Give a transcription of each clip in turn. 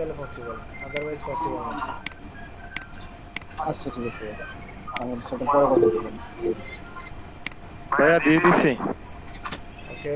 তাহলে possible, otherwise possible না। আচ্ছা ঠিক আছে, আমার সাথে পরে কথা বলবেন। ভাইয়া দিয়ে দিছি। ওকে,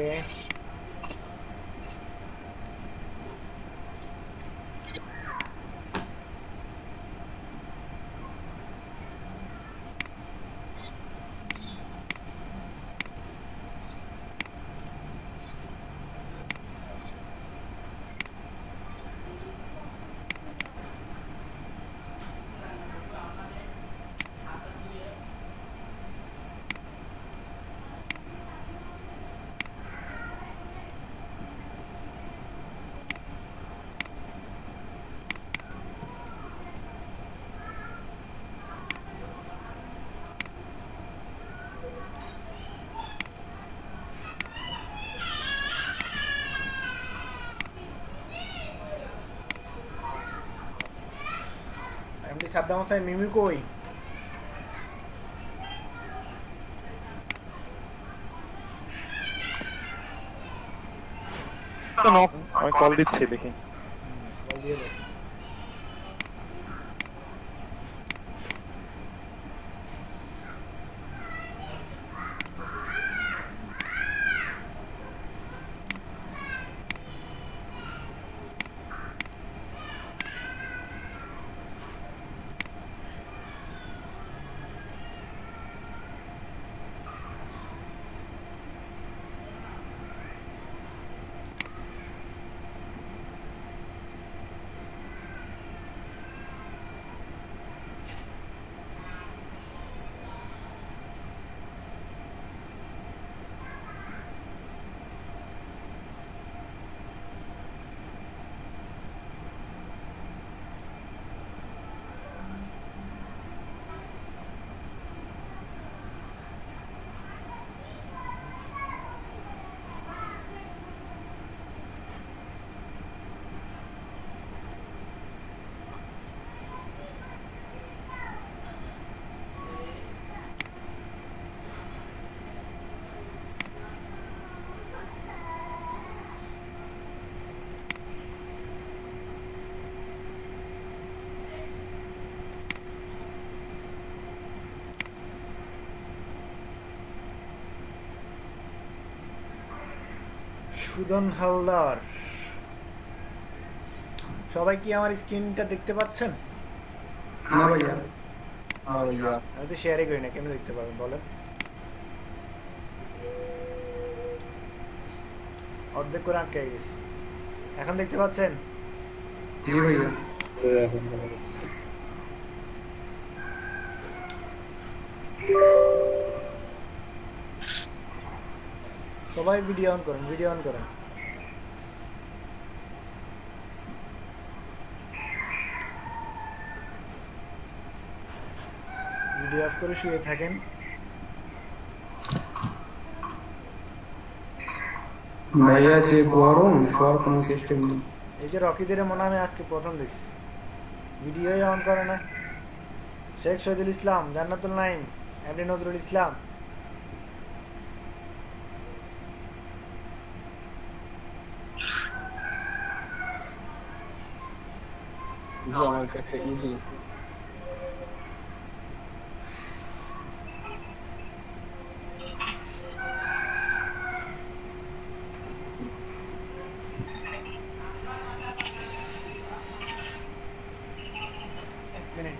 এমডি সাদ্দাম হোসেন মিমি কই? আমি কল দিচ্ছি, দেখি। বল দিয়ে দে। সুদন হালদার, সবাই কি আমার স্ক্রিনটা দেখতে পাচ্ছেন? না ভাইয়া, হ্যাঁ ভাইয়া। আমি তো শেয়ারই করি না, কেন দেখতে পাবেন বলেন? অর্ধেক করে আটকে গেছি। এখন দেখতে পাচ্ছেন? জি ভাইয়া, এখন দেখা যাচ্ছে। সবাই ভিডিও অন করেন, ভিডিও অন করেন। ভিডিও অফ করে শুয়ে থাকেন। ভাইয়া যে গরম, শোয়ার কোনো সিস্টেম নেই। এই যে রকিদের মনে হয় আমি আজকে প্রথম দেখছি, ভিডিওই অন করে না। শেখ শহীদুল ইসলাম, জান্নাতুল নাইম, এমডি নজরুল ইসলাম, আমার কাছে ইজি। এক মিনিট।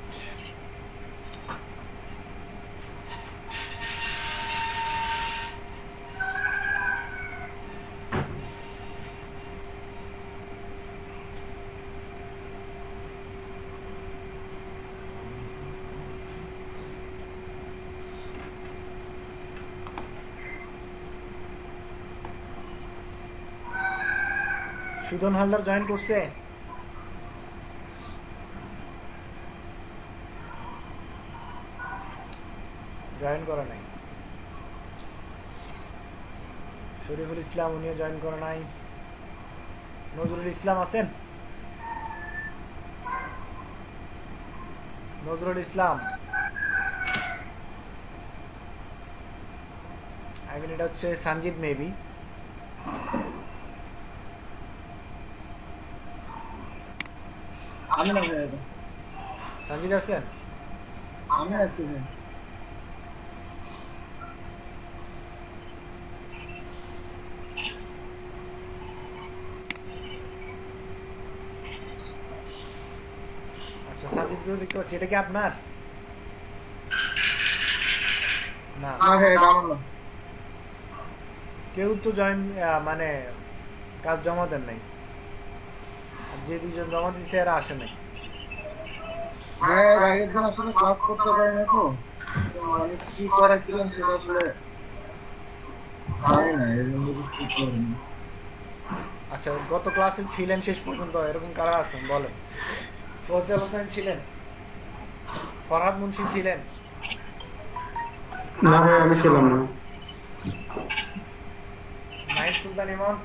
সুদন হালদার জয়েন করছে? জয়েন করা নাই। শরীফুল ইসলাম, উনিও জয়েন করা নাই। নজরুল ইসলাম আছেন? নজরুল ইসলাম, আই মিন এটা হচ্ছে সানজিদ মেবি। আমি না ভাই এটা। সানজিদ আছেন? আমি আছি ভাই। আচ্ছা সানজিদকেও দেখতে পাচ্ছি, এটা কি আপনার? না, না ভাই এটা আমার না। কেউ তো জয়েন মানে কাজ জমা দেন নাই। আর যে দুজন জমা দিচ্ছে এরা আসে নাই। ভাই আগের দিন আসলে ক্লাস করতে পারি না তো। তো আমি কি করাইছিলাম সেটা আসলে জানি না, এর জন্য কিছু করিনি। আচ্ছা, গত ক্লাসে ছিলেন শেষ পর্যন্ত, এরকম কারা আছেন বলেন? ফজল হোসেন ছিলেন, ফরহাদ মুন্সি ছিলেন, না ভাই আমি ছিলাম না। নাহিদ সুলতান ইমন,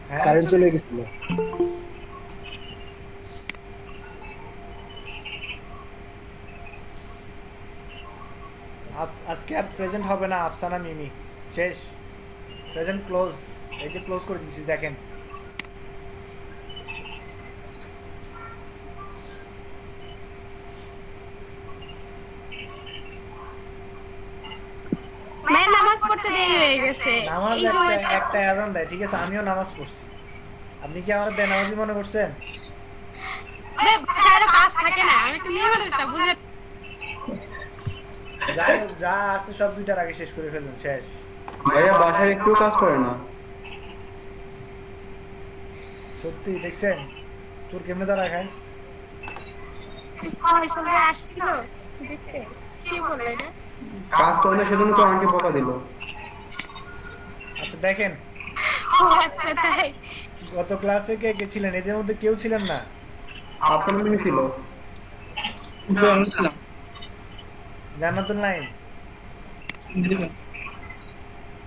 হ্যাঁ কারেন্ট চলে গেছিল। আজকে আর প্রেজেন্ট হবে না আফসানা মিমি, শেষ, প্রেজেন্ট ক্লোজ। এই যে ক্লোজ করে দিচ্ছি দেখেন। ভাই নামাজ পড়তে দেরি হয়ে গেছে নামাজ এই সময়টা একটা আযান দেয়, ঠিক আছে, আমিও নামাজ পড়ছি। আপনি কি আমার বেনামাজি মনে করছেন? ভাই বাসায় আরো কাজ থাকে না, আমি একটু মেয়ে মানুষটা বুঝে। যাই হোক, যা আছে সব দুইটার আগে শেষ করে ফেলুন, শেষ। ভাইয়া বাসায় একটু কাজ করে না। সত্যি দেখছেন চোর কেমনে ধরা খায়? হয় সবাই আসছিল দেখতে, কি বলে এটা? কাজ করে না সেজন্য তো আমাকে বকা দিল। আচ্ছা দেখেন, ও আচ্ছা তাই। গত ক্লাসে কে কে ছিলেন? এদের মধ্যে কেউ ছিলেন না? আপনার মিনি ছিল। আমি ছিলাম। জান্নাতুল নাইম জি ভাই।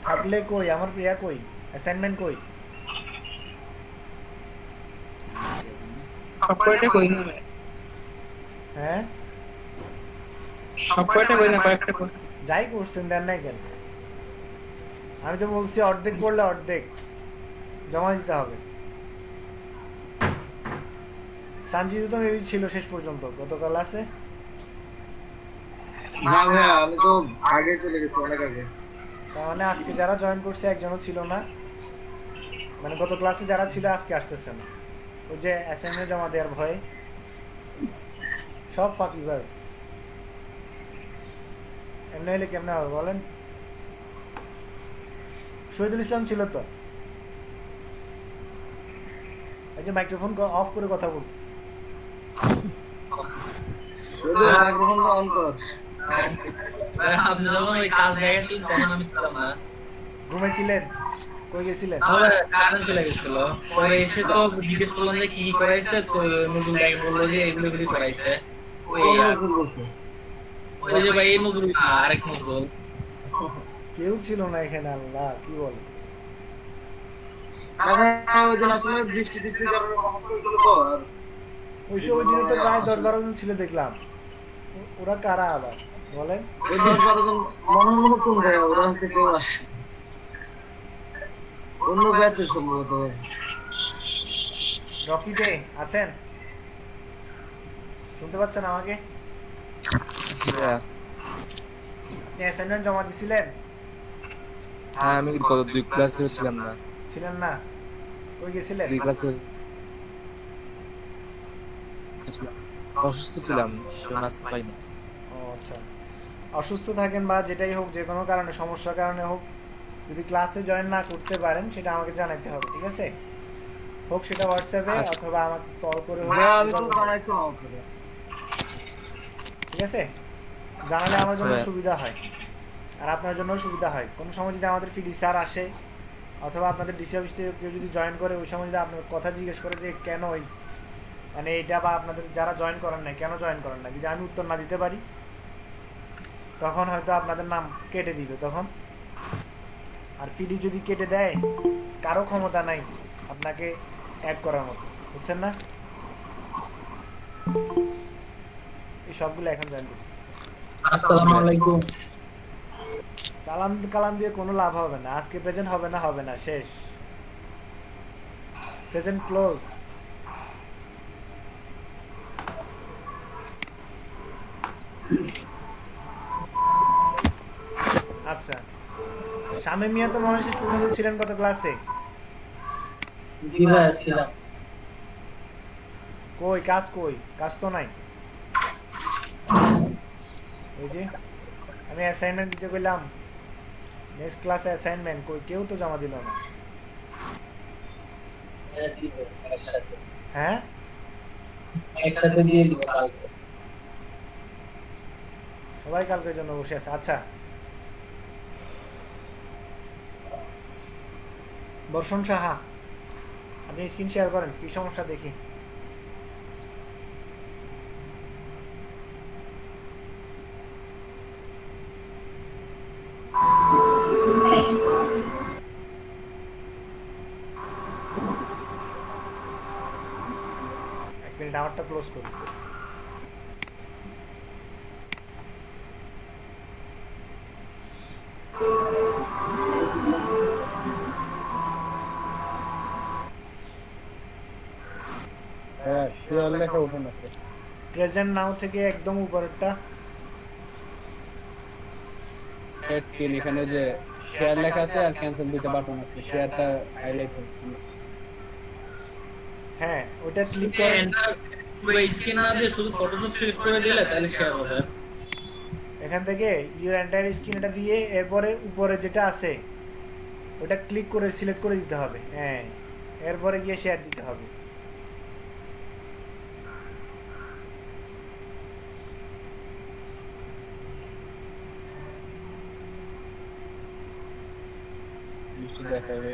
থাকলে কই? আমার প্রিয়া কই? অ্যাসাইনমেন্ট কই? সব কয়টা করি না ভাই। হ্যাঁ, সব কয়টা করি না, কয়েকটা করছি। যাই করছেন দেন নাই কেন? আমি তো বলছি অর্ধেক পড়লে অর্ধেক জমা দিতে হবে। সানজিদ তো মেবি ছিল শেষ পর্যন্ত গতকাল আছে। না ভাই আমি তো আগে চলে গেছি, অনেক আগে। তার মানে আজকে যারা জয়েন করছে একজনও ছিল না, মানে গত ক্লাসে যারা ছিল আজকে আসতেছে না, ওই যে অ্যাসাইনমেন্ট জমা দেওয়ার ভয়ে সব ফাঁকি বাস। এমনি হলে কেমনে হবে বলেন? শহীদুল ইসলাম ছিল তো, এই যে মাইক্রোফোন অফ করে কথা বলতেছে। শুধু মাইক্রোফোন অন কর। আপনি যখন ওই কাজ হয়ে গেছিল তখন আমি ছিলাম না, ঘুমাইছিলেন? কই গেছিলেন? আমার কারেন্ট চলে গেছিল। পরে এসে তো জিজ্ঞেস করলাম যে কি কি করাইছে, তো নজরুল ভাই বললো যে এগুলো এগুলি করাইছে। ওই কোন আর- নজরুল বলছে? ওই যে ভাই এই নজরুল না, আরেক নজরুল। কেউ ছিল না এখানে, আল্লাহ কি বলে। না ভাই ওই দিন আসলে বৃষ্টি টিষ্টির কারণে সমস্যা হয়েছিল তো। আর ওই দিনে তো প্রায় 10-12 জন ছিল দেখলাম। ওরা কারা আবার বলেন? ওই 10-12 জন মনে হয় নতুন ভাই, ওরা হচ্ছে কেউ আসে অন্য ব্যাচের সম্ভবত। রকিতে আছেন? শুনতে পাচ্ছেন আমাকে? আপনি অ্যাসাইনমেন্ট জমা দিছিলেন? হ্যাঁ আমি গত 2 ক্লাস ধরে ছিলাম না। ছিলেন না? কই গেছিলেন? 2 ক্লাস ধরে ছিলাম। অসুস্থ ছিলাম, সেজন্য আসতে পাইনি। ও আচ্ছা, অসুস্থ থাকেন বা যেটাই হোক, যে কোনো কারণে সমস্যার কারণে হোক, যদি ক্লাসে জয়েন না করতে পারেন সেটা আমাকে জানাতে হবে, ঠিক আছে? হোক সেটা হোয়াটসঅ্যাপে অথবা আমাকে কল করে হোক, ভাই আমি তো জানাইছিলাম আপনাকে। ঠিক আছে? জানালে আমার জন্য আচ্ছা। সুবিধা হয় আর আপনার জন্য সুবিধা হয়। কোনো সময় যদি আমাদের ফিডি স্যার আসে অথবা আপনাদের ডিসি অফিস থেকে কেউ যদি জয়েন করে, ওই সময় যদি আপনার কথা জিজ্ঞেস করে যে কেন ওই মানে এইটা, বা আপনাদের যারা জয়েন করেন না কেন জয়েন করেন না, যদি আমি উত্তর না দিতে পারি তখন হয়তো আপনাদের নাম কেটে দিবে তখন। আর ফিডি যদি কেটে দেয়, কারো ক্ষমতা নাই আপনাকে অ্যাড করার মতো, বুঝছেন না? এই সবগুলো এখন জয়েন করতেছে। আসসালামু আলাইকুম। চালান কালান দিয়ে কোনো লাভ হবে না। আজকে প্রেজেন্ট হবে না, শেষ, প্রেজেন্ট ক্লোজ। আচ্ছা, শামীম মিয়া তো মনে হয় স্টুডেন্ট ছিলেন কত ক্লাসে? জি ভাইয়া ছিলাম। কই কাজ তো নাই। এই যে আমি অ্যাসাইনমেন্ট দিতে কইলাম, নেক্সট ক্লাসে অ্যাসাইনমেন্ট কই, কেউ তো জমা দিল না। হ্যাঁ, একসাথে দিয়ে দিব কালকে। সবাই কালকের জন্য বসে আছে। আচ্ছা, বর্ষণ সাহা, আপনি স্ক্রিন শেয়ার করেন, কি সমস্যা দেখি। এক মিনিট, আমারটা ক্লোজ করি। হ্যাঁ শেয়ার লেখা ওপেন আছে। প্রেজেন্ট নাও থেকে একদম উপরেরটা। চ্যাট স্ক্রিন এখানে যে শেয়ার লেখা আছে আর ক্যান্সেল দিতে বাটন আছে, শেয়ারটা হাইলাইট হচ্ছে। হ্যাঁ, ওটা ক্লিক করেন। স্ক্রিন না দিয়ে শুধু ফটোশপ সিলেক্ট করে দিলে তাহলে শেয়ার হবে। এখান থেকে ইউর এন্টায়ার স্ক্রিন এটা দিয়ে এরপরে উপরে যেটা আছে ওটা ক্লিক করে সিলেক্ট করে দিতে হবে। হ্যাঁ, এরপরে গিয়ে শেয়ার দিতে হবে। দেখাবে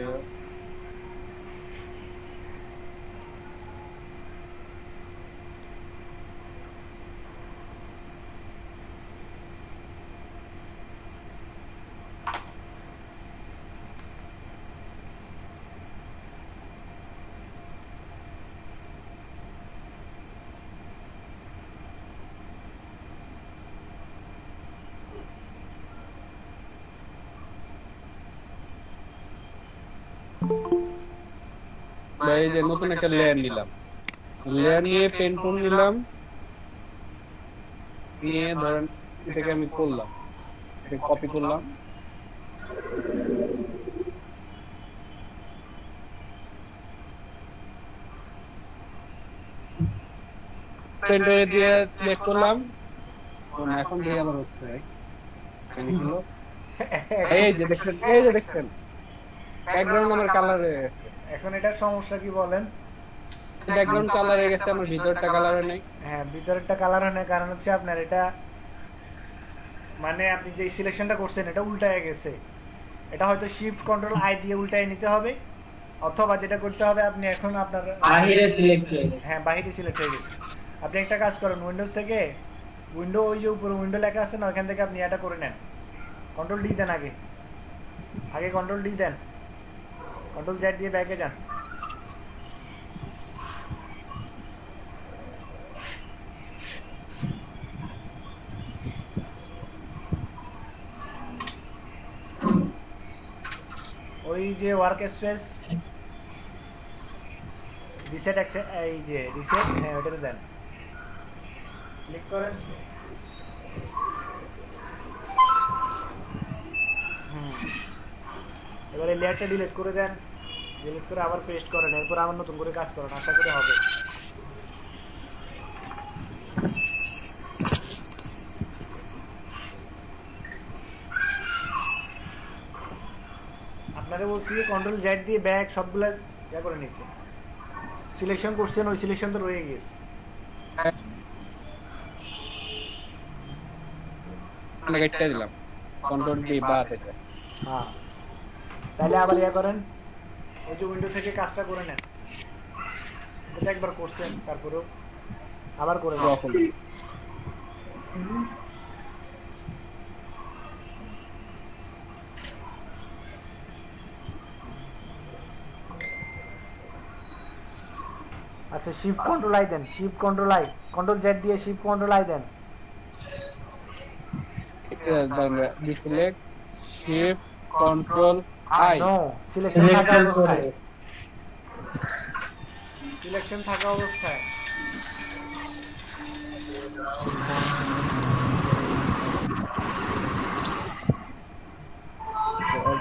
ভাই, এই যে নতুন একটা লেয়ার নিলাম, লেয়ার নিয়ে পেন টুল নিলাম, নিয়ে ধরেন এটাকে আমি করলাম, কপি করলাম, পেন টুলে দিয়ে সিলেক্ট করলাম। এখন দিয়ে আমার হচ্ছে ভাই, এই যে দেখছেন ব্যাকগ্রাউন্ড আমার কালারে, এখন এটা সমস্যা কি বলেন? ব্যাকগ্রাউন্ড কালার হয়ে গেছে, আমার ভিতরটা কালার নেই। হ্যাঁ, ভিতরেরটা কালার হয় না, কারণ হচ্ছে আপনার এটা মানে আপনি যে সিলেকশনটা করছেন এটা উল্টায় গেছে। এটা হয়তো শিফট কন্ট্রোল আই দিয়ে উল্টায় নিতে হবে, অথবা যেটা করতে হবে আপনি এখন আপনার বাহিরে সিলেক্ট হয়ে গেছে। হ্যাঁ, বাহিরে সিলেক্ট হয়ে গেছে। আপনি একটা কাজ করেন, উইন্ডোজ থেকে উইন্ডো, ওই যে উপরে উইন্ডো লেখা আছে না, ওখান থেকে আপনি এটা করে নেন। কন্ট্রোল ডি দেন, আগে কন্ট্রোল ডি দেন, কন্ট্রোল জেড দিয়ে ব্যাকে যান। ওই যে ওয়ার্ক স্পেস রিসেট এই যে রিসেট, হ্যাঁ ওটাতে দেন, ক্লিক করেন। এবারে লেয়ারটা ডিলিট করে দেন, ডিলিট করে আবার পেস্ট করেন, এরপর আবার নতুন করে কাজ করেন, আশা করি হবে। আপনারা বলছি যে কন্ট্রোল জেড দিয়ে ব্যাক সবগুলা ইয়া করে নিতে, সিলেকশন করছেন, ওই সিলেকশন তো রয়ে গেছে। কেটে দিলাম কন্ট্রোল ডি বাদ এটা। হ্যাঁ, তাহলে আবার ইয়া করেন, ওই যে উইন্ডো থেকে কাজটা করে নেন। এটা একবার করছেন, তারপরেও আবার করে নেন। আচ্ছা, শিফট কন্ট্রোল আই দেন, shift control I, control Z দিয়ে শিফট কন্ট্রোল আই দেন। Deselect shift control I, no, selection থাকা অবস্থায়, সিলেকশন থাকা অবস্থায়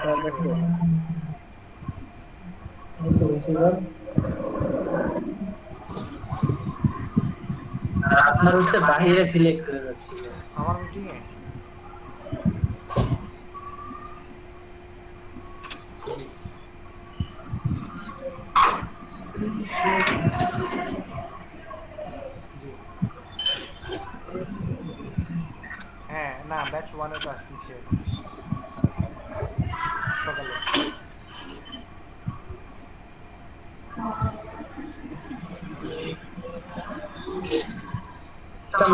স্যার দেখো আপনার হচ্ছে বাহিরে সিলেক্ট করে যাচ্ছিল। আমার মিটিং এ হ্যাঁ না ব্যাচ 1 এর ক্লাস নিচ্ছে সকালে।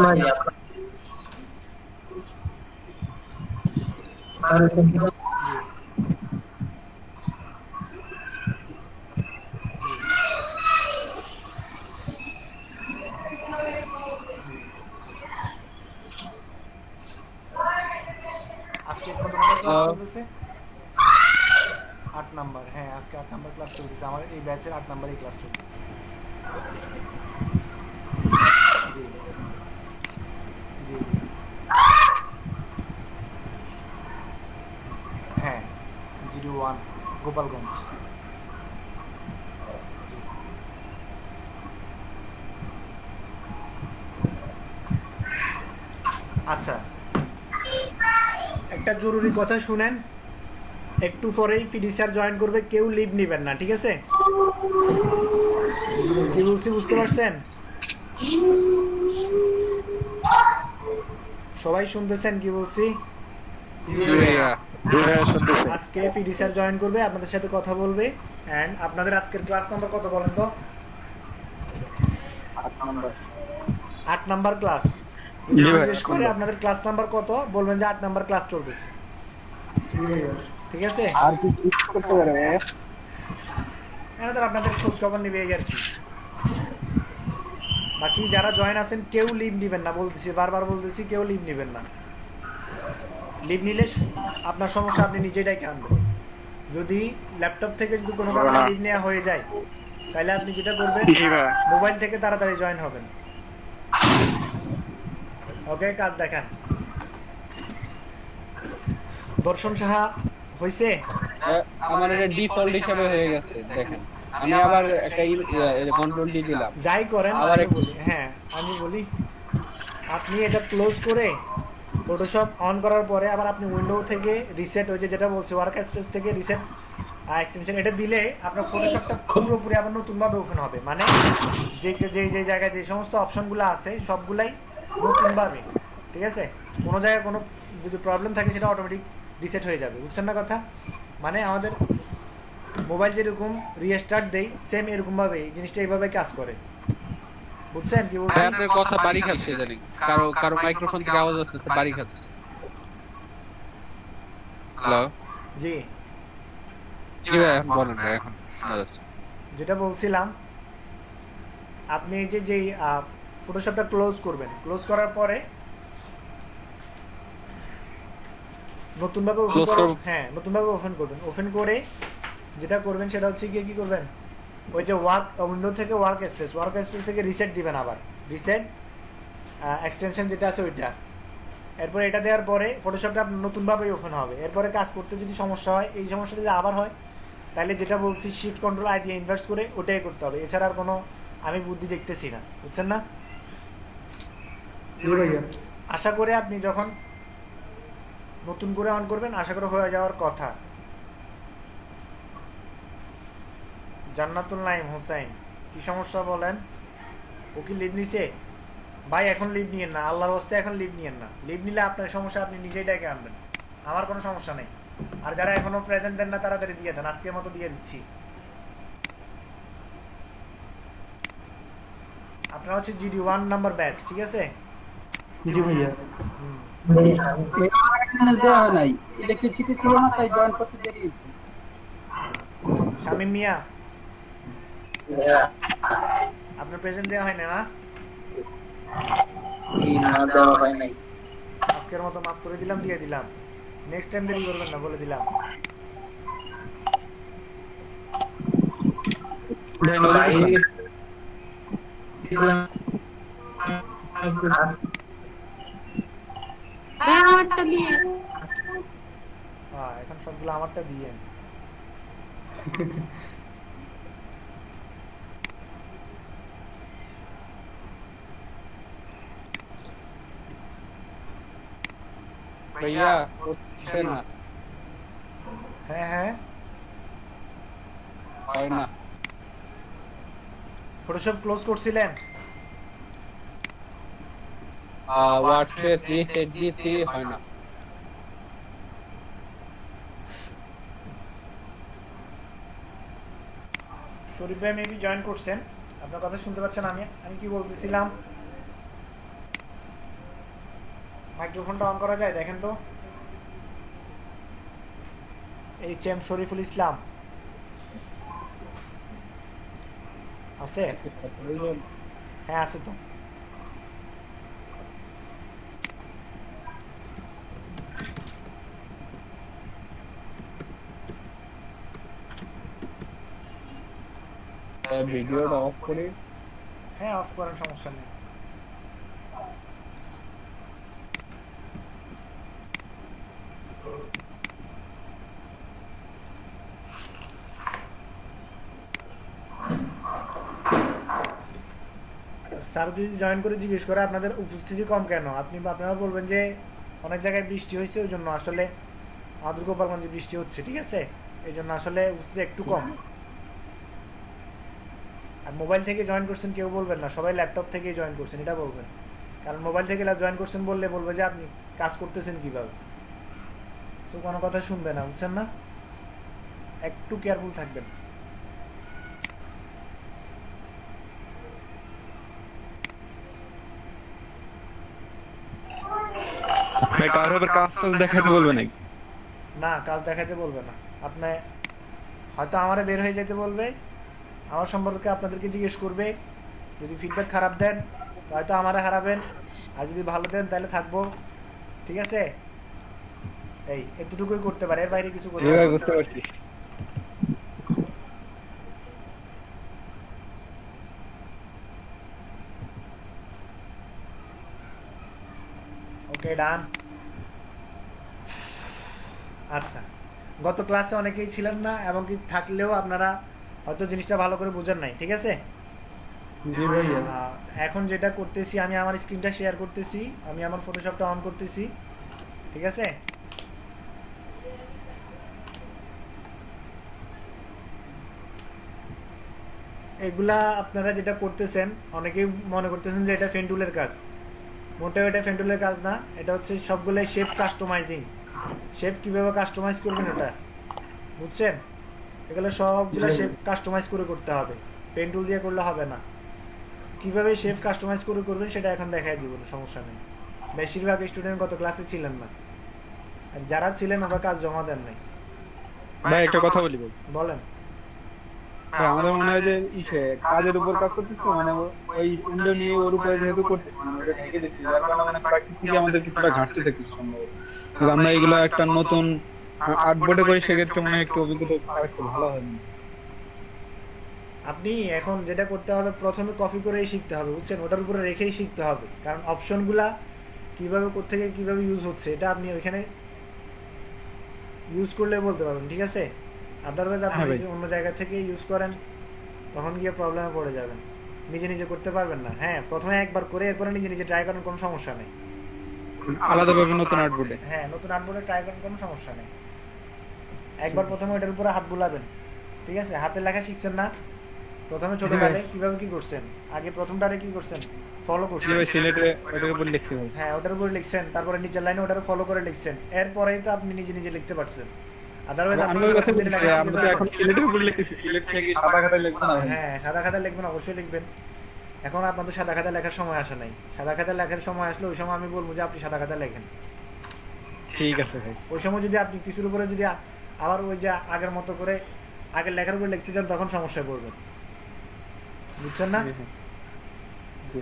ভাই আপনার আজকে কত নম্বর ক্লাস চলতেছে? 8 নাম্বার। হ্যাঁ আজকে 8 নাম্বার ক্লাস চলতেছে, আমার এই ব্যাচের 8 নাম্বারই ক্লাস চলতেছে। জি জি হ্যাঁ 01 গোপালগঞ্জ। আচ্ছা একটা জরুরি কথা শুনেন, একটু পরেই পিডি স্যার জয়েন করবে, কেউ লিভ নেবেন না, ঠিক আছে? কি বলছি বুঝতে পারছেন? সবাই শুনতেছেন কি বলছি? আজকে পিডি স্যার জয়েন করবে, আপনাদের সাথে কথা বলবে। এন্ড আপনাদের আজকের ক্লাস নাম্বার কত বলেন তো? 8 নাম্বার ক্লাস। জিজ্ঞেস করে আপনাদের ক্লাস নাম্বার কত বলবেন যে 8 নাম্বার ক্লাস চলতেছে, ঠিক আছে? আর কি করতে পারে এনাদের আপনাদের খোঁজ খবর নিবে এই আর কি। বাকি যারা জয়েন আছেন কেউ লিভ নেবেন না, বলতেছি বারবার বলতেছি, কেউ লিভ নেবেন না। লিভ নিলে আপনার সমস্যা আপনি নিজেই ডাইকে আনবেন। যদি ল্যাপটপ থেকে যদি কোনো কারণে লিভ নেওয়া হয়ে যায় তাহলে আপনি যেটা করবেন মোবাইল থেকে তাড়াতাড়ি জয়েন হবেন। ওকে কাজ দেখান। দর্শন সাহা হইছে? আমার এটা ডিফল্ট হিসেবে হয়ে গেছে দেখেন। আমি আবার একটা কন্ট্রোল ডি দিলাম। যাই করেন আবার আমি বলি, হ্যাঁ আমি বলি, আপনি এটা ক্লোজ করে ফটোশপ অন করার পরে আবার আপনি উইন্ডো থেকে রিসেট, ওই যে যেটা বলছি ওয়ার্ক স্পেস থেকে রিসেট এক্সটেনশন, এটা দিলে আপনার ফটোশপটা পুরোপুরি আবার নতুনভাবে ওপেন হবে। মানে যে যে যে জায়গায় যে সমস্ত অপশনগুলো আছে সবগুলাই নতুনভাবে, ঠিক আছে? কোনো জায়গায় কোনো যদি প্রবলেম থাকে সেটা অটোমেটিক রিসেট হয়ে যাবে, বুঝছেন না কথা? মানে আমাদের মোবাইল যেরকম রিস্টার্ট দেই সেম এরকমভাবে এই জিনিসটা এইভাবে কাজ করে, বুঝছেন কি বলছি? আপনার কথা বাড়ি খাচ্ছে জানি, কারো কারো মাইক্রোফোন থেকে আওয়াজ আসছে, বাড়ি খাচ্ছে। হ্যালো জি কি ভাই বলেন না, এখন শোনা যাচ্ছে। যেটা বলছিলাম, আপনি এই যে যেই ফটোশপটা ক্লোজ করবেন, ক্লোজ করার পরে নতুনভাবে ওপেন Close করবেন। করব। হ্যাঁ নতুনভাবে ওপেন করবেন। ওপেন করে যেটা করবেন সেটা হচ্ছে কি করবেন, ওই যে উইন্ডো থেকে ওয়ার্ক স্পেস থেকে রিসেট দিবেন, আবার রিসেট এক্সটেনশন যেটা আছে ওইটা। এরপর এটা দেওয়ার পরে ফটোশপটা আপনার নতুনভাবে ওপেন হবে। এরপরে কাজ করতে যদি সমস্যা হয়, এই সমস্যাটা যদি আবার হয় তাহলে যেটা বলছি শিফট কন্ট্রোল আই দিয়ে ইনভার্স করে ওটাই করতে হবে, এছাড়া আর কোনো আমি বুদ্ধি দেখতেছি না, বুঝছেন না? আশা করে আপনি যখন নতুন করে অন করবেন আশা করে হয়ে যাওয়ার কথা। জান্নাতুল নাইম হোসেন কি সমস্যা বলেন? ও কি লিভ নিছে? ভাই এখন লিভ নিয়েন না, আল্লাহর ওয়াস্তে এখন লিভ নিয়েন না। লিভ নিলে আপনার সমস্যা আপনি নিজেই ডেকে আনবেন, আমার কোনো সমস্যা নেই। আর যারা এখনো প্রেজেন্ট দেন না তাড়াতাড়ি দিয়ে দেন, আজকের মতো দিয়ে দিচ্ছি। আপনারা হচ্ছে জিডি 1 নাম্বার ব্যাচ, ঠিক আছে? জি ভাইয়া। দেওয়া হয় নাই, ইলেকট্রিসিটি ছিল না তাই জয়েন করতে দেরি হয়েছে। শামিম মিয়া আপনার প্রেজেন্ট দেওয়া হয় না? না দেওয়া হয় নাই। আজকের মতো মাফ করে দিলাম, দিয়ে দিলাম। নেক্সট টাইম দেরি করবেন না, বলে দিলাম। আমারটা দিয়ে এখন সবগুলো আমারটা দিয়েন। ভাইয়া হচ্ছে না, হ্যাঁ হ্যাঁ, হয় না। ফটোশপ ক্লোজ করছিলেন? ওয়ার্ডপ্রেস রিসেট দিয়েছি, হয় না। শরীফ ভাই মেবি জয়েন করছেন, আপনার কথা শুনতে পাচ্ছেন? আমি আমি কি বলতেছিলাম, মাইক্রোফোনটা অন করা যায় দেখেন তো। HM শরীফুল ইসলাম আছে? হ্যাঁ আছে তো। ভিডিওটা অফ করে হ্যাঁ অফ করেন, সমস্যা নেই। স্যার যদি জয়েন করে জিজ্ঞেস করে আপনাদের উপস্থিতি কম কেন, আপনারা বলবেন যে অনেক জায়গায় বৃষ্টি হয়েছে, ওই জন্য আসলে আমাদের গোপালগঞ্জে বৃষ্টি হচ্ছে, ঠিক আছে? এই জন্য আসলে উপস্থিতি একটু কম। আর মোবাইল থেকে জয়েন করছেন কেউ বলবেন না, সবাই ল্যাপটপ থেকেই জয়েন করছেন এটা বলবেন, কারণ মোবাইল থেকে জয়েন করছেন বললে বলবে যে আপনি কাজ করতেছেন কিভাবে, তো কোনো কথা শুনবে না, বুঝছেন না? একটু কেয়ারফুল থাকবেন। ভাই কার হবে কাজ টাজ দেখাতে বলবে নাকি? না, কাজ দেখাতে বলবে না। আপনি হয়তো আমারে বের হয়ে যেতে বলবে, আমার সম্পর্কে আপনাদেরকে জিজ্ঞেস করবে, যদি ফিডব্যাক খারাপ দেন তো হয়তো আমারে হারাবেন, আর যদি ভালো দেন তাহলে থাকবো, ঠিক আছে? এই এতটুকুই করতে পারে, এর বাইরে কিছু করতে পারে না। বুঝতে পারছি। ওকে ডান। আচ্ছা, গত ক্লাসে অনেকেই ছিলেন না, এবং কি থাকলেও আপনারা হয়তো জিনিসটা ভালো করে বোঝেন নাই, ঠিক আছে? জি ভাইয়া। এখন যেটা করতেছি, আমি আমার স্ক্রিনটা শেয়ার করতেছি, আমি আমার ফটোশপটা অন করতেছি, ঠিক আছে? এগুলা আপনারা যেটা করতেছেন অনেকেই মনে করতেছেন যে এটা ফেন্টুলের কাজ, মোটেও এটা ফেন্টুলের কাজ না। এটা হচ্ছে সবগুলো শেপ কাস্টমাইজিং, শেপ কিভাবে কাস্টমাইজ করবেন এটা, বুঝছেন? এগুলো সবগুলো শেপ কাস্টমাইজ করে করতে হবে, পেন্টুল দিয়ে করলে হবে না। কিভাবে শেপ কাস্টমাইজ করে করবেন সেটা এখন দেখাই দিব, সমস্যা নেই। বেশিরভাগ স্টুডেন্ট গত ক্লাসে ছিলেন না, আর যারা ছিলেন ওরা কাজ জমা দেন নাই। ভাই একটা কথা বলি ভাই, বলেন। ভাই আমাদের মনে হয় যে কাজের উপর কাজ করতেছে, মানে ওই উইন্ডো নিয়ে ওর উপরে যেহেতু করতেছে, মানে ওটা ঢেকে দিচ্ছি, যার কারণে মানে প্র্যাকটিসে আমাদের কিছুটা ঘাটতি থাকতেছে সম্ভবত। কিন্তু আমরা এগুলো একটা নতুন আর্টবোর্ডে করে সেক্ষেত্রে মনে হয় একটু অভিজ্ঞতা আরেকটু ভালো হয়। আপনি এখন যেটা করতে হবে, প্রথমে কপি করেই শিখতে হবে, বুঝছেন? ওটার উপরে রেখেই শিখতে হবে, কারণ অপশনগুলা কিভাবে কোত্থেকে কিভাবে ইউজ হচ্ছে এটা আপনি ওইখানে ইউজ করলে বলতে পারবেন, ঠিক আছে? আদারওয়াইজ আপনি যদি অন্য জায়গা থেকে ইউজ করেন তখন গিয়ে প্রবলেমে পড়ে যাবেন, নিজে নিজে করতে পারবেন না। হ্যাঁ, প্রথমে একবার করে এরপরে নিজে নিজে ট্রাই করেন, কোনো সমস্যা নেই। আলাদাভাবে নতুন আর্টবোর্ডে, হ্যাঁ, নতুন আর্টবোর্ডে ট্রাই করেন, কোনো সমস্যা নেই। একবার প্রথমে ওটার উপরে হাত বুলাবেন, ঠিক আছে? হাতের লেখা শিখছেন না, প্রথমে ছোটবেলায় কিভাবে কি করছেন, আগে প্রথমটারে কি করছেন, ফলো করছেন। সিলেটে ওটার উপর লিখছি ভাই। হ্যাঁ, ওটার উপরে লিখছেন, তারপরে নিচের লাইনে ওটার ফলো করে লিখছেন, এরপরেই তো আপনি নিজে নিজে লিখতে পারছেন। আদারওয়াইজ আমি ওই কথা বলছি, আমরা তো এখন সিলেটের উপর লিখতেছি, সিলেট থেকে সাদা খাতায় লিখবো না ভাই। হ্যাঁ, সাদা খাতায় লিখবেন, অবশ্যই লিখবেন। এখন আপনাদের সাদা খাতায় লেখার সময় আসে নাই, সাদা খাতায় লেখার সময় আসলে ওই সময় আমি বলবো যে আপনি সাদা খাতায় লেখেন। ঠিক আছে ভাই। ওই সময় যদি আপনি কিছুর উপরে যদি আবার ওই যে আগের মতো করে আগের লেখার উপরে লিখতে চান তখন সমস্যায় পড়বেন, বুঝছেন না? জি।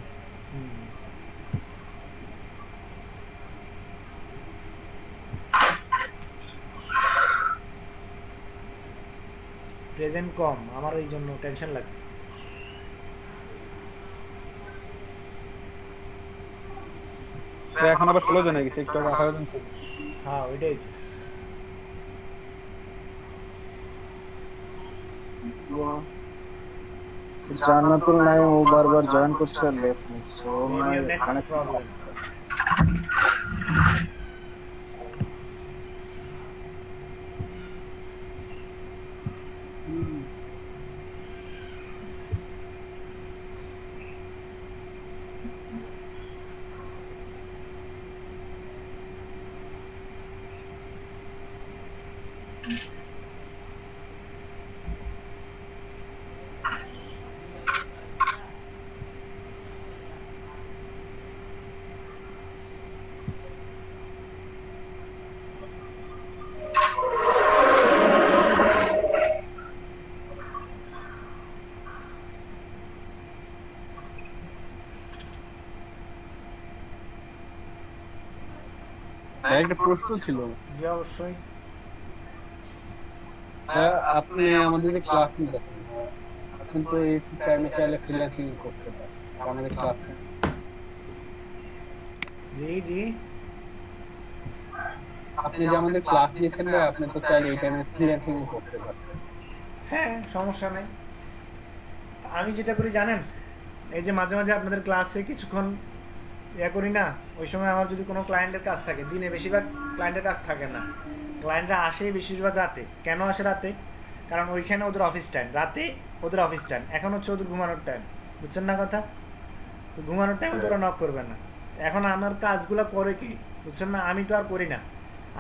প্রেজেন্ট কম, আমার এই জন্য টেনশন লাগছে। এখন আবার 16 জন হয়ে গেছে, একটু আগে 18 জন ছিল। হ্যাঁ, ওইটাই। জান্নাতুল নাইম ও বারবার জয়েন করছে আর লেফট নিচ্ছে ও Maybe মানে your net কানেক্ট problem. ভাই, একটা প্রশ্ন ছিল। জি অবশ্যই। আপনি আমাদের যে ক্লাস নিতেছেন, আপনি তো এই টাইমে চাইলে ফ্রিল্যান্সিং করতে পারেন আর আমাদের ক্লাস জি জি আপনি যে আমাদের ক্লাস নিয়েছেন ভাই, আপনি তো চাইলে এই টাইমে ফ্রিল্যান্সিং করতে পারেন। হ্যাঁ, সমস্যা নেই। আমি যেটা করি জানেন, এই যে মাঝে মাঝে আপনাদের ক্লাসে কিছুক্ষণ করি না, ওই সময় আমার যদি কোনো ক্লায়েন্টের কাজ থাকে, দিনে বেশিরভাগ ক্লায়েন্টের কাজ থাকে না, ক্লায়েন্টরা আসে বেশিরভাগ রাতে। কেন আসে রাতে? কারণ ওইখানে ওদের অফিস টাইম, রাতে ওদের অফিস টাইম, এখন হচ্ছে ওদের ঘুমানোর টাইম। বুঝছেন না কথা? তো ঘুমানোর টাইম ওরা নক করবে না। এখন আমার কাজগুলো করে কি, বুঝছেন না? আমি তো আর করি না।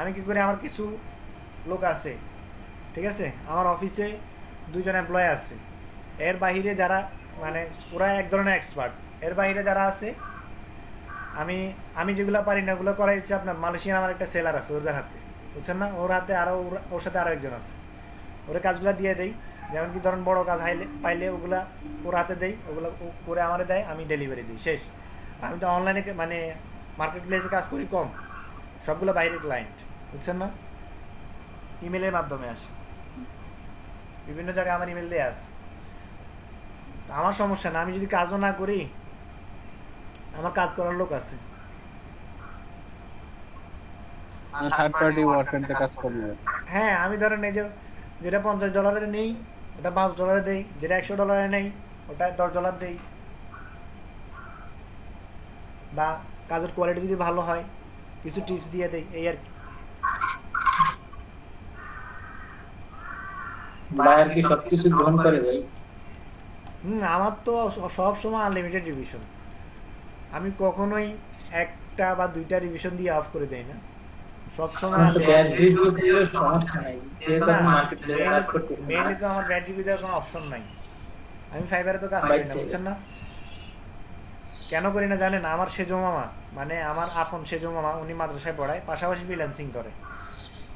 আমি কি করি, আমার কিছু লোক আছে, ঠিক আছে, আমার অফিসে 2 জন এমপ্লয় আছে। এর বাহিরে যারা, মানে ওরা এক ধরনের এক্সপার্ট। এর বাহিরে যারা আছে, আমি আমি যেগুলো পারি না ওগুলো করাই হচ্ছে আপনার মালয়েশিয়ান আমার একটা সেলার আছে ওদের হাতে, বুঝছেন না? ওর হাতে আরও, ওর সাথে আরও একজন আছে। ওরা কাজগুলো দিয়ে দেই, যেমন কি ধরেন বড় কাজ পাইলে ওগুলা ওর হাতে দেই, ওগুলো ও করে আমারে দেয়, আমি ডেলিভারি দিই, শেষ। আমি তো অনলাইনে মানে মার্কেট প্লেসে কাজ করি কম, সবগুলো বাইরের ক্লায়েন্ট, বুঝছেন না? ইমেলের মাধ্যমে আসে, বিভিন্ন জায়গায় আমার ইমেল দিয়ে আসে। আমার সমস্যা না, আমি যদি কাজও না করি, আমার কাজ করার লোক আছে। থার্ড পার্টি ওয়ার্কারতে কাজ করবে। হ্যাঁ, আমি ধরেন এই যে যেটা $50 নেই ওটা $5 দেই, যেটা $100 নেই ওটা $10 দেই। বা কাজের কোয়ালিটি যদি ভালো হয় কিছু টিপস দিয়ে দেই, এই আর কি। বায়ার কি সবকিছু গ্রহণ করে ভাই? আমার তো সব সময় আনলিমিটেড রিভিশন। আমি কখনোই একটা বা 2টা রিভিশন দিয়ে অফ করে দেই না, সব সময়। সমস্যা নাই, মেইনলি তো আমার ব্যাড রিভিউ দেওয়ার কোনো অপশন নাই। আমি ফাইবারে তো কাজ করি না, বুঝছেন না? কেন করি না জানেন? আমার সেজো মামা, মানে আমার আপন সেজো মামা, উনি মাদ্রাসায় পড়ায়, পাশাপাশি ফ্রিল্যান্সিং করে।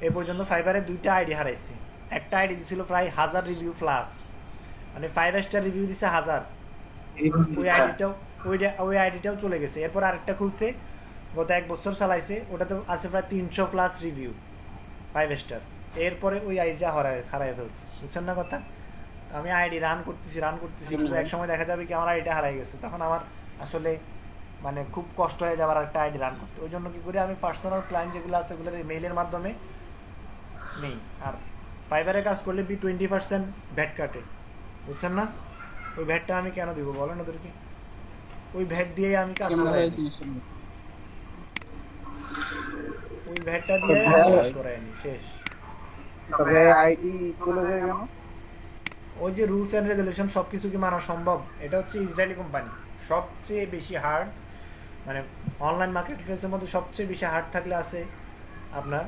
এ পর্যন্ত ফাইবারে 2টা আইডি হারাইছে। একটা আইডি দিছিল প্রায় 1000 রিভিউ প্লাস, মানে 5 স্টার রিভিউ দিছে 1000। ওই আইডিটাও চলে গেছে। এরপর আরেকটা খুলছে, গত 1 বছর চালাইছে, ওটাতে আছে প্রায় 300 প্লাস রিভিউ 5 স্টার। এরপরে ওই আইডিটা হারাই ফেলছে, বুঝছেন না কথা? আমি আইডি রান করতেছি কিন্তু এক সময় দেখা যাবে কি আমার আইডিটা হারাই গেছে, তখন আমার আসলে মানে খুব কষ্ট হয়ে যাবে আর একটা আইডি রান করতে। ওই জন্য কি করি, আমি পার্সোনাল ক্লায়েন্ট যেগুলো আছে ওগুলোর মেইলের মাধ্যমে নেই। আর ফাইবারে কাজ করলে 20% ভ্যাট কাটে, বুঝছেন না? ওই ভ্যাটটা আমি কেন দিব বলেন ওদেরকে? ওই ভ্যাট দিয়ে আমি কাজ করাই, ওই ভ্যাটটা দিয়ে আমি কাজ করাইনি, শেষ। তবে আইডি চলে যায় কেন? ওই যে রুলস এন্ড রেগুলেশন সবকিছু কি মানা সম্ভব? এটা হচ্ছে ইসরায়েলি কোম্পানি, সবচেয়ে বেশি হার্ড, মানে অনলাইন মার্কেট প্লেসের মধ্যে সবচেয়ে বেশি হার্ড থাকলে আছে আপনার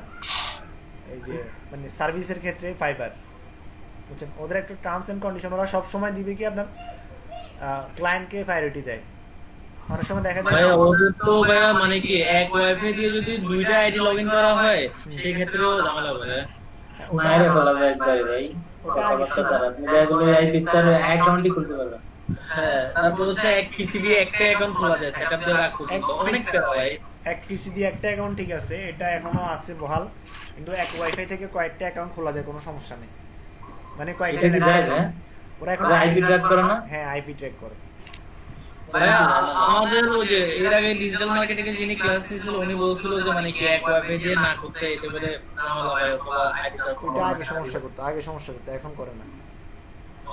এই যে মানে সার্ভিসের ক্ষেত্রে ফাইবার, বুঝছেন? ওদের একটা টার্মস এন্ড কন্ডিশন, ওরা সবসময় দিবে কি আপনার ক্লায়েন্টকে প্রায়োরিটি দেয়। অনেক সময় দেখা যায় ওদের তো ভাইয়া মানে কি এক ওয়াইফাই দিয়ে যদি 2টা আইডি লগইন করা হয় সেই ক্ষেত্রেও ঝামেলা হবে। মায়েরে ফেলাবে একবারে ভাই, কথাবার্তা দ্বারা এগুলো আইপি তার অ্যাকাউন্টই খুলতে পারবে। হ্যাঁ, তারপর হচ্ছে এক পিসি দিয়ে একটা অ্যাকাউন্ট খোলা যায়, সেটআপ দিয়ে রাখো, অনেক টাকা ভাই। এক পিসি দিয়ে একটা অ্যাকাউন্ট ঠিক আছে, এটা এখনো আছে বহাল, কিন্তু এক ওয়াইফাই থেকে কয়েকটা অ্যাকাউন্ট খোলা যায়, কোনো সমস্যা নেই। মানে কয়েকটা ওরা এখন আইপি ট্র্যাক করে না? হ্যাঁ, আইপি ট্র্যাক করে। আমাদের ওই যে এর আগে ডিজিটাল মার্কেটিং এর যিনি ক্লাস নিয়েছিল উনি বলছিল যে মানে কি এক ওয়াইফাই দিয়ে না করতে, এটা বলে ঝামেলা হয়, আইডি ট্র্যাক ওটা আগে সমস্যা করতো, এখন করে না।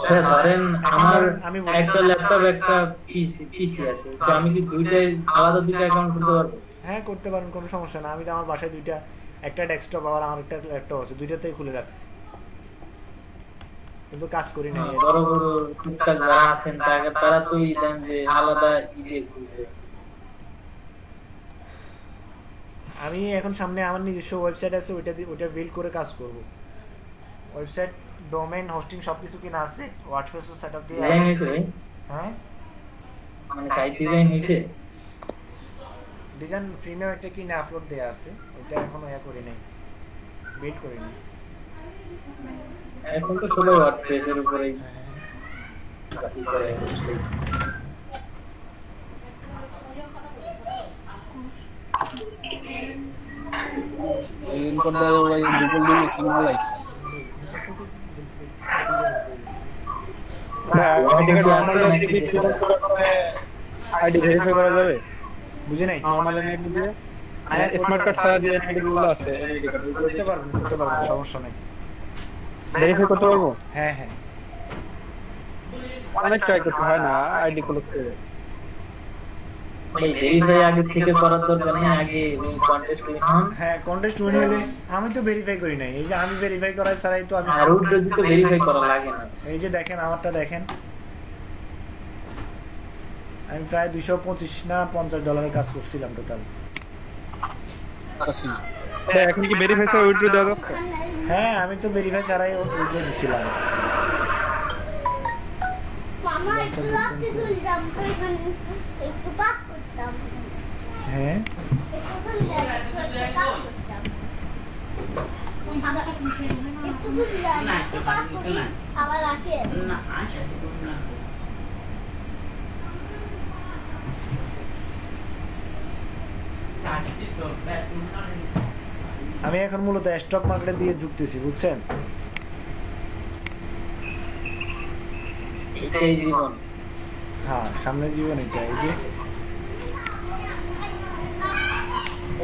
হ্যাঁ, ধরেন আমার আমি বলি। একটা ল্যাপটপ একটা পিসি আছে, তো আমি কি দুইটাই আলাদা দুইটা অ্যাকাউন্ট খুলতে পারবো? হ্যাঁ করতে পারেন, কোনো সমস্যা না। আমি তো আমার বাসায় দুইটা, একটা ডেস্কটপ আর আমার একটা ল্যাপটপ আছে, দুইটাতেই খুলে রাখছি, কিন্তু কাজ করি না। বড় বড় টুকটাক যারা আছেন তারা তো দেন যে আলাদা ইয়ে খুলবে। আমি এখন সামনে আমার নিজস্ব ওয়েবসাইট আছে, ওইটা বিল্ড করে কাজ করব। ওয়েবসাইট, ডোমেইন, হোস্টিং সবকিছু কিনা আছে, ওয়ার্ডপ্রেসের সেটআপ দিয়ে। ডিজাইন হয়েছে ভাই? হ্যাঁ, মানে সাইট ডিজাইন হয়েছে? ডিজাইন প্রিমিয়াম একটা কিনে আপলোড দেয়া আছে, ওটা এখনো করি নাই, বিল্ড করি নাই। এখন তো সবাই ওয়ার্ডপ্রেসের উপরেই কাজ করে। এই ইনপুট দাও ভাই গুগল দিয়ে কেমন লাগছে? আইডি কার্ড নরমালি ক্রিয়েট করার পরে আইডি ভেরিফাই করা যাবে? বুঝি নাই। নরমালি নেট দিয়ে স্মার্ট কার্ড ছাড়া যে আইডি গুলো আছে আইডি কার্ড করতে পারবেন, সমস্যা নেই। ভেরিফাই করতে পারবো? হ্যাঁ হ্যাঁ, অনেক ট্রাই করতে হয় না আইডি ক্লোজ করে। এই ভেরিফাই আগে থেকে করার দরকার নেই, আগে ওই কন্টেস্ট করে হন। হ্যাঁ কন্টেস্ট উইন হলে আমি তো ভেরিফাই করি নাই। এই যে আমি ভেরিফাই করার ছাড়াই তো আমি, আর ওটা যদি তো ভেরিফাই করা লাগে না। এই যে দেখেন আমারটা দেখেন, আমি প্রায় 225 না $50 কাজ করছিলাম টোটাল। আসি না। এখন কি ভেরিফাই ছাড়া উইথড্র দেওয়া যাচ্ছে? হ্যাঁ আমি তো ভেরিফাই ছাড়াই উইথড্র দিছিলাম। মামা একটু রাখতে তুলতাম তো এখানে একটু কাজ করতাম, হ্যাঁ একটু তুললাম কাজ করতাম, একটু তুললাম একটু কাজ করি আবার আসে। আমি এখন মূলত স্টক মার্কেটে দিয়ে যুক্তেছি, বুঝছেন? এটাই জীবন। হ্যাঁ সামনের জীবন এটা। এই যে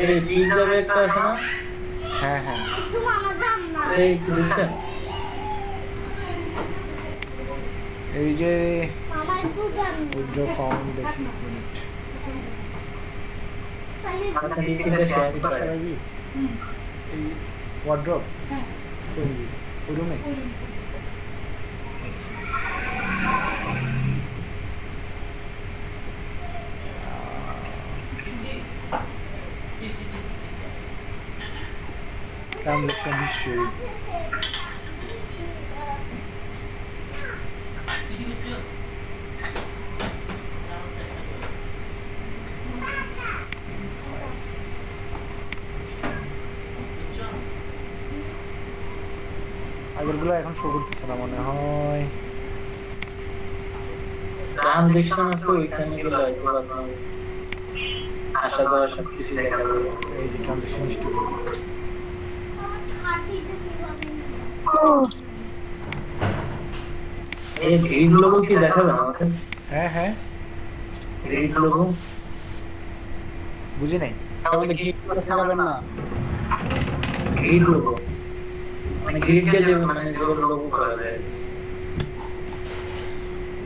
এই পিজার একটা আছে না? হ্যাঁ হ্যাঁ, একটু মামা যান না, এই কি বুঝছেন? এই যে মামা একটু যান উইথড্র ফাউন্ড, দেখি মিনিট আচ্ছা নিচে শেয়ার করে। এই ওয়ার্ড্রপ ওই রুমে। ট্রানজাকশন হিস্ট্রি, আগেরগুলো এখন শো করতেছে না মনে হয়। ট্রানজেকশন আছে ওইখানে গেলে হয়তো আপনার আশা দেওয়া সবকিছু দেখা যাবে। এই যে ট্রানজাকশন হিস্ট্রি, হাতিতে কি হবে? এই গ্রিড লোগো কি দেখাবে আমাকে? হ্যাঁ হ্যাঁ গ্রিড লোগো বুঝি নাই। তাহলে কি করে থাকবেন না? গ্রিড লোগো মানে গ্রিড যে মানে যেগুলো লোগো করা যায়।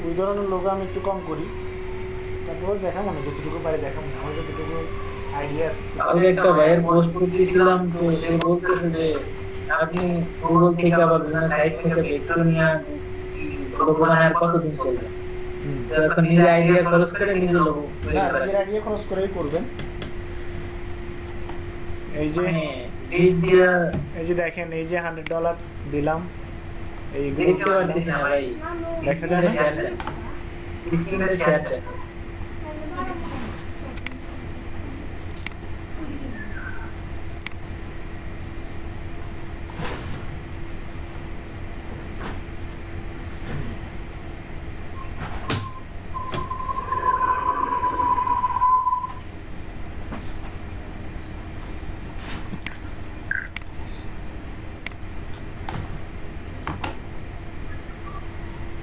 ওই ধরনের লোক আমি একটু কম করি, তারপর দেখাবো না, যতটুকু পারি দেখাবো না, আমার যতটুকু আইডিয়া আছে। আমি একটা ভাইয়ের পোস্ট করতেছিলাম, তো সে বলতেছে যে আপনি গুগল থেকে আবার বিভিন্ন সাইট থেকে ভেক্টর নিয়ে লোগো বানানোর কতদিন চলবে? তো এখন নিজে আইডিয়া খরচ করে নিজে লোগো না, নিজের আইডিয়া খরচ করেই করবেন। এই যে গ্রিড দিয়ে এই যে দেখেন, এই যে $100 দিলাম, এই দেখতে পারতেছি না ভাই। দেখা যায় না। শেয়ার দেন, স্ক্রিনে শেয়ার দেন।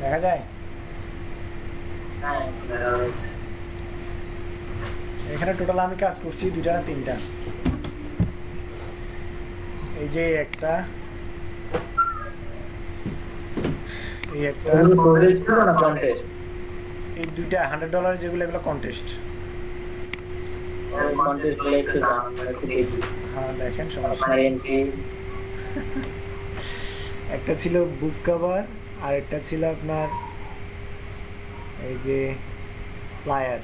দেখা যায় হ্যাঁ, দেখা যাচ্ছে। এখানে টোটাল আমি কাজ করছি 2টা না 3টা। এই যে একটা, এই একটা, এগুলো প্রজেক্ট ছিল না কন্টেস্ট? এই দুইটা $100 যেগুলো, এগুলো কন্টেস্ট। কন্টেস্ট গুলো একটু দাম একটু বেশি। হ্যাঁ দেখেন সমস্যা আপনার এন্ট্রি একটা ছিল বুক কভার, আর একটা ছিল আপনার এই যে প্লায়ার,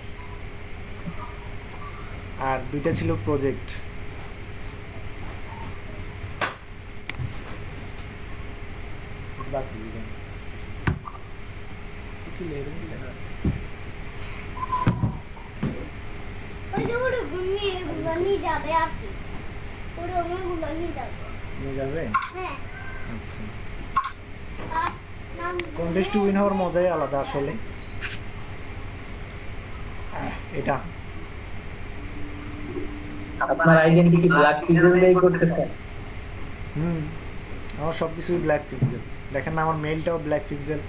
আর দুইটা ছিল প্রজেক্ট। ওই যে ওরে ঘুমিয়ে এগুলো নিয়ে যাবে আপনি, ওরে ওগুলো নিয়ে যাবে। নিয়ে যাবে? হ্যাঁ, আচ্ছা, আর নাম কন্টেস্ট উইন হওয়ার মজাই আলাদা আসলে। এটা আপনার আইডেন্টি কি ব্ল্যাক পিক্সেল দিয়ে করতেছেন? আমার সবকিছুই ব্ল্যাক পিক্সেল। দেখেন না, আমার মেইলটাও ব্ল্যাক পিক্সেল।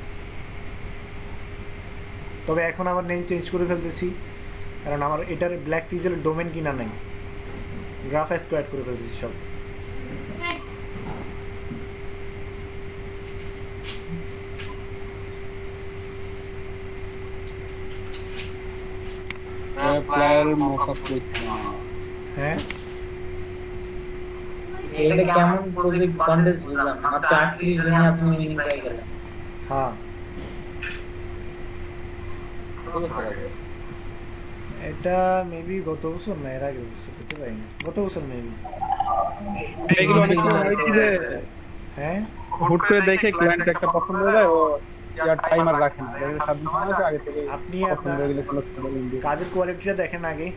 তবে এখন আমার নেম চেঞ্জ করে ফেলতেছি, কারণ আমার এটার ব্ল্যাক পিক্সেলের ডোমেন কিনা নাই, গ্রাফ স্কোয়ার করে ফেলতেছি সব। প্লেয়ার মকআপ করতে হ্যাঁ, এটা কেমন প্রজেক্ট কন্টেস্ট বুঝলাম না, মাত্র 38 জনে আপনি উইনিং পেয়ে গেলেন। হ্যাঁ এটা মেবি গত বছর না, এর আগে বছর হতে পারি না, গত বছর মেবি। এগুলো অনেক সময় হয় কি যে হ্যাঁ, হুট করে দেখে ক্লায়েন্ট একটা পছন্দ হয়ে যায়, ও ইয়ার টাইমার রাখে না, দেখে 7 দিন সময় আগে থেকে আপনি পছন্দ আপনার হয়ে গেলে select করে দিন। কাজের কোয়ালিটিটা দেখেন আগে।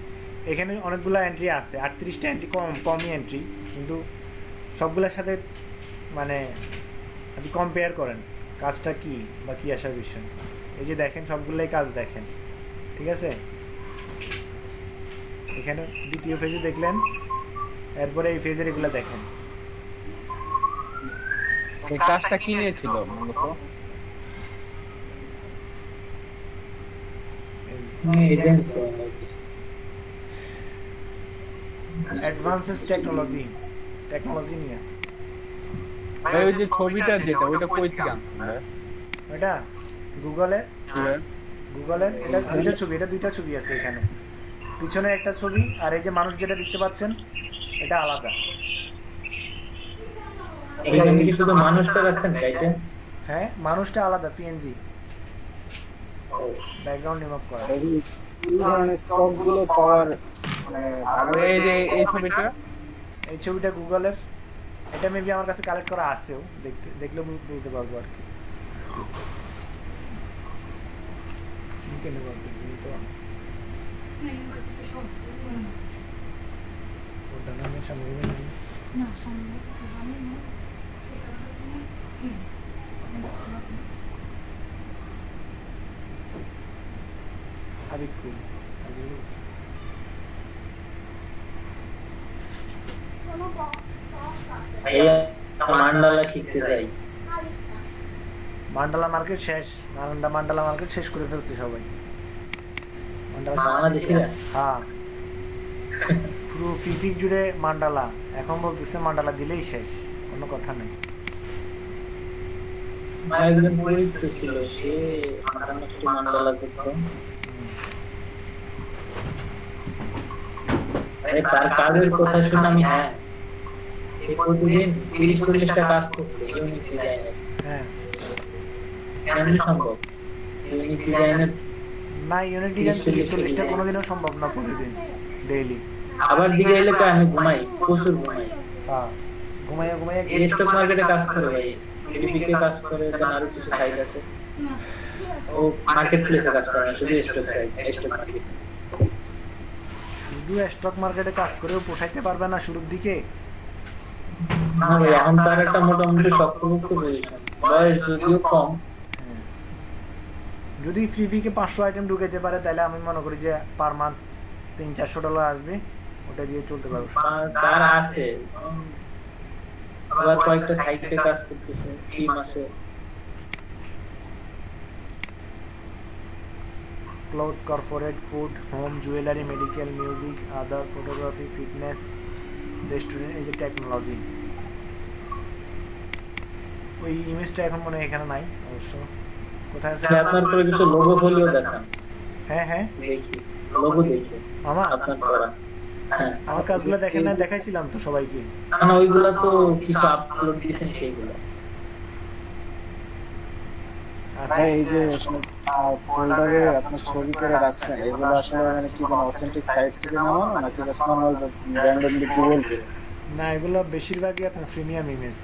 এখানে অনেকগুলো এন্ট্রি আছে, 38টা এন্ট্রি, কমই এন্ট্রি, কিন্তু সবগুলোর সাথে মানে আপনি কম্পেয়ার করেন কাজটা কি বা কি আসার বিষয়। এই যে দেখেন সবগুলোই কাজ দেখেন, ঠিক আছে? এখানে দ্বিতীয় ফেজে দেখলেন, এরপরে এই ফেজের এগুলো দেখেন। এই কাজটা কি নিয়েছিল মূলত? এজেন্সি অ্যাডভান্সেস টেকনোলজি নিয়ে। ভাই ওই যে ছবিটা যেটা, ওইটা কই থেকে আনছেন ভাই? এটা গুগলের ভাই এটা দুইটা ছবি, এটা দুইটা ছবি আছে এখানে। পিছনে একটা ছবি, আর এই যে মানুষ যেটা দেখতে পাচ্ছেন এটা আলাদা। এখানে কি শুধু মানুষটা রাখছেন গাইতে? হ্যাঁ, মানুষটা আলাদা, পিএনজি ব্যাকগ্রাউন্ড রিমুভ করা। এই ধরনের স্টকগুলো পাওয়ার মানে ভালো। এই যে এই ছবিটা, এই ছবিটা গুগলের, এটা মেবি আমার কাছে কালেক্ট করা আছেও, দেখলে বলতে পারবো আর কি। কোনো বক্স আছে এই মান্ডালা শিখতে চাই। মান্ডালা মার্কেট শেষ, মান্ডালা মার্কেট শেষ করে ফেলছে সবাই। বাংলাদেশিরা? হ্যাঁ, পুরো ফিফিক জুড়ে মান্ডালা। এখন বলতেছে মান্ডালা দিলেই শেষ, কোনো কথা নেই। আমার একজন পরিচিত ছিল, সে মান্ডালা করতো। আরে তার কাজের কথা শুনে আমি, হ্যাঁ, সে প্রতিদিন 30-40টা কাজ করতো ইউনিক ডিজাইনের। হ্যাঁ, কেমন সম্ভব? ইউনিক ডিজাইনের না, ইউনিট ডিজাইন 30-40টা কোনোদিনও সম্ভব না প্রতিদিন ডেইলি। আবার দিকে এলে তো আমি ঘুমাই, প্রচুর ঘুমাই। হ্যাঁ, ঘুমাইয়া স্টক মার্কেটে কাজ করে ভাই, এডিপিকে কাজ করে, দেন আরো কিছু সাইট আছে। ও মার্কেট প্লেসে কাজ করে না, শুধু স্টক সাইট, স্টক মার্কেট। শুধু স্টক মার্কেটে কাজ করেও পোষাইতে পারবে না শুরুর দিকে। না ভাই, এখন তার একটা মোটামুটি শক্তপোক্ত পজিশন, বয়স যদিও কম। যদি ফ্রিভিকে 500 আইটেম ঢুকাইতে পারে, তাহলে আমি মনে করি যে পার মান্থ $300-400 আসবে, ওটা দিয়ে চলতে পারবে। তার আছে, আবার কয়েকটা সাইটে কাজ করতেছে, টিম আছে। Cloud, corporate, food, home, jewellery, medical, music, other, photography, fitness, restaurant, এই যে টেকনোলজি। ওই ইমেজটা এখন মনে হয় এখানে নাই, অবশ্য। কোথায় আছে? তাহলে আপনার করে কিছু লোগো ফলিও দেখান, হ্যাঁ হ্যাঁ, দেখি লোগো দেখি আমার আপনার করা। হ্যাঁ, আমার কাজগুলো দেখেন না, দেখাইছিলাম তো সবাইকে। না ওইগুলা তো কিছু আপলোড দিয়েছেন সেইগুলো। আচ্ছা, ভাই এই যে ফোল্ডারে আপনার ছবি করে রাখছেন এগুলো আসলে মানে কি কোনো অথেন্টিক সাইট থেকে নামানো নাকি just normal just randomly Google করে? না এগুলো বেশিরভাগই আপনার প্রিমিয়াম ইমেজ।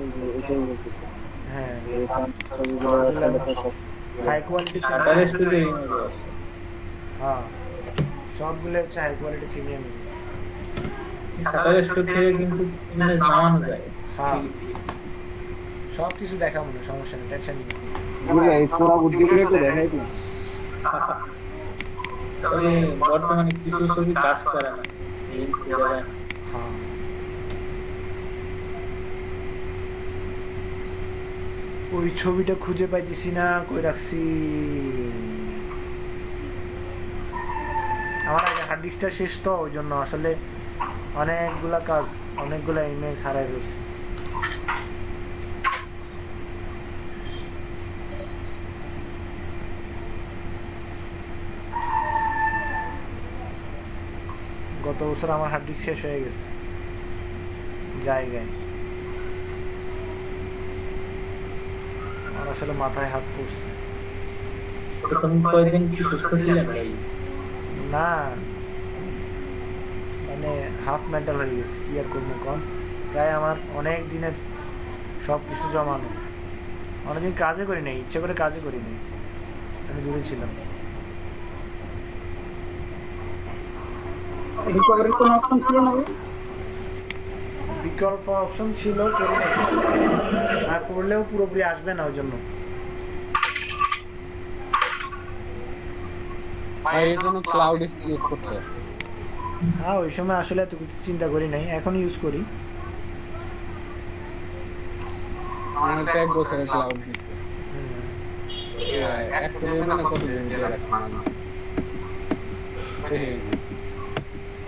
এই যে এটাই বলতেছি হ্যাঁ, এরকম ছবিগুলো রাখলে তো সব high quality. Shutter studio image আছে। হ্যাঁ, সবগুলো হচ্ছে high quality premium image. Shutter studio থেকে কিন্তু ইমেজ নামানো যায়। হ্যাঁ, সব কিছু দেখাবো না, সমস্যা নেই, টেনশন নেই। ঘুরে এই চোরা বুদ্ধিগুলো একটু দেখাই দিন। তবে বর্তমানে কিছু ছবি কাজ করে না, এই করে না। হ্যাঁ, ওই ছবিটা খুঁজে পাইতেছি না, কই রাখছি। আমার আগে হার্ড ডিস্কটা শেষ তো, ওই জন্য আসলে অনেকগুলা কাজ, অনেকগুলা ইমেজ হারাই গেছে। গত বছর আমার হার্ড ডিস্ক শেষ হয়ে গেছে জায়গায়। আমার আসলে মাথায় হাত পড়ছে। প্রথম কয়েকদিন কি সুস্থ ছিলেন ভাই? না মানে হাফ মেন্টাল হয়ে গেছে, কি আর করবো কম। প্রায় আমার অনেক দিনের সব কিছু জমানো, অনেকদিন কাজে করি নাই, ইচ্ছে করে কাজে করি নাই, আমি দূরে ছিলাম। রিকভারির কোনো অপশন ছিল না ভাই? বিকল্প অপশন ছিল, করি নাই। আর করলেও পুরোপুরি আসবে না, ওই জন্য। ভাই এর জন্য ক্লাউড ইউজ করতে হয়। হ্যাঁ, ওই সময় আসলে এত কিছু চিন্তা করি নাই, এখন ইউজ করি। আমার তো 1 বছরের ক্লাউড দিচ্ছে। এক করে মানে কত দিন দিয়ে রাখছে না।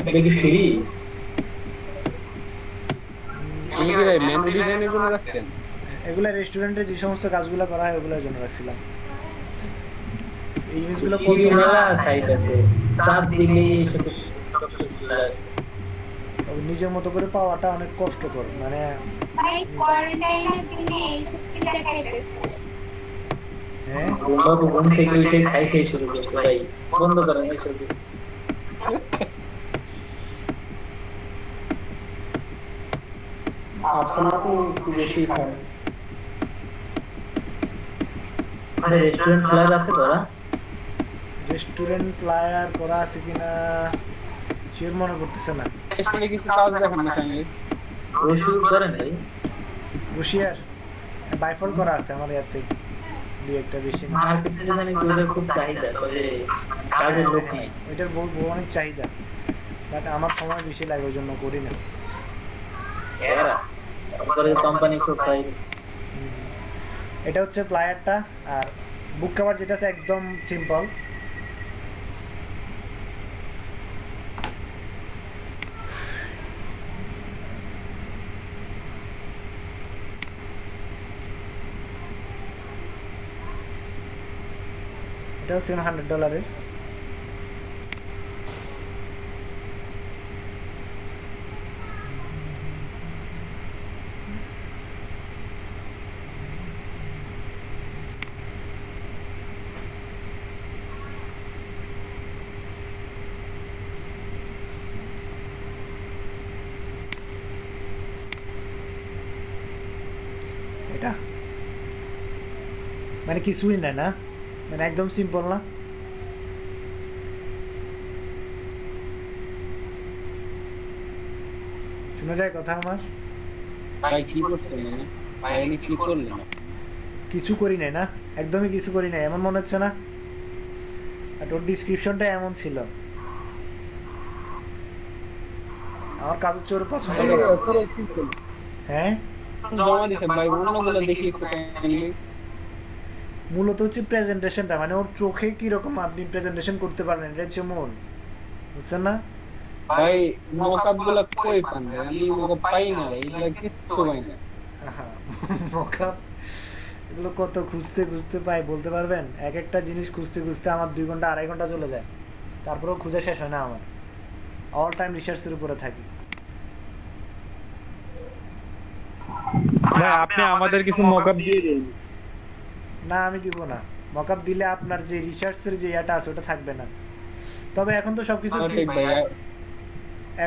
এটা কি ফ্রি? এই যে ভাই মেনু ডিজাইনের জন্য রাখছেন? এগুলা রেস্টুরেন্টে যে সমস্ত কাজগুলো করা হয় ওগুলোর জন্য রাখছিলাম। এই জিনিসগুলো কি মেলা সাইট আছে, চাপ দিলেই শুধু নিজের মতো করে পাওয়াটা অনেক কষ্টকর, মানে ভাই কোয়ারেন্টাইনের দিনে এইসব কি দেখাইতে? হ্যাঁ, বাবু ঘুম থেকে উঠে খাই খেয়ে শুরু করতে ভাই, বন্ধ করেন এই ছবি। আফসানা তো একটু বেশি খায়। আরে রেস্টুরেন্ট ক্লাস আছে তোরা? রেস্টুরেন্ট ফ্লায়ার করা আছে কিনা শিওর মনে করতেছে না। টেস্টে কিছু কাজ দেখেন না কাইন্ডলি। রসুন করেন ভাই? হুশিয়ার বাইফল করা আছে আমার ইয়াতে, দুই একটা বেশি না। মার্কেটে জানি তোদের খুব চাহিদা, তবে কাজের লোক নেই। ওইটার অনেক চাহিদা, বাট আমার সময় বেশি লাগে, ওই জন্য করি না। এরা পরে কোম্পানি খুব পাই। এটা হচ্ছে প্লায়ারটা, আর বুক কভার যেটা আছে একদম সিম্পল। এটাও সেম $100। এটা মানে কিছুই না, না মানে একদম সিম্পল না। শোনা যায় কথা আমার? ভাই কি করছেন মানে? ভাই এনে কি করলেন? কিছু করি নাই, না একদমই কিছু করি নাই, এমন মনে হচ্ছে না? আর ওর ডিসক্রিপশনটা এমন ছিল। আমার কাজের চোর পছন্দ করে। পুরো সিম্পল। হ্যাঁ, জমা দিছেন ভাই, অন্যগুলো দেখি একটু কাইন্ডলি। মূলত হচ্ছে প্রেজেন্টেশনটা, মানে ওর চোখে কি রকম আপনি প্রেজেন্টেশন করতে পারবেন, এটা হচ্ছে মূল, বুঝছেন না? ভাই মকআপ গুলা কই পান ভাই? আমি মকআপ পাই না, এইগুলা কিছু পাই না। মকআপ এগুলো কত খুঁজতে খুঁজতে পাই বলতে পারবেন? এক একটা জিনিস খুঁজতে খুঁজতে আমার 2 ঘন্টা 2.5 ঘন্টা চলে যায়, তারপরেও খুঁজে শেষ হয় না আমার। অল টাইম রিসার্চের উপরে থাকি। ভাই আপনি আমাদের কিছু মকআপ দিয়ে দিন। না আমি দিব না, মকআপ দিলে আপনার যে রিসার্চের যে ইয়াটা আছে ওটা থাকবে না। তবে এখন তো সবকিছু ঠিক ভাই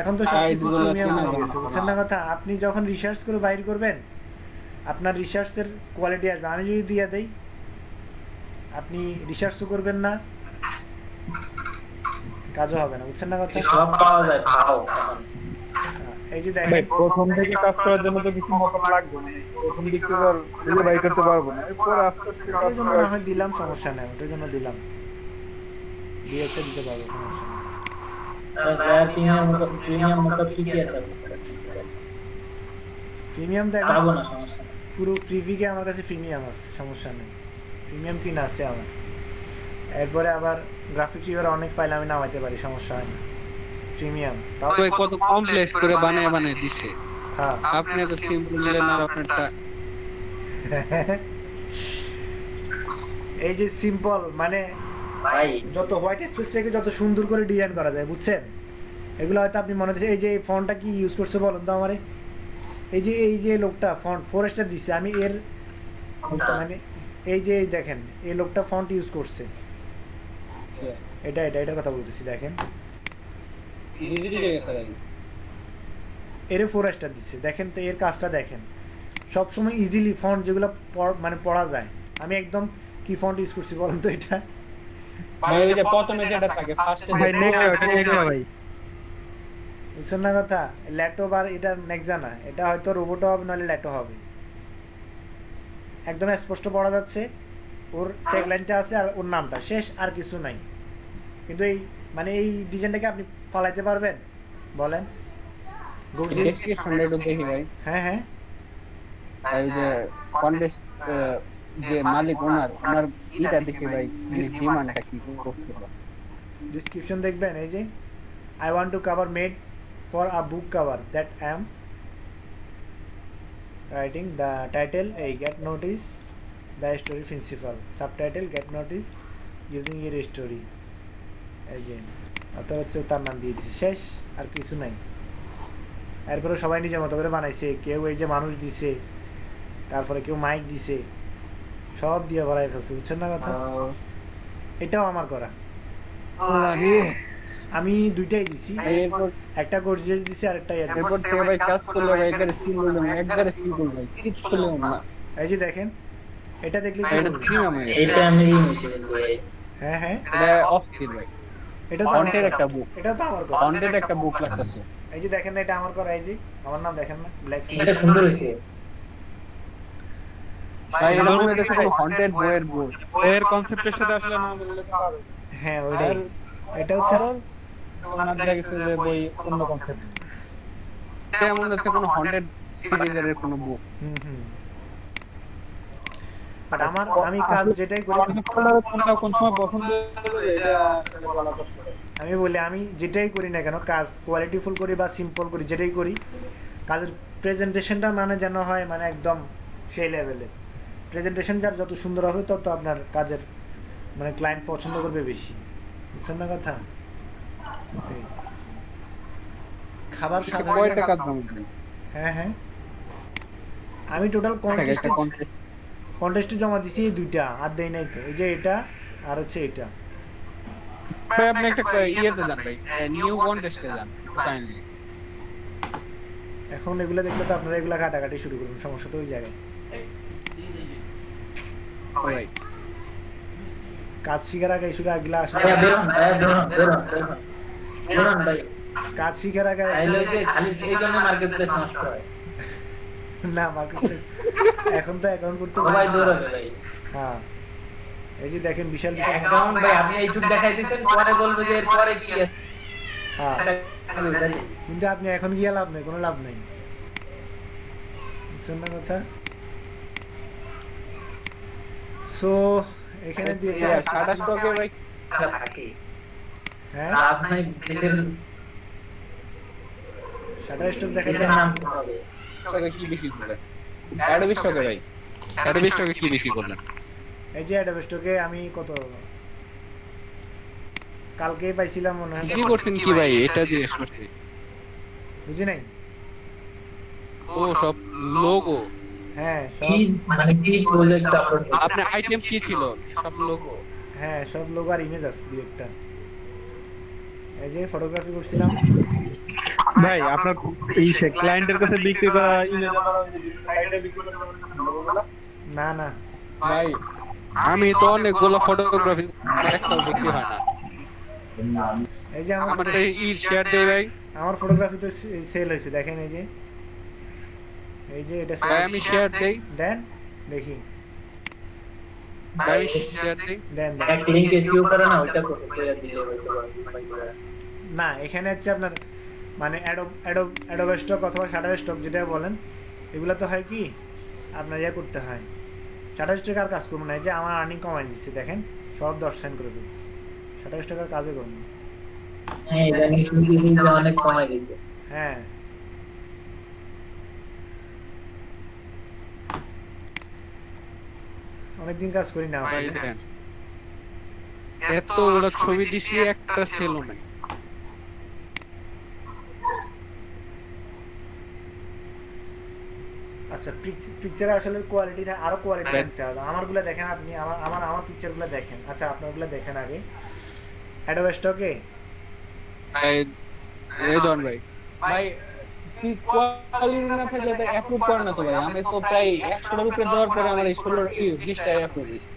এখন তো সবকিছু প্রিমিয়াম হয়ে গেছে, বুঝছেন না কথা? আপনি যখন রিসার্চ করে বাইর করবেন আপনার রিসার্চের কোয়ালিটি আসবে। আমি যদি দিয়ে দেই আপনি রিসার্চও করবেন না, কাজও হবে না, বুঝছেন না কথা? সব পাওয়া যায় পাও এখন। এই যে ভাই দেখেন প্রথম থেকে কাজ করার জন্য তো কিছু মকআপ লাগবে না, প্রথম দিক থেকে আর খুঁজে বাই করতে পারবো না, এরপর আস্তে আস্তে কাজ ওটার জন্য করা। না হয় দিলাম, সমস্যা নেই, ওটার জন্য দিলাম, দুই একটা দিতে পারবো, সমস্যা নেই। প্রিমিয়াম মকআপ কি কি আছে? প্রিমিয়াম তো এখন পাবো না, সমস্যা নেই। পুরো প্রিভিকে আমার কাছে প্রিমিয়াম আছে, সমস্যা নেই, প্রিমিয়াম কিনা আছে আমার। এরপরে আবার গ্রাফিক রিভার অনেক ফাইল আমি নামাইতে পারি, সমস্যা হয় না, প্রিমিয়াম তাও। ওই কত কমপ্লেক্স করে বানায় দিছে, হ্যাঁ আপনি তো সিম্পল নিলেন আর আপনারটা। এই যে সিম্পল মানে ভাই যত হোয়াইট স্পেস থেকে যত সুন্দর করে ডিজাইন করা যায়, বুঝছেন? এগুলো হয়তো আপনি মনে হচ্ছে এই যে ফন্টটা কি ইউজ করছে বলুন তো আমারে। এই যে লোকটা ফন্ট ফরেস্টার দিচ্ছে, আমি এর মানে এই যে দেখেন এই লোকটা ফন্ট ইউজ করছে, এটার কথা বলতেছি, দেখেন এর ফরেস্টার দিচ্ছে, দেখেন তো এর কাজটা দেখেন। সবসময় ইজিলি ফন্ট যেগুলো মানে পড়া যায়, আমি একদম কি ফন্ট ইউজ করছি বলুন তো? এটা ভাই ওই যে প্রথমে যেটা থাকে ফার্স্টে ভাই নেক্সট ওটা নেক্সট ভাই। বুঝছেন না কথা? ল্যাপটপ আর এটা নেক্সা না, এটা হয়তো রোবটও হবে নাহলে ল্যাপটপ হবে। একদম স্পষ্ট পড়া যাচ্ছে, ওর ট্যাগলাইনটা আছে আর ওর নামটা শেষ, আর কিছু নাই। কিন্তু এই মানে এই ডিজাইনটাকে আপনি ফালাইতে পারবেন বলেন? ডেসক্রিপশনটা একটু দেখি ভাই। হ্যাঁ হ্যাঁ এই যে কন্টেস্ট যে মালিক ওনার ইটা দেখি ভাই, ডিমান্ডটা কি করতে পারে। ডিসক্রিপশন দেখবেন, এই যে I want to cover made for a book cover that I am writing the title এই get notice the story principle, subtitle get notice using your story. এই যে অত হচ্ছে তার নাম দিয়ে দিচ্ছে, শেষ, আর কিছু নাই। এরপরে সবাই নিজের মতো করে বানাইছে, কেউ এই যে মানুষ দিছে, তারপরে কেউ মাইক দিছে, সব দিয়ে ভরাই ফেলছে, বুঝছেন না কথা? এটাও আমার করা, আমি দুইটাই দিছি, একটা গর্জিয়াস দিছি আর একটা এরপর থেকে ভাই কাজ করলে ভাই একবারে সিম্পল ভাই, কিচ্ছু হলো না। এই যে দেখেন এটা দেখলে কি এটা বলবো? প্রিমিয়াম হয়ে গেছে। এটা আমি মিশিয়ে ভাই। হ্যাঁ হ্যাঁ এটা অফ স্কিল ভাই, এটা তো কন্টেন্ট একটা বুক, এটা তো আমার করা। কন্টেন্ট একটা বুক লাগতেছে এই যে দেখেন না, এটা আমার করা, এই যে আমার নাম দেখেন না, ব্ল্যাক এটা সুন্দর হয়েছে ভাই। এটা মনে হচ্ছে কোনো কন্টেন্ট বইয়ের বই। এর কনসেপ্টের সাথে আসলে না বললে তো হবে। হ্যাঁ ওইটাই, এটা হচ্ছে ওনার দেখা গেছে যে বই অন্য কনসেপ্ট। এটা মনে হচ্ছে কোনো হন্টেড সিরিজের কোনো বুক। বাট আমি কাজ যেটাই করি, কোনটা কোন সময় পছন্দ হবে এটা আসলে বলা কষ্ট। আমি বলি আমি যেটাই করি না কেন, কাজ কোয়ালিটিফুল করি বা সিম্পল করি, যেটাই করি কাজের প্রেজেন্টেশনটা মানে যেন হয় মানে একদম সেই লেভেলে। প্রেজেন্টেশন যার যত সুন্দর হবে তত আপনার কাজের মানে ক্লায়েন্ট পছন্দ করবে বেশি, বুঝছেন না কথা? এই। খাবার সাথে কয়টা কাজ জমা দিলেন? হ্যাঁ হ্যাঁ আমি টোটাল কন্টেস্টে জমা দিছি এই দুইটা, আর দেই নাই তো। এই যে এটা আর হচ্ছে এটা। ভাই আপনি একটা ইয়েতে যান ভাই, নিউ কন্টেস্টে যান কাইন্ডলি। এখন এগুলা দেখলে তো আপনারা এগুলা কাটাকাটি শুরু করবেন, সমস্যা তো ওই জায়গায়। ভাই কাজ শিখার আগে শুরু এগুলা আসলে বেরোন ভাই। কাজ শিখার আগে খালি এই জন্য মার্কেট প্লেস নষ্ট হয় না, মার্কেটপ্লেস এখন তো অ্যাকাউন্ট করতে সবাই দৌড়াবে ভাই। হ্যাঁ এই যে দেখেন বিশাল বিশাল অ্যাকাউন্ট ভাই, আপনি এইটুক দেখাই দিয়েছেন, পরে বলবো যে এরপরে কি আছে। হ্যাঁ কিন্তু আপনি এখন গিয়ে লাভ নেই, কোনো লাভ নেই, বুঝছেন না কথা? সো এখানে দিয়ে সাদা স্টকে ভাই থাকে, হ্যাঁ লাভ নাই। দেশের শাটার স্টক দেখা দেশের যায়। নাম কি হবে? স্টকে কি বিক্রি করে? অ্যাডোবি স্টকে ভাই অ্যাডোবি স্টকে কি বিক্রি করলেন? এই যে অ্যাডোবি স্টকে আমি কত কালকেই পাইছিলাম মনে হয়। বিক্রি করছেন কি ভাই এটা জিজ্ঞেস করছি। বুঝি নাই। ও সব লোগো। হ্যাঁ কি সব মানে কি প্রজেক্ট আপলোড আপনার আইটেম কি ছিল? সব লোগো। হ্যাঁ সব লোগো আর ইমেজ আছে দুই একটা। এই যে ফটোগ্রাফি করছিলাম। ভাই আপনার এই সে ক্লায়েন্টের কাছে বিক্রি করা ইমেজ সাইডে বিক্রি করা লোগোগুলো? না না ভাই আমি তো অনেকগুলো ফটোগ্রাফি একটাও বিক্রি হয় না। এই যে আমার আমারটা শেয়ার দেই ভাই। আমার ফটোগ্রাফি তো সেল হয়েছে দেখেন। এই যে এটা sale ভাই আমি শেয়ার দেই। দেন দেখি ভাই শেয়ার দেই। দেন দেন। এক লিংক এসইও করে না ওইটা করে দিলে হয়তো পারবে। না এখানে হচ্ছে আপনার মানে অ্যাডোব স্টক অথবা শাটার স্টক যেটা বলেন এগুলো তো হয় কি আপনার ইয়ে করতে হয়। শাটার স্টক আর কাজ করবো না। এই যে আমার আর্নিং কমাই দিচ্ছে দেখেন সব 10 সেন্ট করে দিচ্ছে। শাটার স্টক আর কাজও করবো না। হ্যাঁ ইদানিং শুনছি যে অনেক কমাই দিচ্ছে। হ্যাঁ অনেকদিন কাজ করি না ভাই আসলে। দেন এতগুলো ছবি দিছি একটা সেলও নাই। আচ্ছা পিকচারে আসলে কোয়ালিটি আরো কোয়ালিটি রাখতে হবে। আমারগুলো দেখেন আপনি আমার পিকচারগুলো দেখেন। আচ্ছা আপনারগুলো দেখেন আগে অ্যাডোব স্টকে। ভাই এই দন ভাই ভাই কোয়ালিটি না থাকলে তো অ্যাপ্রুভ করে না তো ভাই। আমি তো প্রায় 100 টার উপরে দেওয়ার পরে আমার এই 16-20টা অ্যাপ্রুভ হইছে।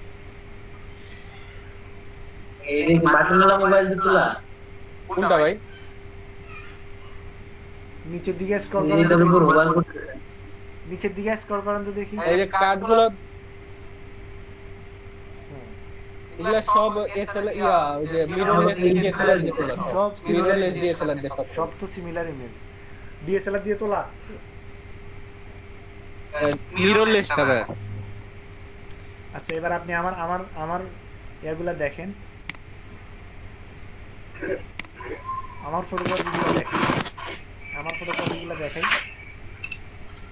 এই যে বাটনওয়ালা মোবাইল দিছিলা কোনটা ভাই? নিচের দিকে স্ক্রল এই করেন যে তো মোবাইল দেখি। করতে নিচের দিকে স্ক্রল করেন তো দেখি। এই যে কার্ডগুলো এগুলা সব এসএলআর ইয়া ওই যে মিররলেস ডিএসএলআর দিয়ে তোলা। সব মিররলেস ডিএসএলআর দিয়ে সব। সব তো সিমিলার ইমেজ ডিএসএলআর দিয়ে তোলা। মিররলেসটা ভাই। আচ্ছা এবার আপনি আমার এগুলা দেখেন। আমার ফটোগ্রাফিগুলো দেখেন। দেখাই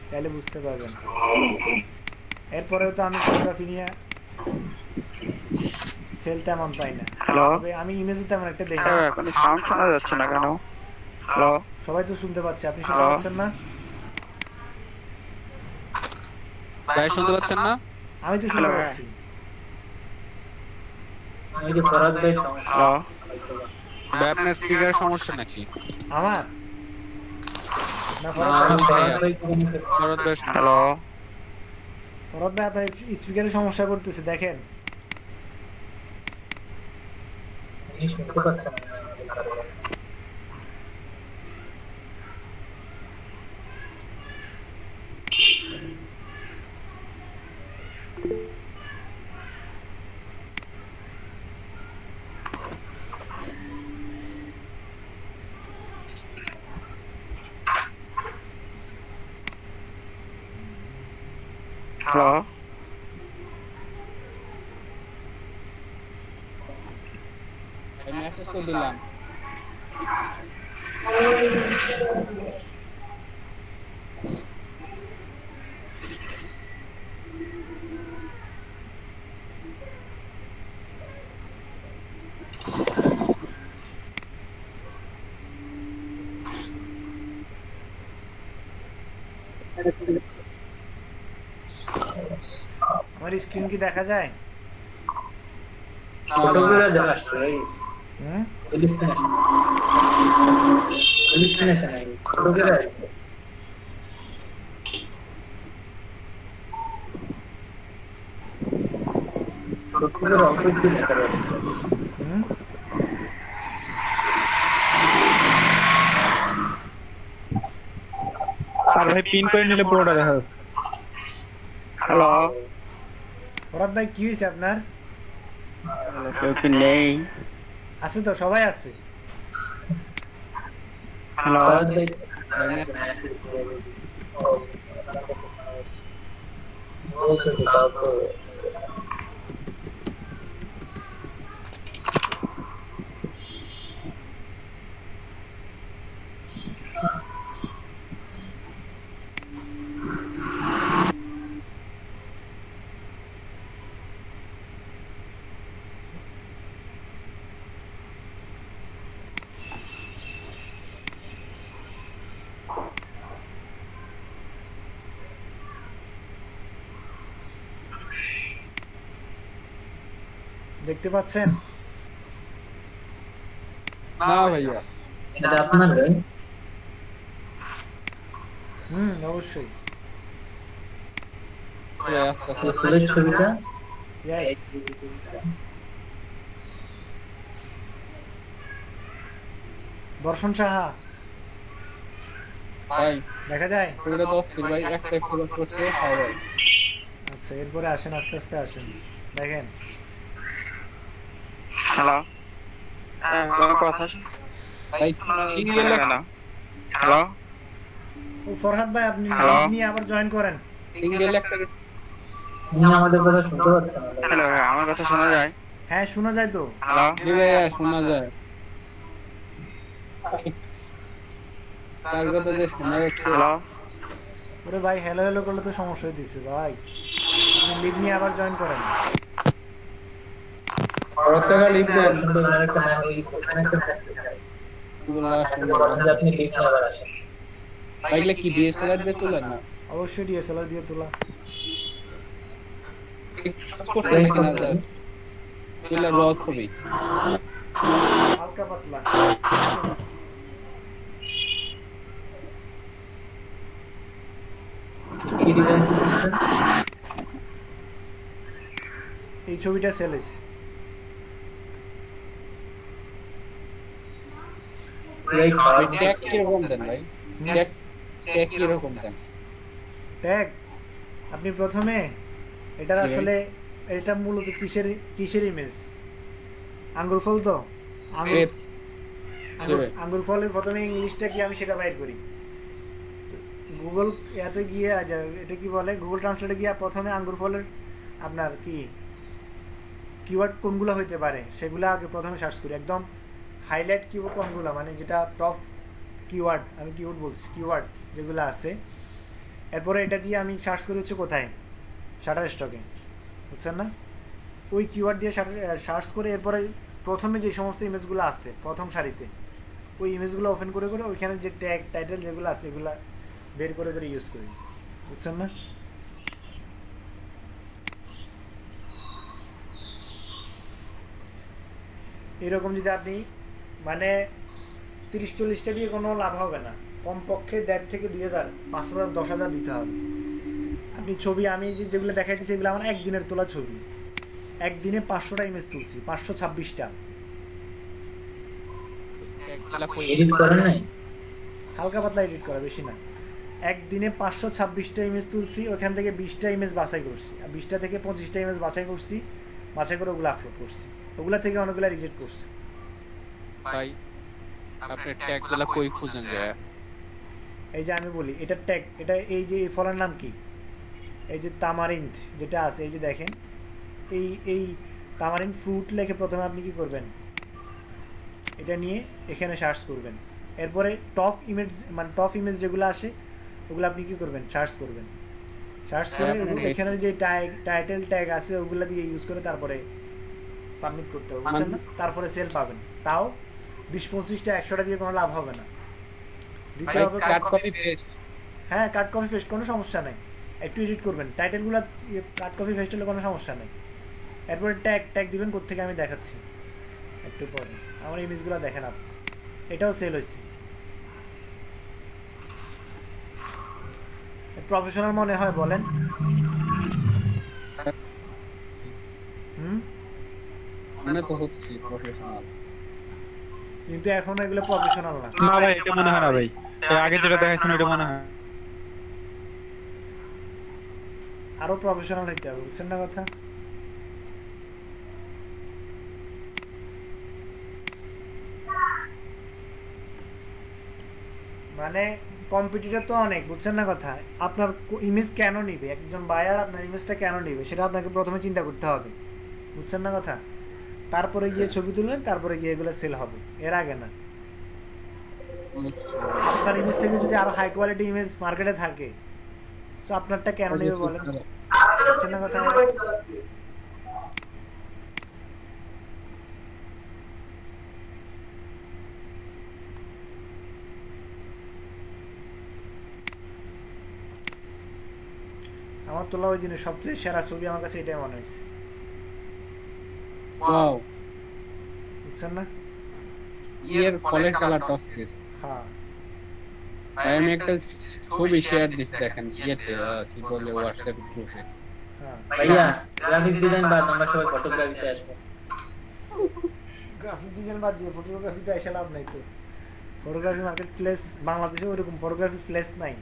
তাহলে বুঝতে পারবেন। এরপরেও তো আমি ফটোগ্রাফি নিয়ে সেল তেমন পাই না। হ্যালো তবে আমি ইমেজও তেমন একটা দেই না। এখন সাউন্ড শোনা যাচ্ছে না কেন? হ্যালো সবাই তো শুনতে পাচ্ছে, আপনি শুনতে হ্যালো? পাচ্ছেন না? ভাই শুনতে পাচ্ছেন না? আমি তো শুনতে পাচ্ছি। ওই যে ফরাদ ভাই হ্যালো ভাই আপনার স্পিকারের সমস্যা নাকি? আমার না ফরদ ভাই হ্যালো ফরদ ভাই আপনার স্পিকারের সমস্যা করতেছে দেখেন। শুনতে পাচ্ছেন হ্যালো মেসেজ তো দিলাম। আমার স্ক্রিন কি দেখা যায়? ফটোগুলো দেখাচ্ছে ভাই হুম হ্যালুসিনেশন আই ফটোগুলো অল্প একটু দেখা যাচ্ছে। হুম আর ভাই পিন করে নিলে পুরোটা দেখা যাচ্ছে। হ্যালো ফরদ ভাই কি হয়েছে আপনার? কেউ কি নেই? আছে তো, সবাই আছে। হ্যালো ফরাদ ভাই বলছে তো তারপর দেখতে পাচ্ছেন? না ভাইয়া, এটা আপনার ভাই? অবশ্যই। ভাই আচ্ছা আচ্ছা। ফুলের ছবিটা ইয়েস। দর্শন সাহা ভাই দেখা যায়? ছবিটা তো অস্থির ভাই, একটাই ফলো করছে। হ্যাঁ ভাই, আচ্ছা, এরপরে আসেন, আস্তে আস্তে আসেন, দেখেন। হ্যালো, কোনো কথা আছে? ভাই সিঙ্গেল হ্যালো, ও ফরহাদ ভাই, আপনি হ্যালো। নিয়ে আবার জয়েন করেন। সিঙ্গেল একটা আমাদের কথা শুনতে পাচ্ছেন না। হ্যালো ভাই, আমার কথা শোনা যায়? হ্যাঁ, শোনা যায় তো। হ্যালো, জি ভাইয়া শোনা যায়। তার কথা যে শোনা যাচ্ছে। হ্যালো, ওরে ভাই, হ্যালো হ্যালো করলে তো সমস্যা হইতেছে ভাই। আপনি লিভ নিয়ে আবার জয়েন করেন। প্রত্যেকটা লিভ দেন। কিন্তু আরেকটা না, ওই সেখানে একটা থাকতে চাই। এগুলো আসলে বলেন যে আপনি লিভ নিয়ে আবার আসেন। ভাইগুলো কি ডিএসএলআর দিয়ে তোলেন না? অবশ্যই ডিএসএলআর দিয়ে তোলা। করতে কিনা যায় এগুলো র ছবি। হালকা পাতলা। কি ডিভাইস? এই ছবিটা সেল হয়েছে। ভাই ট্যাগ কিরকম দেন ভাই? ট্যাগ কিরকম দেন? ট্যাগ আপনি প্রথমে এটার জি ভাই। আসলে এটা মূলত কিসের ইমেজ? আঙ্গুর ফল তো? গ্রেপস। আঙ্গুর ফলের প্রথমে ইংলিশটা কি আমি সেটা বাইর করি। গুগল এতে গিয়ে এটা কি বলে, গুগল ট্রান্সলেটে গিয়ে প্রথমে আঙ্গুর ফলের আপনার কি কিওয়ার্ড কোনগুলো হইতে পারে সেগুলো আগে প্রথমে সার্চ করি। একদম হাইলাইট কিওয়ার্ড কোনগুলো, মানে যেটা টপ কিওয়ার্ড, আমি কিওয়ার্ড বলছি, কিওয়ার্ড যেগুলো আছে। এরপরে এটা দিয়ে আমি সার্চ করি হচ্ছে কোথায়, শাটার স্টকে, বুঝছেন না? ওই কিওয়ার্ড দিয়ে সার্চ করে এরপরে প্রথমে যে সমস্ত ইমেজগুলো আছে প্রথম সারিতে, ওই ইমেজগুলো ওপেন করে করে ওইখানে যে ট্যাগ টাইটেল যেগুলো আছে এগুলো বের করে করে ইউজ করি, বুঝছেন না? এরকম যদি আপনি মানে 30-40টা দিয়ে কোনো লাভ হবে না, কমপক্ষে 1.5 থেকে 2,000, 5,000, 10,000 দিতে হবে। আপনি ছবি আমি যেগুলো দেখাইতেছি এগুলো আমার একদিনের তোলা ছবি। একদিনে 500টা ইমেজ তুলছি, 526টা। এডিট করেন নাই? হালকা পাতলা এডিট করা, বেশি না। একদিনে 526টা ইমেজ তুলছি, ওখান থেকে 20টা ইমেজ বাছাই করছি, আর 20টা থেকে 25টা ইমেজ বাছাই করছি, বাছাই করে ওগুলো আপলোড করছি। ওগুলা থেকে অনেকগুলো রিজেক্ট করছি। ভাই আপনি ট্যাগগুলো কই খুঁজেন যায়? এই যে আমি বলি এটা ট্যাগ, এটা এই যে এই ফলের নাম কি, এই যে তামারিন্দ যেটা আছে, এই যে দেখেন এই তামারিন্দ ফ্রুট লেখে প্রথমে আপনি কি করবেন, এটা নিয়ে এখানে সার্চ করবেন। এরপরে টপ ইমেজ, মানে টপ ইমেজ যেগুলো আসে ওগুলো আপনি কি করবেন, সার্চ করবেন। সার্চ করে এখানে যে টাইটেল ট্যাগ আছে ওগুলো দিয়ে ইউজ করে তারপরে সাবমিট করতে হবে, বুঝছেন না? তারপরে সেল পাবেন। তাও 20-25টা 100টা দিয়ে কোনো লাভ হবে না, দিতে হবে কাট কপি পেস্ট। হ্যাঁ, কাট কপি পেস্ট কোনো সমস্যা নেই, একটু এডিট করবেন টাইটেলগুলো, কাট কপি পেস্ট হলে কোনো সমস্যা নেই। এরপরে ট্যাগ দিবেন কোত্থেকে আমি দেখাচ্ছি একটু পরে। আমার ইমেজগুলো দেখেন আপনি, এটাও সেল হয়েছে। প্রফেশনাল মনে হয় বলেন? মনে তো হচ্ছে প্রফেশনাল, কিন্তু এখন এগুলো প্রফেশনাল না। না ভাই, এটা মনে হয় না ভাই, আগে যেটা দেখাচ্ছেন ওটা মনে হয়। আরো প্রফেশনাল হইতে হবে, বুঝছেন না কথা? মানে কম্পিটিটর তো অনেক, বুঝছেন না কথা? আপনার ইমেজ কেন নিবে একজন বায়ার, আপনার ইমেজটা কেন নিবে সেটা আপনাকে প্রথমে চিন্তা করতে হবে, বুঝছেন না কথা? তারপরে গিয়ে ছবি তুলবেন, তারপরে গিয়ে এগুলো সেল হবে, এর আগে না। আপনার ইমেজ থেকে যদি আরো হাই কোয়ালিটি ইমেজ মার্কেটে থাকে তো আপনারটা কেন নেবে বলেন, বুঝছেন না কথা? আমার তোলা ওই দিনের সবচেয়ে সেরা ছবি আমার কাছে এটাই মনে হয়েছে। ওয়াও বুঝছেন না? এর ফলের কালারটা অস্থির। হ্যাঁ ভাই আমি একটা ছবি শেয়ার দিছি দেখেন ইয়েতে কি বলে হোয়াটসঅ্যাপ গ্রুপে। হ্যাঁ ভাইয়া গ্রাফিক্স ডিজাইন বাদ আমরা সবাই ফটোগ্রাফিতে আসবো। গ্রাফিক ডিজাইন বাদ দিয়ে ফটোগ্রাফিতে এসে লাভ নাই তো। ফটোগ্রাফি মার্কেট প্লেস বাংলাদেশে ওইরকম ফটোগ্রাফি প্লেস নাই,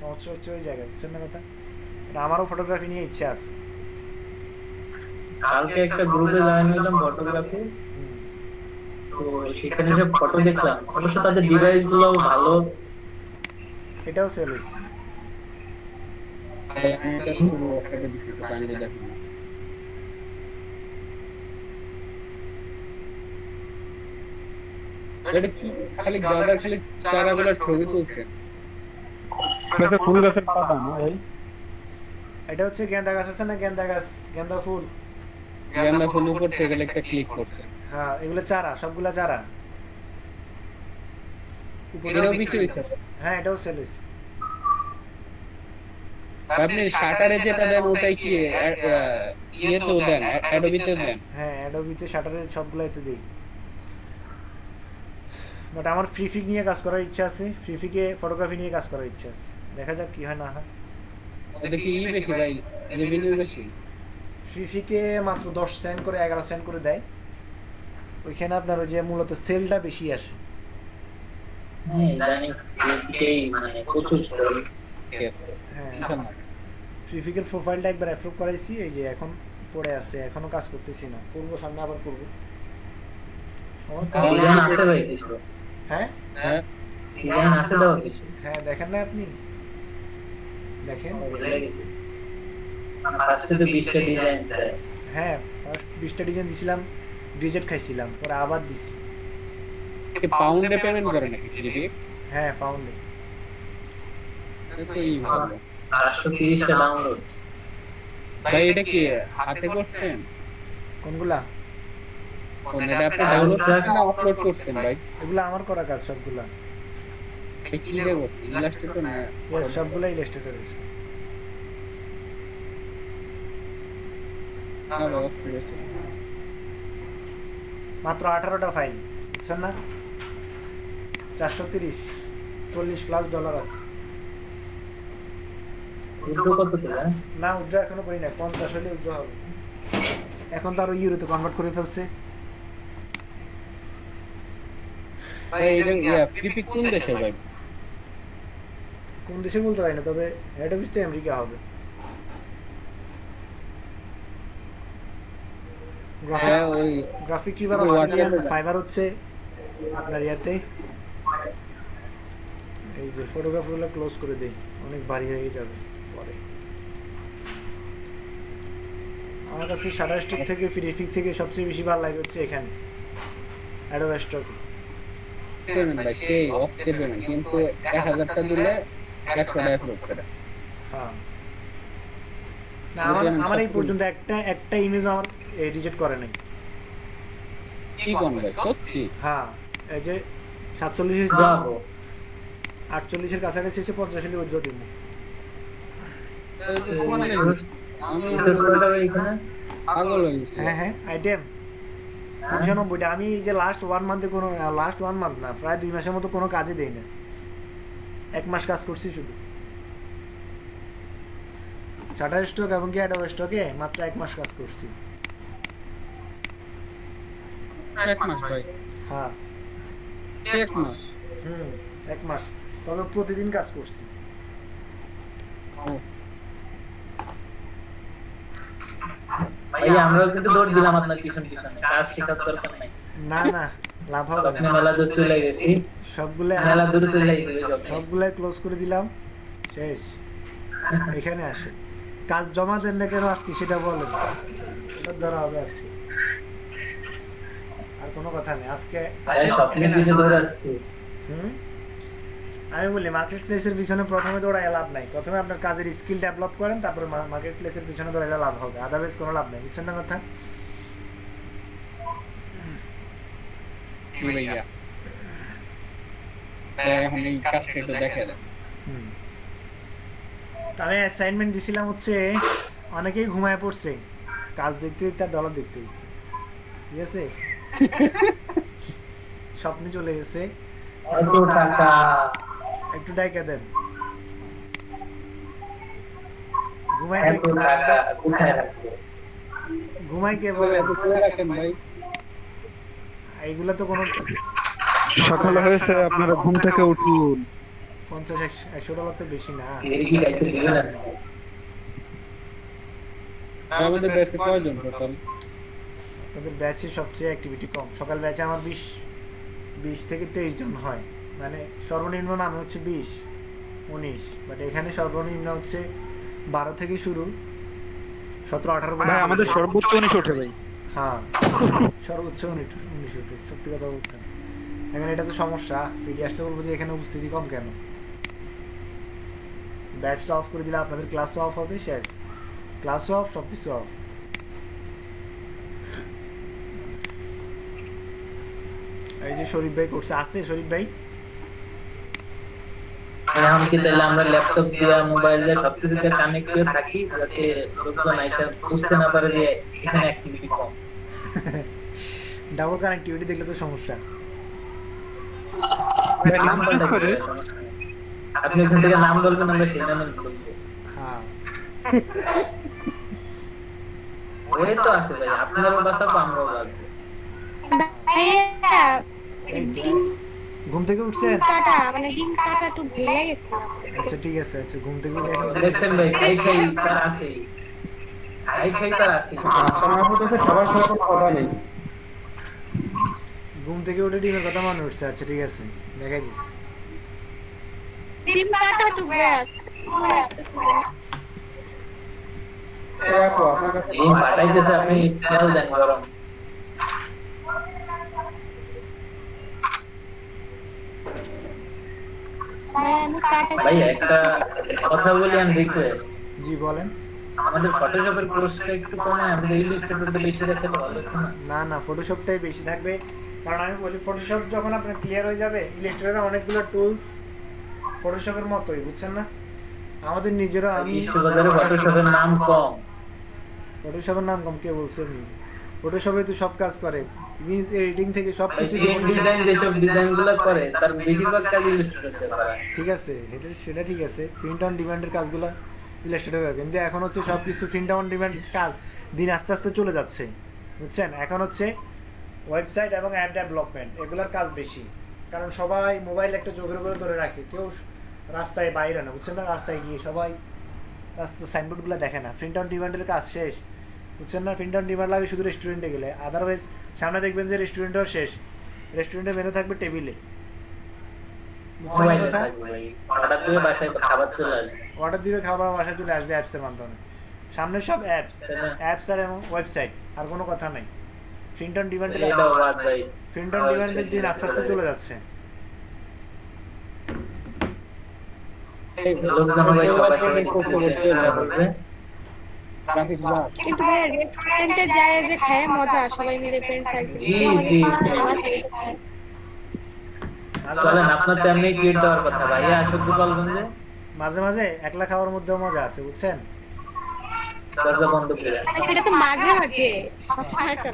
সমস্যা হচ্ছে ওই জায়গায়, বুঝছেন না কথা? আমারও ফটোগ্রাফি নিয়ে ইচ্ছা আছে। কালকে একটা গ্রুপে জয়েন হলাম ফটোগ্রাফি, তো সেখানে যে ফটো দেখলাম, অবশ্য তাদের ডিভাইস গুলো ভালো। এটাও সেল হয়েছে। ভাই আমি এটা ছবি হোয়াটসঅ্যাপে দিছি তো কাইন্ডলি দেখুন। এটা কি খালি গাদার খালি চারাগুলোর ছবি তুলছেন? গাছে ফুল গাছের পাতা না ভাই? এটা হচ্ছে গেন্দা গাছ আছে না, গেন্দা গাছ, গেন্দা ফুল। গাঁদা ফুল উপর থেকে একটা ক্লিক করছে। হ্যাঁ এগুলো চারা, সবগুলা চারা। এটাও বিক্রি হয়েছে? হ্যাঁ এটাও সেল হয়েছে। আপনি শাটারে যেটা দেন ওটাই কি ইয়েতেও দেন, অ্যাডোবিতে দেন? হ্যাঁ অ্যাডোবিতে শাটারে সবগুলাইতে দিই। বাট আমার ফ্রিফিক নিয়ে কাজ করার ইচ্ছা আছে, ফ্রিফিকে ফটোগ্রাফি নিয়ে কাজ করার ইচ্ছা আছে, দেখা যাক কি হয় না হয়। এটা কি বেশি ভাই, রেভিনিউ বেশি? ফ্রিফিকে মাত্র 10 সেন্ট করে 11 সেন্ট করে দেয়, ওইখানে আপনার ওই যে মূলত সেলটা বেশি আসে। হ্যাঁ জানি এই মানে প্রচুর সেল। হ্যাঁ ফ্রিফিকের প্রোফাইলটা একবার অ্যাপ্রুভ করাইছি, এই যে এখন পড়ে আছে, এখনো কাজ করতেছি না, করবো সামনে আবার করবো। ডিজাইন আছে ভাই কিছু? হ্যাঁ হ্যাঁ ডিজাইন আছে দাও কিছু? হ্যাঁ দেখেন না আপনি, দেখেন। ফার্স্টে তো 20টা ডিজাইন দেয়। হ্যাঁ ফার্স্ট 20টা ডিজাইন দিছিলাম, রিজেক্ট খাইছিলাম, পরে আবার দিছি। কি পাউন্ডে পেমেন্ট করে নাকি জিবি? হ্যাঁ পাউন্ডে। তো এই ভালো। 830টা ডাউনলোড। ভাই এটা কি হাতে করছেন? কোনগুলা? কোনটা আপনি ডাউনলোড করেন না আপলোড করছেন ভাই? এগুলা আমার করা কাজ সবগুলা। এই কি দিয়ে করছেন? ইলাস্ট্রেটর না? সবগুলা ইলাস্ট্রেটরের। হ্যাঁ অবশ্যই আছে। মাত্র 18টা ফাইল, বুঝছেন না? 430 $40+ আছে। উইন্ডো কত দিলা? না উইথড্র এখনো করি না, 50 হলে উইথড্র হবে। এখন তো আরো ইউরোতে কনভার্ট করে ফেলছে। ভাই এটা ফ্লিপি কোন দেশের ভাই? কোন দেশে বলতে পারি না, তবে হেড অফিস তো আমেরিকা হবে। হ্যাঁ ওই গ্রাফিক রিভার ফাইবার হচ্ছে আপনার ইয়াতে। এই যে ফটোগ্রাফগুলো ক্লোজ করে দেই, অনেক ভারী হয়ে যাবে পরে। আমার কাছে শাটার স্টক থেকে ফ্রিফিক থেকে সবচেয়ে বেশি ভালো লাগে হচ্ছে এখানে অ্যাডোব স্টক। পেমেন্ট ভাই সেই অফ পেমেন্ট, কিন্তু 1000 টাকা দিলে 100 টাকা ফেরত করে। হ্যাঁ না আমার এই পর্যন্ত একটা ইমেজ আমার রিজেক্ট করে নাই। কি কোন ভাই সত্যি? হ্যাঁ এই যে 47 যাবো 48 এর কাছাকাছি এসে 50 এর উইথড্র দিব। আমি এখানে পাগল হয়ে গেছি। হ্যাঁ হ্যাঁ আইটেম 390টা। আমি যে লাস্ট 1 মান্থে কোনো লাস্ট 1 মান্থ না, প্রায় 2 মাসের মতো কোনো কাজে দেই না, 1 মাস কাজ করছি শুধু শাটার স্টক এবং কি অ্যাডোব স্টকে মাত্র 1 মাস কাজ করছি। 1 মাস ভাই? হ্যাঁ 1 মাস? 1 মাস, তবে প্রতিদিন কাজ করছি। ভাই আমরাও কিন্তু দৌড় দিলাম আপনার পিছনে পিছনে, কাজ শেখার দরকার নাই। না না লাভ হবে আপনি না, মেলা দূর চলে গেছি, মেলা দূর চলে গেছি, সবগুলাই ক্লোজ করে দিলাম, শেষ। এখানে আসে কাজ জমা দেন না কেন আজকে সেটা বলেন, এটা ধরা হবে আজকে, আর কোনো কথা নেই। আজকে স্বপ্নের পিছনে দৌড় আসছে। আমি বলি মার্কেট প্লেসের পিছনে প্রথমে দৌড়ায় লাভ নাই, প্রথমে আপনার কাজের স্কিল ডেভেলপ করেন, তারপরে মার্কেট প্লেসের পিছনে দৌড়াইলে লাভ হবে, আদারওয়াইজ কোনো লাভ নাই, বুঝছেন না কথা? কি ভাইয়া এখন এই কাজটা একটু দেখে দেন। আমি অ্যাসাইনমেন্ট দিছিলাম হচ্ছে, অনেকেই ঘুমায় পড়ছে কাজ দেখতে দেখতে আর ডলার দেখতে দেখতে। ঠিক আছে স্বপ্নে চলে গেছে এত টাকা একটু ডাইকা দেন ঘুমাই এত টাকা কোথায় রাখবো? ঘুমাই কে বলে রাখেন ভাই এইগুলা তো কোনো সকাল হয়েছে, আপনারা ঘুম থেকে উঠুন। $50-100 তো বেশি না এর কি দায়িত্ব দিবেন না? আমাদের ব্যাচে কয়জন টোটাল? তাদের ব্যাচে সবচেয়ে অ্যাক্টিভিটি কম সকাল ব্যাচে আমার 20 থেকে 23 জন হয় মানে সর্বনিম্ন নামে হচ্ছে 20-19 বাট এখানে সর্বনিম্ন হচ্ছে 12 থেকে শুরু 17-18 ভাই আমাদের সর্বোচ্চ 19 ওঠে ভাই। হ্যাঁ সর্বোচ্চ 19 ওঠে সত্যি কথা বলছেন এখানে এটা তো সমস্যা পিডি আসলে বলবো যে এখানে উপস্থিতি কম কেন ব্যাচটা অফ করে দিলে আপনাদের ক্লাসও অফ হবে শেষ ক্লাসও অফ সব কিছু অফ এই যে শরীফ ভাই করছে আছে শরীফ ভাই এখন কি তাহলে আমরা ল্যাপটপ দিয়ে মোবাইল দিয়ে সবকিছুতে কানেক্ট করে থাকি যাতে লোকজন আইসা বুঝতে না পারে যে এখানে অ্যাক্টিভিটি কম ডাবল কানেক্টিভিটি দেখলে তো সমস্যা নাম বলতে পারে আপনি এখান থেকে নাম বলবেন আমরা সেই নামে বলবো হ্যাঁ ওই তো আছে ভাই আপনারও বাঁচাবো আমরাও বাঁচবো ভাইয়া এই তো, ঘুম থেকে উঠছেন কাটা মানে ডিম কাটা একটু ভুলে গেছি আচ্ছা ঠিক আছে আচ্ছা ঘুম থেকে উঠে এখন দেখছেন ভাই খাই খাই তার আছে খাই খাই তার আছে আমার কাছে খাবার খাওয়ার কথা নেই। ঘুম থেকে উঠে ডিমের কথা মনে উঠছে আচ্ছা ঠিক আছে দেখাই দিচ্ছি ডিম কাটা একটু ব্যাস এই আপু আপনার কাছে এই পাঠাইতেছে আপনি তেল দেন গরম ভাই একটা কথা বলি আমি রিকোয়েস্ট জি বলেন আমাদের ফটোশপের কোর্সটা একটু কমে আমাদের ইলাস্ট্রেটরটা বেশি রাখতে ভালো হতো না না না ফটোশপটাই বেশি থাকবে কারণ আমি বলি ফটোশপ যখন আপনার ক্লিয়ার হয়ে যাবে ইলাস্ট্রেটরে অনেকগুলো টুলস ফটোশপের মতোই বুঝছেন না আমাদের নিজেরও আমি বিশ্ববাজারে ফটোশপের নাম কম ফটোশপের নাম কম কে বলছেন ফটোশপে তো সব কাজ করে ইমেজ এডিটিং থেকে সব কিছু ডিজাইন যেসব ডিজাইনগুলো করে তার বেশিরভাগ কাজ ইলাস্ট্রেটরে করে ঠিক আছে সেটা ঠিক আছে প্রিন্ট অন ডিমান্ডের কাজগুলো ইলাস্ট্রেটরে হবে কিন্তু এখন হচ্ছে সব কিছু প্রিন্ট অন ডিমান্ড কাজ দিন আস্তে আস্তে চলে যাচ্ছে বুঝছেন এখন হচ্ছে ওয়েবসাইট এবং অ্যাপ ডেভেলপমেন্ট এগুলোর কাজ বেশি কারণ সবাই মোবাইল একটা চোখের উপরে ধরে রাখে কেউ রাস্তায় বাইরে না বুঝছেন না রাস্তায় গিয়ে সবাই রাস্তা সাইনবোর্ডগুলো দেখে না প্রিন্ট অন ডিমান্ডের কাজ শেষ বুঝছেন না প্রিন্ট অন ডিমান্ড লাগে শুধু রেস্টুরেন্টে গেলে আদারওয়াইজ সামনে দেখবেন যে রেস্টুরেন্টও শেষ রেস্টুরেন্টের মেনু থাকবে টেবিলে মোবাইলে থাকবে ভাই অর্ডার দিয়ে বাসায় খাবার চলে আসবে অর্ডার দিবে খাবার বাসায় চলে আসবে অ্যাপসের মাধ্যমে সামনে সব অ্যাপস আর এবং ওয়েবসাইট আর কোনো কথা নাই প্রিন্ট অন ডিমান্ডের এটাও বাদ ভাই প্রিন্ট অন ডিমান্ডের দিন আস্তে আস্তে চলে যাচ্ছে লোকজন ভাই সবাই করবে কিন্তু ভাই রেস্টুরেন্টে যায় যে খায় মজা সবাই মিলে ফ্রেন্ড সার্কেল জি জি চলেন আপনার তো এমনি ট্রিট দেওয়ার কথা ভাইয়া আসুক গোপালগঞ্জে মাঝে মাঝে একলা খাওয়ার মধ্যেও মজা আছে বুঝছেন দরজা বন্ধ করে সেটা তো মাঝে মাঝে সবসময় তো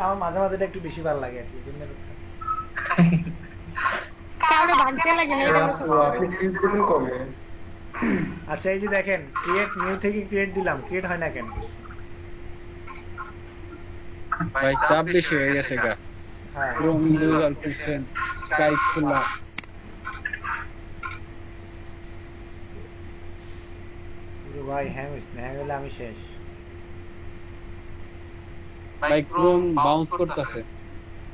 আমার মাঝে মাঝে একটু বেশি ভালো লাগে আর কি জন্য কাউরে ভাঙতে লাগে না এটা আপু আপনি লিস্ট দিবেন কবে? আচ্ছা এই যে দেখেন ক্রিয়েট নিউ থেকে ক্রিয়েট দিলাম ক্রিয়েট হয় না কেন ভাই চাপ বেশি হয়ে গেছে গা হ্যাঁ ক্রোম ইউজার করছেন স্কাইপ খোলা ভাই হ্যাঁ হ্যাঁ হলে আমি শেষ ভাই ক্রোম বাউন্স করতেছে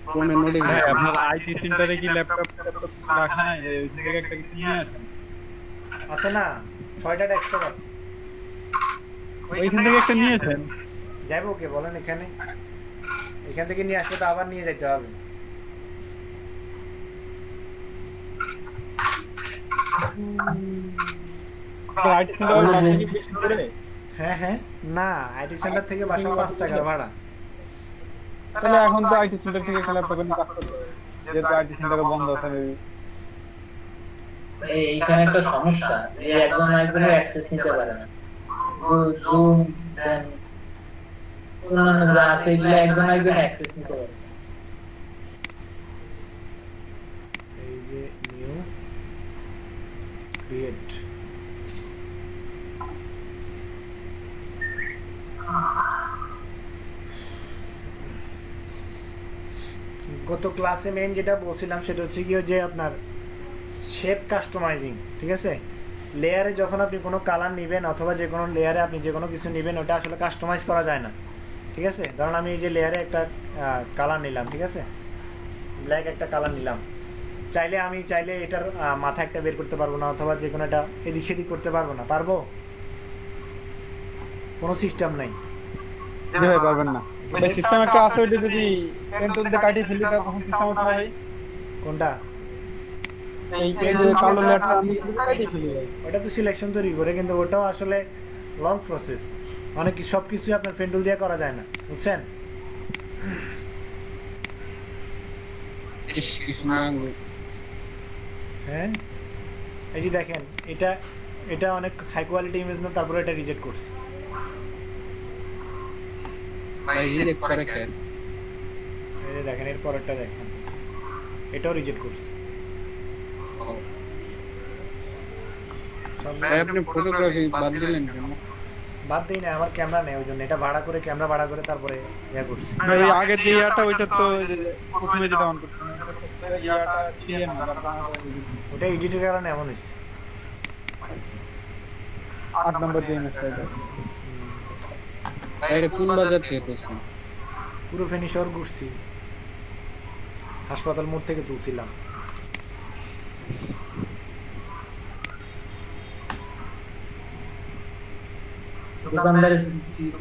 ক্রোমের ভাই নোটিফিকেশন আপনার আইটি সেন্টারে কি ল্যাপটপ রাখা নাই ওই থেকে একটা কিছু নিয়ে আসেন আছে না 6টা ডেস্কটপ আছে ওইখান থেকে একটা নিয়েছেন যাবো কে বলেন এখান থেকে নিয়ে আসলে তো আবার নিয়ে যেতে হবে আইটি সেন্টারে কি বেশি করে হ্যাঁ হ্যাঁ না আইটি সেন্টার থেকে বাসা 5 টাকা ভাড়া তাহলে এখন তো আইটি সেন্টার থেকে একটা ল্যাপটপ নিয়ে কাজ করতে হবে যেহেতু আইটি সেন্টারে বন্ধ আছে এইখানে একটা সমস্যা যে একজন একজনের অ্যাক্সেস নিতে পারে না জুম দেন অন্যান্য যা আছে এগুলো একজন অ্যাক্সেস নিতে পারে। এই যে নিউ ক্রিয়েট, গত ক্লাসে মেইন যেটা বলছিলাম সেটা হচ্ছে কি যে আপনার শেপ কাস্টমাইজিং, ঠিক আছে? লেয়ারে যখন আপনি কোনো কালার নেবেন অথবা যে কোনো লেয়ারে আপনি যে কোনো কিছু নেবেন ওটা আসলে কাস্টমাইজ করা যায় না, ঠিক আছে? ধরুন আমি এই যে লেয়ারে একটা কালার নিলাম, ঠিক আছে, ব্ল্যাক একটা কালার নিলাম, আমি চাইলে এটার মাথা একটা বের করতে পারবো না অথবা যে কোনো একটা এদিক সেদিক করতে পারবো না, পারবো? কোনো সিস্টেম নাই, ভাই পারবেন না। এটা সিস্টেম একটা আছে, ওইটা যদি পেন টুল দিয়ে কাটিয়ে ফেলি তখন সিস্টেম হচ্ছে না ভাই। কোনটা? এই যে কালো লেয়ারটা আমি কাটিয়ে ফেলি ভাই, ওটা তো সিলেকশন তৈরি করে, কিন্তু ওটাও আসলে লং প্রসেস, অনেক সব কিছুই আপনার পেন টুল দিয়ে করা যায় না, বুঝছেন? হ্যাঁ, এই যে দেখেন এটা অনেক হাই কোয়ালিটি ইমেজ না, তারপরে এটা রিজেক্ট করছে। এই যে দেখেন এর পরেরটা দেখেন, এটাও রিজেক্ট করছে। আপনি ফটোগ্রাফি বাদ দিলেন কেন? বাদ দিই না, আমার ক্যামেরা নেই, ওই জন্য এটা ক্যামেরা ভাড়া করে তারপরে ইয়া করছি। ভাই আগে যে ইয়াটা ওইটা তো প্রথমে যেটা অন করতে ইয়াটা ছিল না, ওটা এডিটের কারণে এমন হয়েছে। 8 নম্বর দিয়ে ইমেজটা এটা। এটা কোন বাজার থেকে তুলছেন? পুরো ফেনী শহর ঘুরছি, হাসপাতাল মোড় থেকে তুলছিলাম।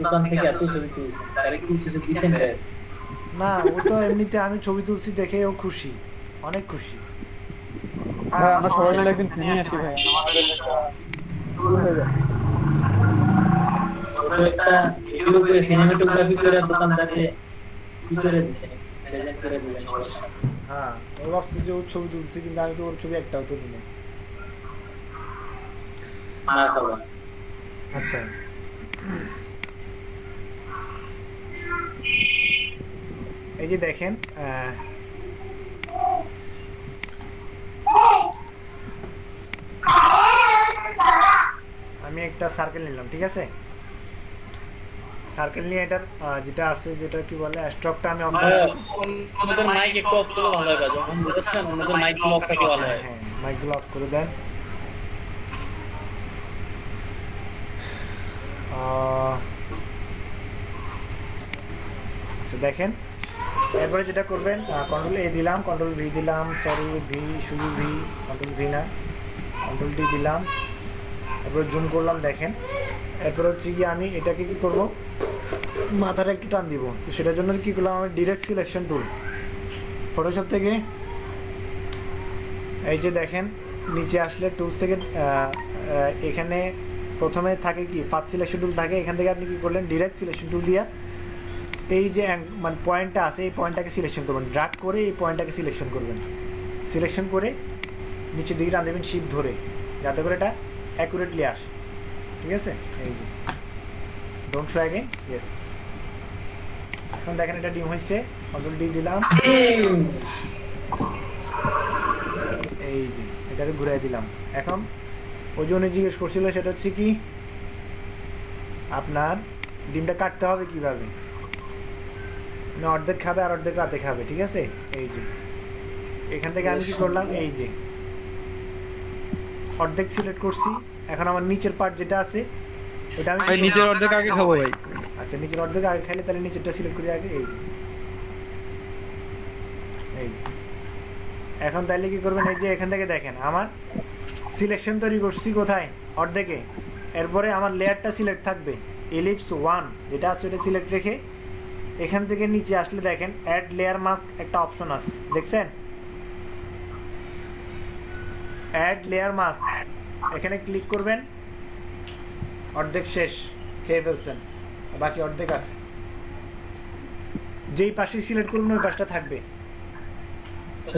দোকান থেকে এত ছবি তুলছেন, তারা কি কিছু দিচ্ছেন? না, ও তো এমনিতে আমি ছবি তুলছি দেখে ও খুশি, অনেক খুশি। হ্যাঁ, আমরা সবাই মিলে একদিন ফেনী আসি ভাই, আমাদের একটা ট্যুর হয়ে যায়। একটা ভিডিও করে সিনেমাটোগ্রাফি করে দোকানদারে কি করে দিচ্ছেন, প্রেজেন্ট করে দিলেন। হ্যাঁ, ও ভাবছে যে ওর ছবি তুলছি, কিন্তু আমি তো ওর ছবি একটাও তুলি না। আচ্ছা, এই যে দেখেন আমি একটা সার্কেল নিলাম, ঠিক আছে? সার্কেল নিয়ে এটার যেটা আছে, যেটা কি বলে স্ট্রোকটা আমি অফ করে আমাদের মাইক একটু অফ করে ভালো হয়, যখন বুঝছেন আমাদের মাইক অফ করে ভালো হয়। হ্যাঁ, মাইকগুলো অফ করে দেন। আচ্ছা দেখেন, এরপরে যেটা করবেন, কন্ট্রোল এ দিলাম, কন্ট্রোল ভি দিলাম, সরি ভি, শুধু ভি, কন্ট্রোল ভি না, কন্ট্রোল ডি দিলাম, এরপরে জুম করলাম, দেখেন। এরপর হচ্ছে কি আমি এটাকে কি করব, মাথাটা একটু টান দিব। তো সেটার জন্য কি করলাম, আমি ডিরেক্ট সিলেকশন টুল ফটোশপ থেকে, এই যে দেখেন নিচে আসলে টুলস থেকে এখানে প্রথমে থাকে কি ফার্স্ট সিলেকশন টুল থাকে, এখান থেকে আপনি কি করলেন ডিরেক্ট সিলেকশন টুল দিয়া এই যে মানে পয়েন্টটা আছে এই পয়েন্টটাকে সিলেকশন করবেন, ড্র্যাগ করে এই পয়েন্টটাকে সিলেকশন করবেন, সিলেকশন করে নিচের দিকে টান দেবেন শিপ ধরে, যাতে করে এটা অ্যাকুরেটলি আসে, ঠিক আছে? এই যে ডোন্ট শো অ্যাগেন, ইয়েস। এখন দেখেন এটা ডিম হয়েছে, কন্ট্রোল ডি দিলাম, এই যে এটাকে ঘুরাই দিলাম। এখন ওই জন্য জিজ্ঞেস করছিল সেটা হচ্ছে কি আপনার ডিমটা কাটতে হবে কিভাবে, না অর্ধেক খাবে আর অর্ধেক রাতে খাবে, ঠিক আছে? এই যে এখান থেকে আমি কি করলাম, এই যে অর্ধেক সিলেক্ট করছি। এখন আমার নিচের পার্ট যেটা আছে ওটা আমি নিচের অর্ধেক আগে খাবো ভাই। আচ্ছা, নিচের অর্ধেক আগে খাইলে তাহলে নিচেরটা সিলেক্ট করি আগে, এই এখন তাহলে কি করবেন, এই যে এখান থেকে দেখেন আমার সিলেকশন তৈরি করছি কোথায়, অর্ধেকে। এরপরে আমার লেয়ারটা সিলেক্ট থাকবে, এলিপস 1 যেটা আছে ওটা সিলেক্ট রেখে এখান থেকে নিচে আসলে দেখেন অ্যাড লেয়ার মাস্ক একটা অপশন আছে, দেখছেন? অ্যাড লেয়ার মাস্ক, এখানে ক্লিক করবেন, অর্ধেক শেষ খেয়ে ফেলছেন, বাকি অর্ধেক আছে, যেই পাশে সিলেক্ট করবেন ওই পাশটা থাকবে।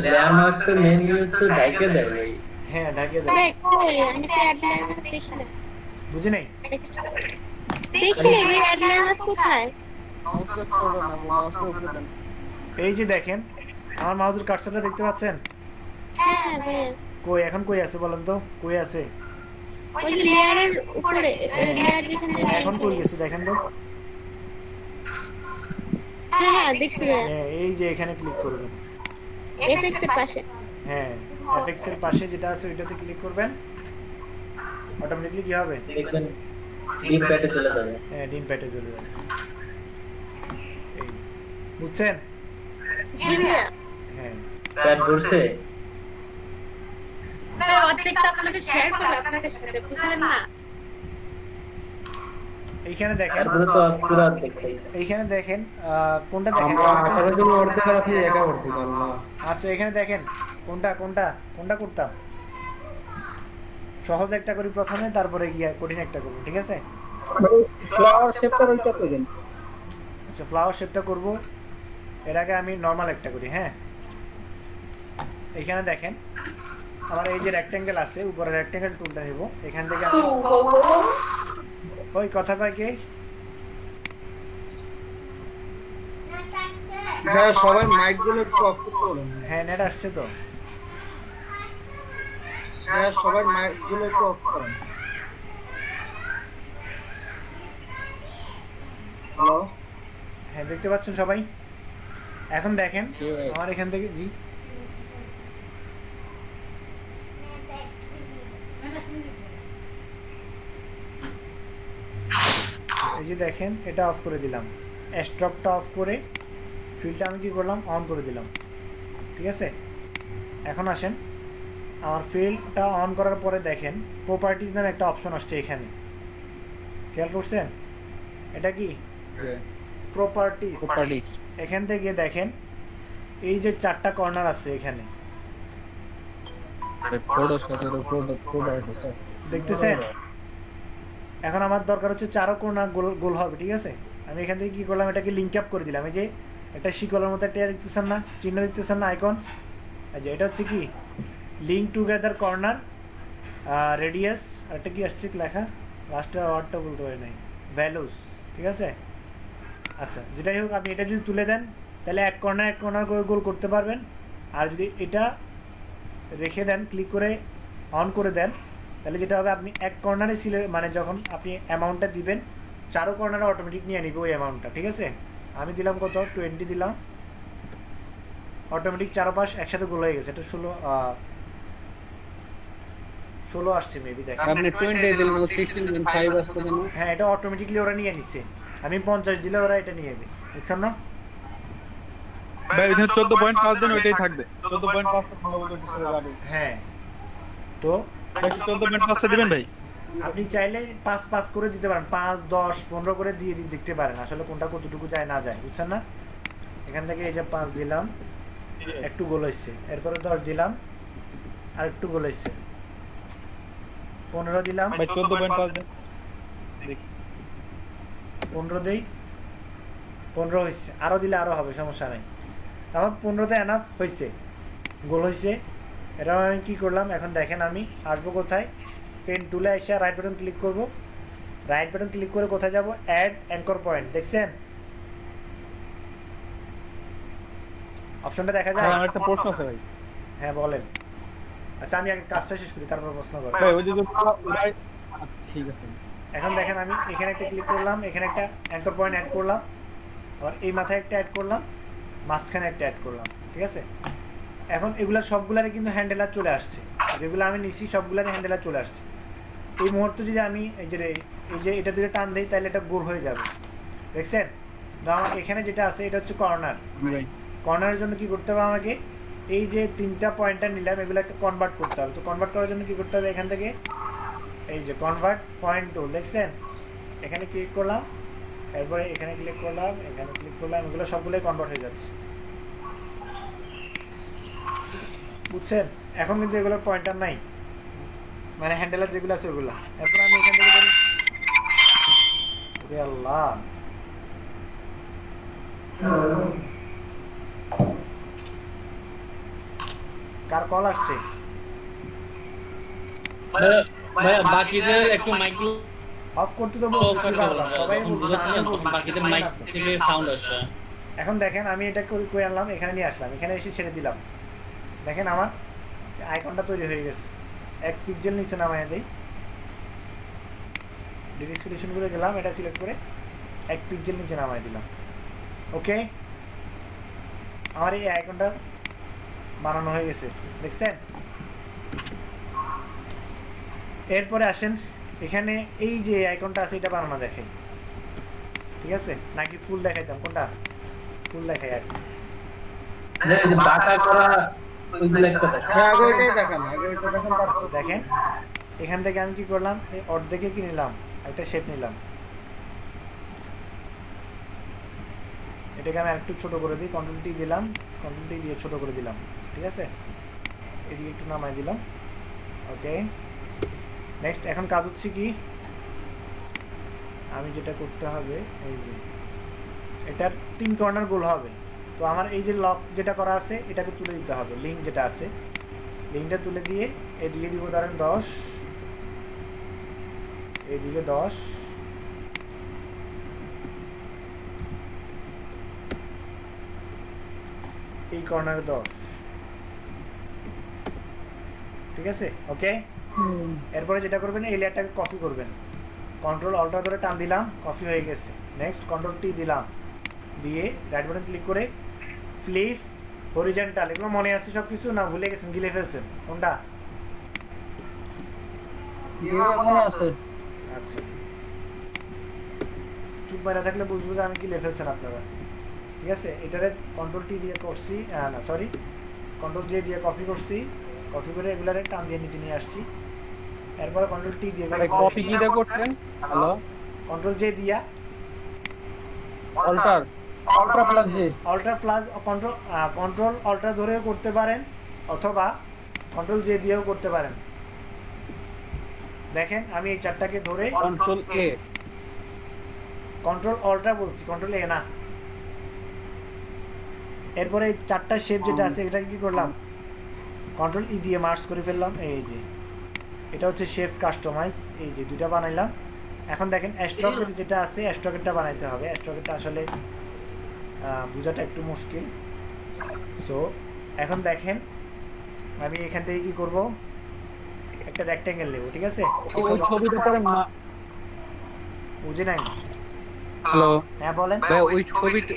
লেয়ার মাস্কের মেইন ইউজ তো ঢাকে দেয় ভাই। হ্যাঁ, ঢাকে দেয়। আমি তো অ্যাড লেয়ার মাস্ক দেখি না, বুঝি নাই? দেখি না, অ্যাড লেয়ার মাস্ক কোথায়? মাউসটা সরো না, মাউসটা উপরে দেন। এই যে দেখেন আমার মাউসের কার্সারটা দেখতে পাচ্ছেন? হ্যাঁ ভাই কই এখন কই আছে বলেন তো, কই আছে? ওই যে লেয়ারের উপরে লেয়ার যেখানে এখন কই গেছে দেখেন তো। হ্যাঁ হ্যাঁ দেখছি ভাই হ্যাঁ এই যে এখানে ক্লিক করবেন। এফএক্স এর পাশে হ্যাঁ এফএক্স এর পাশে যেটা আছে ওইটাতে ক্লিক করবেন, অটোমেটিক্যালি কি হবে? দেখবেন ডিম প্যাডে চলে যাবে। হ্যাঁ ডিম প্যাডে চলে যাবে। এই বুঝছেন? জি ভাইয়া হ্যাঁ প্যাড ঘুরছে। ভাই অর্ধেকটা আপনাদের শেয়ার করলে আপনাদের সাথে বুঝলেন না? এইখানে দেখেন, তারপরে তো পুরো দেখাইছে। এইখানে দেখেন কোনটা দেখেন? আমরা 18 জন অর্ধেক আর আপনি একা অর্ধেক আল্লাহ। আচ্ছা এখানে দেখেন কোনটা কোনটা কোনটা করতাম। সহজ একটা করি প্রথমে, তারপরে গিয়ে কঠিন একটা করব, ঠিক আছে? ফ্লাওয়ার শেপটা ওইটা কই দেন? আচ্ছা ফ্লাওয়ার শেপটা করব, এর আগে আমি নরমাল একটা করি। হ্যাঁ এইখানে দেখেন আমার এই যে রেক্টেঙ্গেল আছে, উপরে রেক্টেঙ্গেল টুলটা নিব, এখান থেকে আমি ওই কথা কয় কে? হ্যাঁ সবাই মাইক গুলো একটু অফ করুন। হ্যাঁ নেট আসছে তো। হ্যাঁ সবাই মাইক গুলো একটু অফ করুন। হ্যালো হ্যাঁ দেখতে পাচ্ছেন সবাই? এখন দেখেন আমার এখান থেকে জি এই যে দেখেন এটা অফ করে দিলাম, স্ট্রকটা অফ করে ফিল্ডটা আমি কি করলাম অন করে দিলাম, ঠিক আছে? এখন আসেন আমার ফিল্ডটা অন করার পরে দেখেন প্রপার্টিজ নামে একটা অপশন আসছে এখানে, খেয়াল করছেন? এটা কি প্রপার্টিজ। প্রপার্টি এখান থেকে দেখেন এই যে চারটা কর্নার আছে এখানে, ফটো সাথে প্রপার্টি স্যার দেখতেছেন? এখন আমার দরকার হচ্ছে চারো কর্নার গোল হবে, ঠিক আছে? আমি এখান থেকে কি করলাম, এটাকে লিঙ্ক আপ করে দিলাম। এই যে একটা শিকলের মতো একটা দেখতেছেন না, চিহ্ন দেখতেছেন না, আইকন? এই যে এটা হচ্ছে কি লিঙ্ক টুগেদার কর্নার রেডিয়াস, একটা কি আসছে লেখা, লাস্টের ওয়ার্ডটা বলতে পারি নাই, ভ্যালুস, ঠিক আছে? আচ্ছা যেটাই হোক আপনি এটা যদি তুলে দেন তাহলে এক কর্নার করে গোল করতে পারবেন। আর যদি এটা রেখে দেন, ক্লিক করে অন করে দেন, তাহলে যেটা হবে আপনি এক কর্নারে মানে যখন আপনি অ্যামাউন্টটা দিবেন চারো কর্নারে অটোমেটিক নিয়ে নিবে ওই অ্যামাউন্টটা, ঠিক আছে? আমি দিলাম কত 20 দিলাম, অটোমেটিক চারপাশ একসাথে গোল হয়ে গেছে। এটা 16 আসছে মেবি, দেখেন আপনি 20 দিলেন ও 16.5 আসছে কেন? হ্যাঁ এটা অটোমেটিকলি ওরা নিয়ে নিচ্ছে, আমি 50 দিলে ওরা এটা নিয়ে নেবে, বুঝছেন না? ভাই এখানে 14.5 দেন, ওইটাই থাকবে। 14.5 টা সম্ভবত কিছু যাবে। হ্যাঁ তো ভাই 14.5 টা দিবেন ভাই। আপনি চাইলে 5 করে দিতে পারেন, 5, 10, 15 করে দিয়ে দেখতে পারেন আসলে কোনটা কতটুকু যায় না যায়, বুঝছেন না? এখান থেকে এই যে 5 দিলাম, একটু গোল হচ্ছে, এরপরে 10 দিলাম আর একটু গোল হচ্ছে, 15 দিলাম, ভাই 14.5 দেন, 15 দেই, 15 হচ্ছে, আরো দিলে আরো হবে, সমস্যা নাই। আমার 15তে এনাফ হয়েছে, গোল হয়েছে। এটা আমি কি করলাম, এখন দেখেন আমি আসবো কোথায়, পেন টুলে এসে রাইট বাটন ক্লিক করব, রাইট বাটন ক্লিক করে কোথায় যাব, অ্যাড অ্যাঙ্কর পয়েন্ট, দেখছেন অপশনটা দেখা যায়? আমার একটা প্রশ্ন আছে ভাই। হ্যাঁ বলেন। আচ্ছা আমি আগে কাজটা শেষ করি তারপর প্রশ্ন করব। ভাই ওই যে ভাই ঠিক আছে। এখন দেখেন আমি এখানে একটা ক্লিক করলাম, এখানে একটা অ্যাঙ্কর পয়েন্ট অ্যাড করলাম, আবার এই মাথায় একটা অ্যাড করলাম, মাঝখানে একটা অ্যাড করলাম, ঠিক আছে? এখন এগুলা সবগুলারই কিন্তু হ্যান্ডেলার চলে আসছে, যেগুলো আমি নিছি সবগুলারই হ্যান্ডেলার চলে আসছে। এই মুহূর্তে যদি আমি এই যে এটা দিয়ে টান দিই তাহলে এটা গোল হয়ে যাবে, দেখছেন? আমার এখানে যেটা আছে এটা হচ্ছে কর্নার, কর্নারের জন্য কি করতে হবে আমাকে, এই যে 3টা পয়েন্টটা নিলাম এগুলোকে কনভার্ট করতে হবে। তো কনভার্ট করার জন্য কি করতে হবে, এখান থেকে এই যে কনভার্ট পয়েন্ট টুল, দেখছেন? এখানে ক্লিক করলাম, এরপরে এখানে ক্লিক করলাম, এখানে ক্লিক করলাম, এগুলো সবগুলোই কনভার্ট হয়ে যাচ্ছে, বুঝছেন? এখন কিন্তু এগুলোর পয়েন্টার নাই, মানে হ্যান্ডেলার যেগুলো আছে ওগুলো। এরপর আমি এখান থেকে বলি আল্লাহ কার কল আসছে? ভাই বাকিদের একটু মাইক অফ করতে তো বলছি বারবার, সবাই বলছে, আমিও বলছি, বাকিদের মাইক থেকে সাউন্ড আসে। এখন দেখেন আমি এটা করে আনলাম, এখানে নিয়ে আসলাম, এখানে এসে ছেড়ে দিলাম, দেখেন আমার আইকনটা তৈরি হয়ে গেছে। 1 পিক্সেল নিচে নামায় দেই, ডিরেক্ট সলিউশন করে গেলাম, এটা সিলেক্ট করে 1 পিক্সেল নিচে নামায় দিলাম। ওকে, আমার এই আইকনটা বানানো হয়ে গেছে, দেখছেন? এরপরে আসেন এখানে এই যে আইকনটা আছে এটা বানানো দেখেন, ঠিক আছে? নাকি ফুল দেখাইতাম, কোনটা ফুল দেখাই? আর এই যে বাঁকা করা ওইগুলো একটা দেখেন। হ্যাঁ আগে ওইটাই দেখান, আগে ওইটা দেখান তারপর দেখেন এখান থেকে আমি কি করলাম, এই অর্ধেকে কি নিলাম, একটা শেপ নিলাম, এটাকে আমি আরেকটু ছোট করে দিই, কন্ট্রোল টি দিলাম, কন্ট্রোল টি দিয়ে ছোট করে দিলাম, ঠিক আছে? এদিকে একটু নামাই দিলাম। ওকে, নেক্সট এখন কাজ হচ্ছে কি, আমি যেটা করতে হবে এই যে এটার 3 কর্নার গোল হবে, তো আমার এই যে লক যেটা করা আছে এটাকে তুলে দিতে হবে, লিঙ্ক যেটা আছে লিঙ্কটা তুলে দিয়ে এদিকে দিব ধরেন 10, এদিকে 10, এই কর্নারে 10, ঠিক আছে? ওকে, এরপরে যেটা করবেন এই লেয়ারটাকে কপি করবেন, কন্ট্রোল অল্টার ধরে টান দিলাম, কপি হয়ে গেছে। নেক্সট কন্ট্রোল টি দিলাম, দিয়ে রাইট বাটন ক্লিক করে ফ্লিপ হরিজন্টাল, এগুলো মনে আছে সব কিছু না ভুলে গেছেন, গিলে ফেলছেন? কোনটা মনে আছে? আচ্ছা, চুপ মেরে থাকলে বুঝবো যে আমি গিলে ফেলছেন আপনারা, ঠিক আছে? এটারে কন্ট্রোল টি দিয়ে করছি, না সরি কন্ট্রোল জে দিয়ে কপি করছি, কপি করে এগুলারে টান দিয়ে নিচে নিয়ে আসছি, এরপরে কন্ট্রোল টি দিয়ে কপি কি দিয়ে করতেন? হ্যালো, কন্ট্রোল জে দিয়া অল্টার প্লাস জি, অল্টার প্লাস কন্ট্রোল অল্টার ধরেও করতে পারেন অথবা কন্ট্রোল জে দিয়েও করতে পারেন। দেখেন আমি এই চারটাকে ধরে কন্ট্রোল এ, কন্ট্রোল অল্টার বলছি, কন্ট্রোল এ না। এরপরে এই চারটা শেপ যেটা আছে এটা কি করলাম, কন্ট্রোল ই দিয়ে মার্জ করে ফেললাম, এই যে এটা হচ্ছে শেপ কাস্টমাইজ, এই যে দুইটা বানাইলাম। এখন দেখেন স্ট্রকের যেটা আছে স্ট্রকেরটা বানাইতে হবে, স্ট্রকেরটা আসলে বোঝাটা একটু মুশকিল। সো এখন দেখেন আমি এখান থেকে কি করব, একটা রেক্ট্যাঙ্গেল নেব, ঠিক আছে? ওই ছবিটা পরে বুঝে নাই? হ্যালো হ্যাঁ বলেন। ভাই, ওই ছবিটা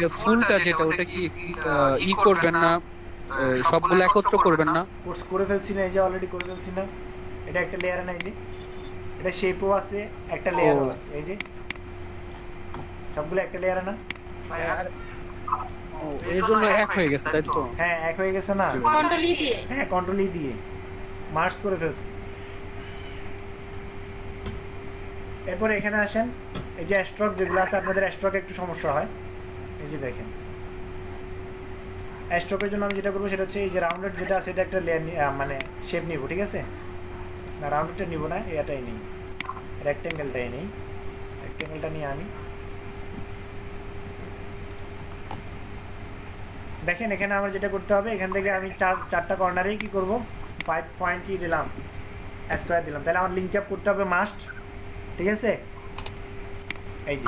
যে ফুলটা যেটা ওটা কি ই করবেন না, সবগুলো একত্র করবেন না? কোর্স করে ফেলছি না, এই যে অলরেডি করে ফেলছি না, এটা একটা লেয়ারে নাই যে, এটা শেপও আছে একটা লেয়ারও আছে, এই যে সবগুলো একটা লেয়ারে না, এর জন্য এক হয়ে গেছে তাই তো? হ্যাঁ এক হয়ে গেছে না, কন্ট্রোল ই দিয়ে, হ্যাঁ কন্ট্রোল ই দিয়ে মার্জ করে ফেলছি। এরপরে এখানে আসেন, এই যে স্ট্রোক যেগুলো আছে আপনাদের স্ট্রোকে একটু সমস্যা হয়, এই যে দেখেন স্ট্রোকের জন্য আমি যেটা করবো সেটা হচ্ছে এই যে রাউন্ডেড যেটা আছে এটা একটা লেয়ার মানে শেপ নিব, ঠিক আছে? না রাউন্ডেডটা নিব না, এটাই নেই, রেক্ট্যাঙ্গেলটাই নেই, রেক্ট্যাঙ্গেলটা নিয়ে আনি। দেখেন এখানে আমার যেটা করতে হবে, এখান থেকে আমি চারটা কর্নারেই কি করব, 5 পয়েন্ট কি দিলাম, স্কোয়ার দিলাম, তাহলে আমার লিঙ্ক আপ করতে হবে মাস্ট, ঠিক আছে? এই যে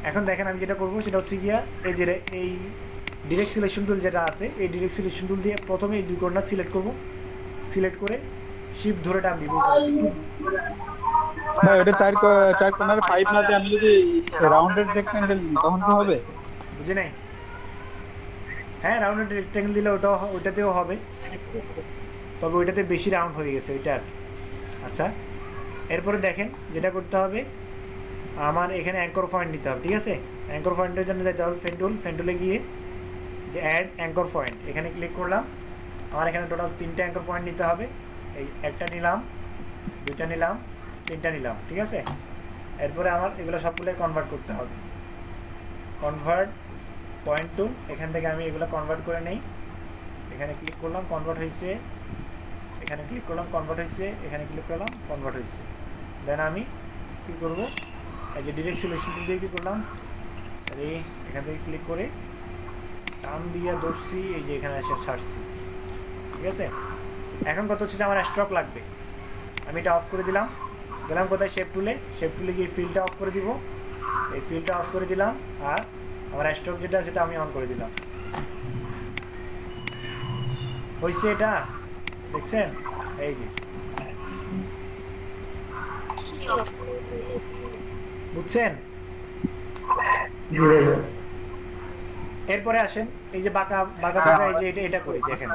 এখন দেখেন আমি যেটা করবো সেটা হচ্ছে গিয়া এই যে এই ডিরেক্ট সিলেকশন টুল যেটা আছে এই ডিরেক্ট সিলেকশন টুল দিয়ে প্রথমে এই দুই কর্নার সিলেক্ট করব, সিলেক্ট করে শিফট ধরে টান দিব। ভাই ওটা চার কর্নারে 5 না দিয়ে আমি যদি রাউন্ডেড রেক্ট্যাঙ্গেল তখন কি হবে? বুঝি নাই? হ্যাঁ রাউন্ডেড রেক্ট্যাঙ্গেল দিলে ওইটাতেও হবে, তবে ওইটাতে বেশি রাউন্ড হয়ে গেছে ওইটা আর কি। আচ্ছা এরপরে দেখেন যেটা করতে হবে, আমার এখানে অ্যাঙ্কর পয়েন্ট নিতে হবে, ঠিক আছে? অ্যাঙ্কর পয়েন্টের জন্য যেতে হবে ফেন্টুলে গিয়ে যে অ্যাড অ্যাঙ্কর পয়েন্ট, এখানে ক্লিক করলাম, আমার এখানে টোটাল 3টে অ্যাঙ্কর পয়েন্ট নিতে হবে, এই একটা নিলাম, দুইটা নিলাম, তিনটা নিলাম, ঠিক আছে? এরপরে আমার এগুলো সবগুলো কনভার্ট করতে হবে, কনভার্ট পয়েন্ট টু, এখান থেকে আমি এগুলো কনভার্ট করে নেই, এখানে ক্লিক করলাম কনভার্ট হয়েছে, এখানে ক্লিক করলাম কনভার্ট হয়েছে, এখানে ক্লিক করলাম কনভার্ট হয়েছে। দেন আমি কী করবো, এই যে ডিরেক্ট সিলেকশন দিয়ে কী করলাম, এই এখান থেকে ক্লিক করে টান দিয়ে ধরছি, এই যে এখানে এসে ছাড়ছি, ঠিক আছে? এখন কথা হচ্ছে যে আমার স্ট্রক লাগবে, আমি এটা অফ করে দিলাম, গেলাম কোথায়, শেপ টুলে গিয়ে ফিলটা অফ করে দিব। এই ফিলটা অফ করে দিলাম, আর আমার স্ট্রোক যেটা সেটা আমি অন করে দিলাম। হয়েছে এটা, দেখছেন? এই যে, বুঝছেন? এরপরে আসেন এই যে বাঁকা বাঁকা বাঁকা, এই যে এটা করি, দেখেন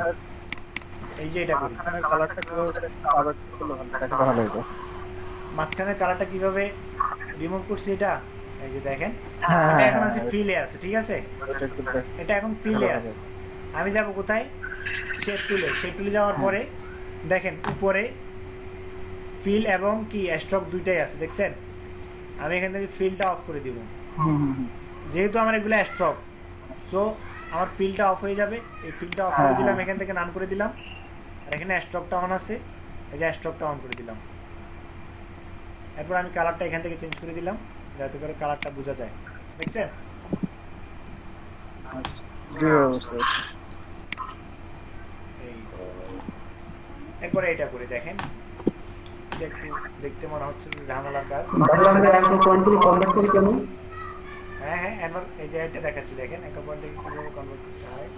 এই যে এটা করি। কালারটা কিভাবে আবার করলে ভালো হতো। মাঝখানের কালারটা কিভাবে রিমুভ করছি এটা, এই যে দেখেন, হ্যাঁ, এটা এখন হ্যাঁ, আছে হ্যাঁ। ফিলে আছে, ঠিক আছে? এটা একটু দেখ। এটা এখন ফিলে আছে। আমি যাব কোথায়, শেপ টুলে যাওয়ার পরে দেখেন উপরে ফিল এবং কি স্ট্রোক দুইটাই আছে, দেখছেন? আমি এখান থেকে ফিলটা অফ করে দিব, যেহেতু আমার এগুলো স্ট্রোক, সো আমার ফিলটা অফ হয়ে যাবে। এই ফিলটা অফ করে দিলাম, এখান থেকে নান করে দিলাম, আর এখানে স্ট্রোকটা অন আছে, এই যে স্ট্রোকটা অন করে দিলাম। এরপর আমি কালারটা এখান থেকে চেঞ্জ করে দিলাম, যাতে করে কালারটা বোঝা যায়, দেখছেন? এই এরপরে এটা করে দেখেন, এটা একটু দেখতে মনে হচ্ছে যে ঝামেলার কাজ। হ্যাঁ হ্যাঁ, এরপর এই যে এটা দেখাচ্ছি, দেখেন একটা পয়েন্টে কিভাবে কনভার্ট করতে হয়।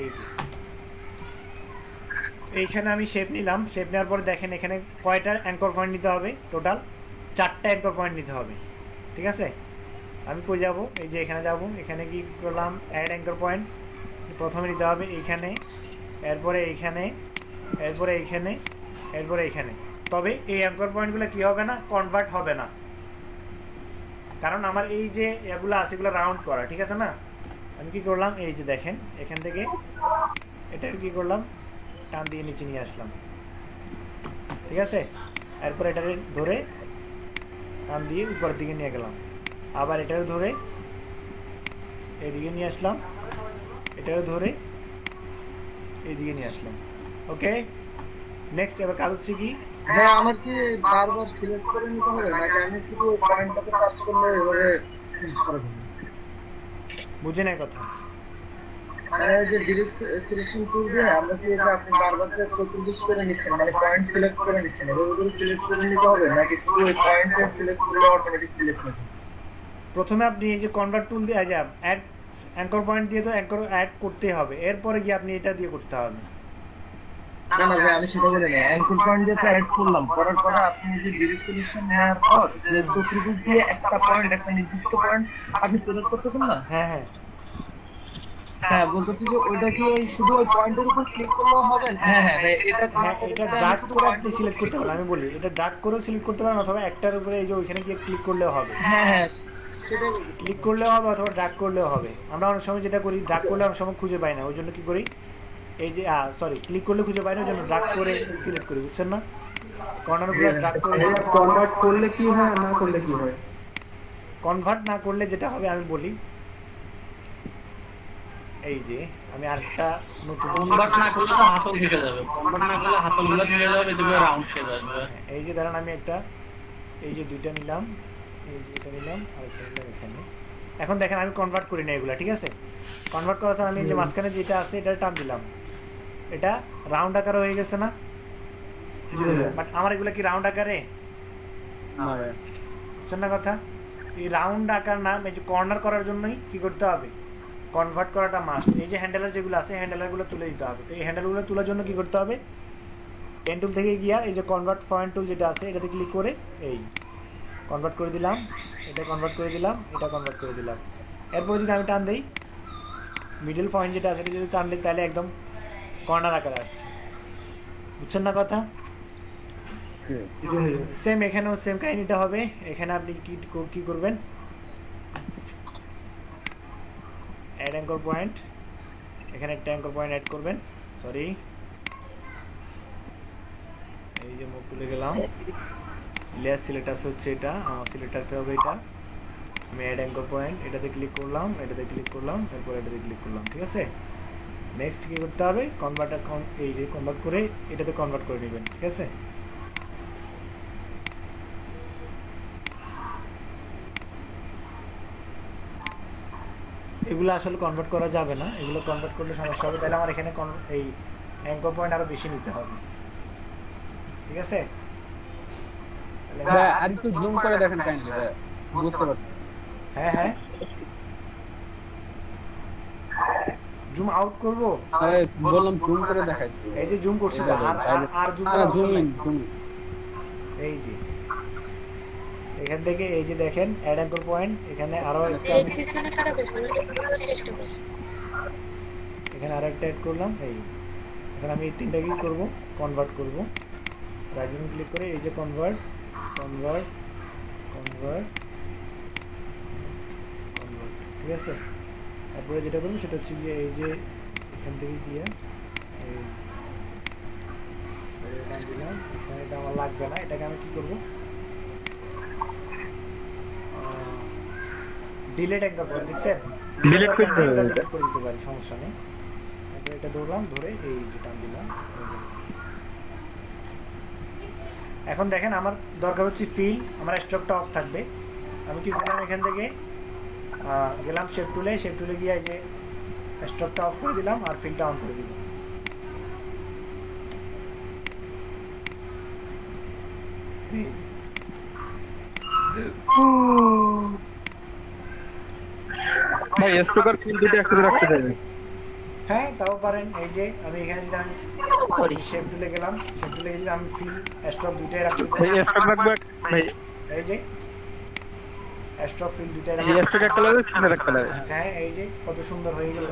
এই যে এইখানে আমি শেপ নিলাম, শেপ নেওয়ার পরে দেখেন এখানে কয়টা অ্যাঙ্কর পয়েন্ট নিতে হবে, টোটাল 4টা অ্যাঙ্কর পয়েন্ট নিতে হবে, ঠিক আছে? আমি কই যাব, এই যে এখানে যাব, এখানে কি করলাম, অ্যাড অ্যাঙ্কর পয়েন্ট প্রথমে নিতে হবে এইখানে, এরপরে এইখানে, এরপরে এইখানে, এরপরে এইখানে। তবে এই অ্যাঙ্কর পয়েন্টগুলো কি হবে না, কনভার্ট হবে না, কারণ আমার এই যে এগুলো আছে এগুলো রাউন্ড করা, ঠিক আছে না? আমি কি করলাম, এই যে দেখেন এখান থেকে এটা কি করলাম, টান দিয়ে নিচে নিয়ে আসলাম, ঠিক আছে? এরপর এটাকে ধরে টান দিয়ে উপরের দিকে নিয়ে গেলাম, আবার এটাকে ধরে এইদিকে নিয়ে আসলাম, এটাকে ধরে এইদিকে নিয়ে আসলাম। ওকে, নেক্সট এবার কাজ হচ্ছে কি, হ্যাঁ, আমার কি বারবার সিলেক্ট করে নিতে হবে নাকি আমি শুধু ওই পয়েন্টটাতে টাচ করলে এভাবে চেঞ্জ করে দেব? বুঝে নাই কথা? মানে যে ডিরেক্ট সিলেকশন টুল দিয়ে আমরা কি যে আপনি বারবার যে চতুর্দিক করে নিচ্ছেন, মানে পয়েন্ট সিলেক্ট করে নিচ্ছেন, এভাবে করে সিলেক্ট করে নিতে হবে নাকি শুধু ওই পয়েন্টে সিলেক্ট করলে অটোমেটিক সিলেক্ট হয়ে যাবে? প্রথমে আপনি এই যে কনভার্ট টুল দিয়ে অ্যাড অ্যাঙ্কর পয়েন্ট দিয়ে তো অ্যাঙ্কর অ্যাড করতে হবে, এরপরে গিয়ে আপনি এটা দিয়ে করতে হবে। না না ভাই, আমি সেটা বলি না, অ্যাঙ্কর পয়েন্ট দিয়ে তো অ্যাড করলাম, করার পরে আপনি যে ডিরেক্ট সিলেকশন নেওয়ার পর যে চতুর্দিক দিয়ে একটা পয়েন্ট, একটা নির্দিষ্ট পয়েন্ট আপনি সিলেক্ট করতেছেন না? হ্যাঁ হ্যাঁ হ্যাঁ, বলতেছি যে ওইটা কি ওই শুধু ওই পয়েন্টের উপর ক্লিক করলেও হবে? হ্যাঁ হ্যাঁ ভাই, এটা হ্যাঁ, এটা ড্রাগ করে আপনি সিলেক্ট করতে পারেন, আমি বলি এটা ড্রাগ করেও সিলেক্ট করতে পারেন, অথবা একটার উপরে এই যে ওইখানে গিয়ে ক্লিক করলেও হবে। হ্যাঁ হ্যাঁ, সেটাই বলতেছি। ক্লিক করলেও হবে অথবা ড্রাগ করলেও হবে। আমরা অনেক সময় যেটা করি, ড্রাগ করলে অনেক সময় খুঁজে পাই না, ওই জন্য কি করি, এই যে সরি ক্লিক করলে খুঁজে পাই না, ওই জন্য ড্রাগ করে সিলেক্ট করি, বুঝছেন না? কর্নারগুলো ড্রাগ করে। কনভার্ট করলে কি হয়, না করলে কি হয়? কনভার্ট না করলে যেটা হবে আমি বলি, এই যে আমি আরেকটা নতুন, কনভার্ট না করলে তো হাতল থেকে যাবে, কনভার্ট না করলে হাতলগুলো থেকে যাবে, তুমি রাউন্ড শেপ আসবে। এই যে ধরেন আমি একটা, এই যে দুইটা নিলাম, এই যে এটা নিলাম আর একটা নিলাম এখানে। এখন দেখেন আমি কনভার্ট করি না এগুলা, ঠিক আছে? কনভার্ট করার সময় আমি এই যে মাঝখানে যেটা আছে এটা টান দিলাম, এটা রাউন্ড আকারে হয়ে গেছে না? বাট আমার এগুলা কি রাউন্ড আকারে? বুঝছেন না কথা? এই রাউন্ড আকার না, এই যে কর্নার করার জন্যই কি করতে হবে, কনভার্ট করাটা মাস্ট। এই যে হ্যান্ডেলার যেগুলো আছে, হ্যান্ডেলারগুলো তুলে দিতে হবে। তো এই হ্যান্ডেলগুলো তোলার জন্য কি করতে হবে, পেন টুল থেকে গিয়া এই যে কনভার্ট পয়েন্ট টুল যেটা আছে এটাতে ক্লিক করে এই কনভার্ট করে দিলাম, এটা কনভার্ট করে দিলাম, এটা কনভার্ট করে দিলাম। এরপর যদি আমি টান দিই, মিডল পয়েন্ট যেটা আছে এটা যদি টান দিই তাহলে একদম কর্নার আকারে আসছে, বুঝছেন না কথা? সেম এখানেও সেম কাহিনীটা হবে। এখানে আপনি কি করবেন, অ্যাড অ্যাঙ্কর পয়েন্ট, এখানে একটা অ্যাঙ্কর পয়েন্ট অ্যাড করবেন, সরি এই যে মুখ তুলে গেলাম, লেয়ার সিলেক্টার হচ্ছে এটা, আমার সিলেক্ট করতে হবে এটা। আমি অ্যাড অ্যাঙ্কর পয়েন্ট এটাতে ক্লিক করলাম, এটাতে ক্লিক করলাম, তারপর এটাতে ক্লিক করলাম, ঠিক আছে? নেক্সট কি করতে হবে, কনভার্টার এই যে কনভার্ট করে এটাতে কনভার্ট করে নেবেন, ঠিক আছে? এগুলো আসলে কনভার্ট করা যাবে না, এগুলো কনভার্ট করলে সমস্যা হবে, তাহলে আমার এখানে এই অ্যাঙ্কর পয়েন্ট আরো বেশি নিতে হবে, ঠিক আছে? ভাই আর একটু জুম করে দেখেন কাইন্ডলি ভাই, বুঝতে পারছি। হ্যাঁ হ্যাঁ, জুম আউট করব। আরে বললাম জুম করে দেখাই। এই যে জুম করছি তো, আর জুম জুম ইন জুম। এই যে এখান থেকে এই যে দেখেন অ্যাড অ্যাঙ্কর পয়েন্ট, এখানে আরো একটা আমি এখানে আরো একটা অ্যাড করলাম। এই এখন আমি এই তিনটাকেই করব, কনভার্ট করব। রাইট বাটন ক্লিক করে এই যে কনভার্ট কনভার্ট কনভার্ট কনভার্ট, ঠিক আছে। তারপরে যেটা করবো সেটা হচ্ছে গিয়ে এই যে এখান থেকে দিয়ে এই টান দিলাম, এখানে এটা আমার লাগবে না, এটাকে আমি কি করবো ডিলিট অ্যাঙ্কর পয়েন্ট, দেখছেন ডিলিট করে দিতে হবে, ডিলিট করে দিতে পারি, সমস্যা নেই। তারপরে এটা ধরলাম, ধরে এই যে টান দিলাম। এখন দেখেন আমার দরকার হচ্ছে ফিল, আমার স্ট্রোকটা অফ থাকবে। আমি কি করলাম, এখান থেকে গেলাম শেপ টুলে, শেপ টুলে গিয়ে এই যে স্ট্রোকটা অফ করে দিলাম আর ফিলটা অন করে দিলাম। ভাই স্টোকার ফিল দুটো একসাথে রাখতে চাইবে। হ্যাঁ তাও পারেন। এই যে আমি এখানে যদি আমি শেপ টুলে গেলাম, শেপ টুলে গিয়ে আমি ফিল স্ট্রোক দুইটাই রাখতে চাই। ভাই স্টোক রাখবে ভাই, এই যে স্ট্রোক ফিল দুইটাই এই স্টোক এক কালারে ফিল এক কালারে। হ্যাঁ এই যে কত সুন্দর হয়ে গেল,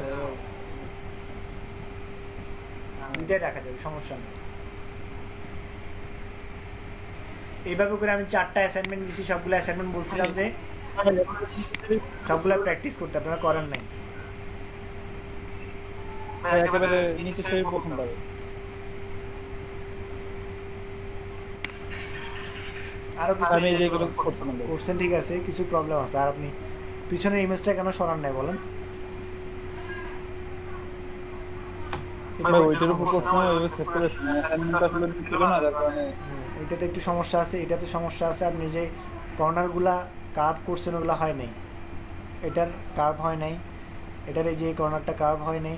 দুইটাই রাখা যাবে, সমস্যা নেই। এইভাবে করে আমি 4টা অ্যাসাইনমেন্ট দিয়েছি, সবগুলো অ্যাসাইনমেন্ট বলছিলাম যে সবগুলো প্র্যাকটিস করতে, আপনারা করেন নাই। ভাই একেবারে নিচে সেই প্রথম পাবে। আরো আমি যেগুলো করছিলাম করছেন ঠিক আছে, কিছু প্রবলেম আছে। আর আপনি পিছনের ইমেজটা কেন সরান নাই বলেন? ভাই ওইটার উপর প্রশ্ন ওইভাবে সেট করে অ্যাসাইনমেন্ট আসলে ছিল না, যার কারণে এটাতে একটু সমস্যা আছে, এটাতে সমস্যা আছে। আপনি যে কর্নারগুলা কার্ভ করছেন ওগুলা হয় নাই, এটার কার্ভ হয় নাই, এটার এই যে কর্নারটা কার্ভ হয় নাই,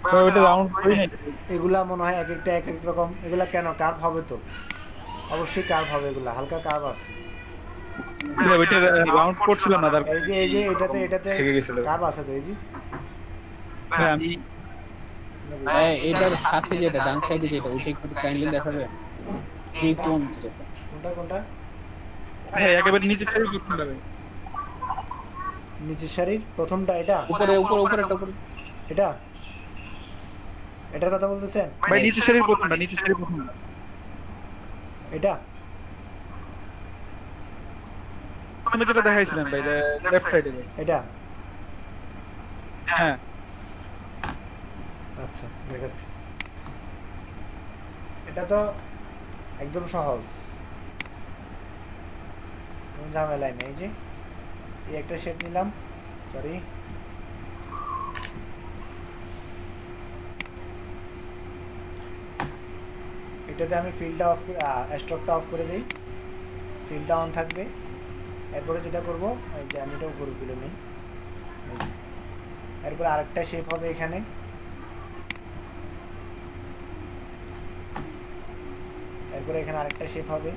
ভাই ওইটা রাউন্ড করি নাই। এগুলা মনে হয় এক একটা এক এক রকম। এগুলা কেন কার্ভ হবে? তো অবশ্যই কার্ভ হবে, এগুলা হালকা কার্ভ আছে। ভাই ওইটা রাউন্ড করছিল না, তার এই যে এটাতে থেকে গেছিল। কার্ভ আছে তো। এই যে ভাই আমি ভাই এটার সাথে যেটা ডান সাইডে যেটা, ওইটা একটু কাইন্ডলি দেখাবে এই কোন কোনটা কোনটা? ভাই একেবারে নিচে থেকে করতে হবে। নিচের সারির প্রথমটা এটা, উপরে উপরে উপরেটা উপরে, এটা এটার কথা বলতেছেন? ভাই নিচে সারির প্রথমটা, নিচে সারির প্রথমটা এটা আমি যেটা দেখাইছিলাম ভাই, লেফট সাইডে ভাই, এটা হ্যাঁ। আচ্ছা দেখাচ্ছি। এটা তো একদম সহজ, কোনো ঝামেলাই নেই। এই যে এই একটা শেপ নিলাম, সরি এটাতে আমি ফিল্ডটা অফ করে স্ট্রোকটা অফ করে দিই, ফিল্ডটা অন থাকবে। এরপরে যেটা করবো, এই যে আমি এটা উপরে তুলে নিই। এরপরে আরেকটা শেপ হবে এখানে, এরপরে এখানে আরেকটা শেপ হবে।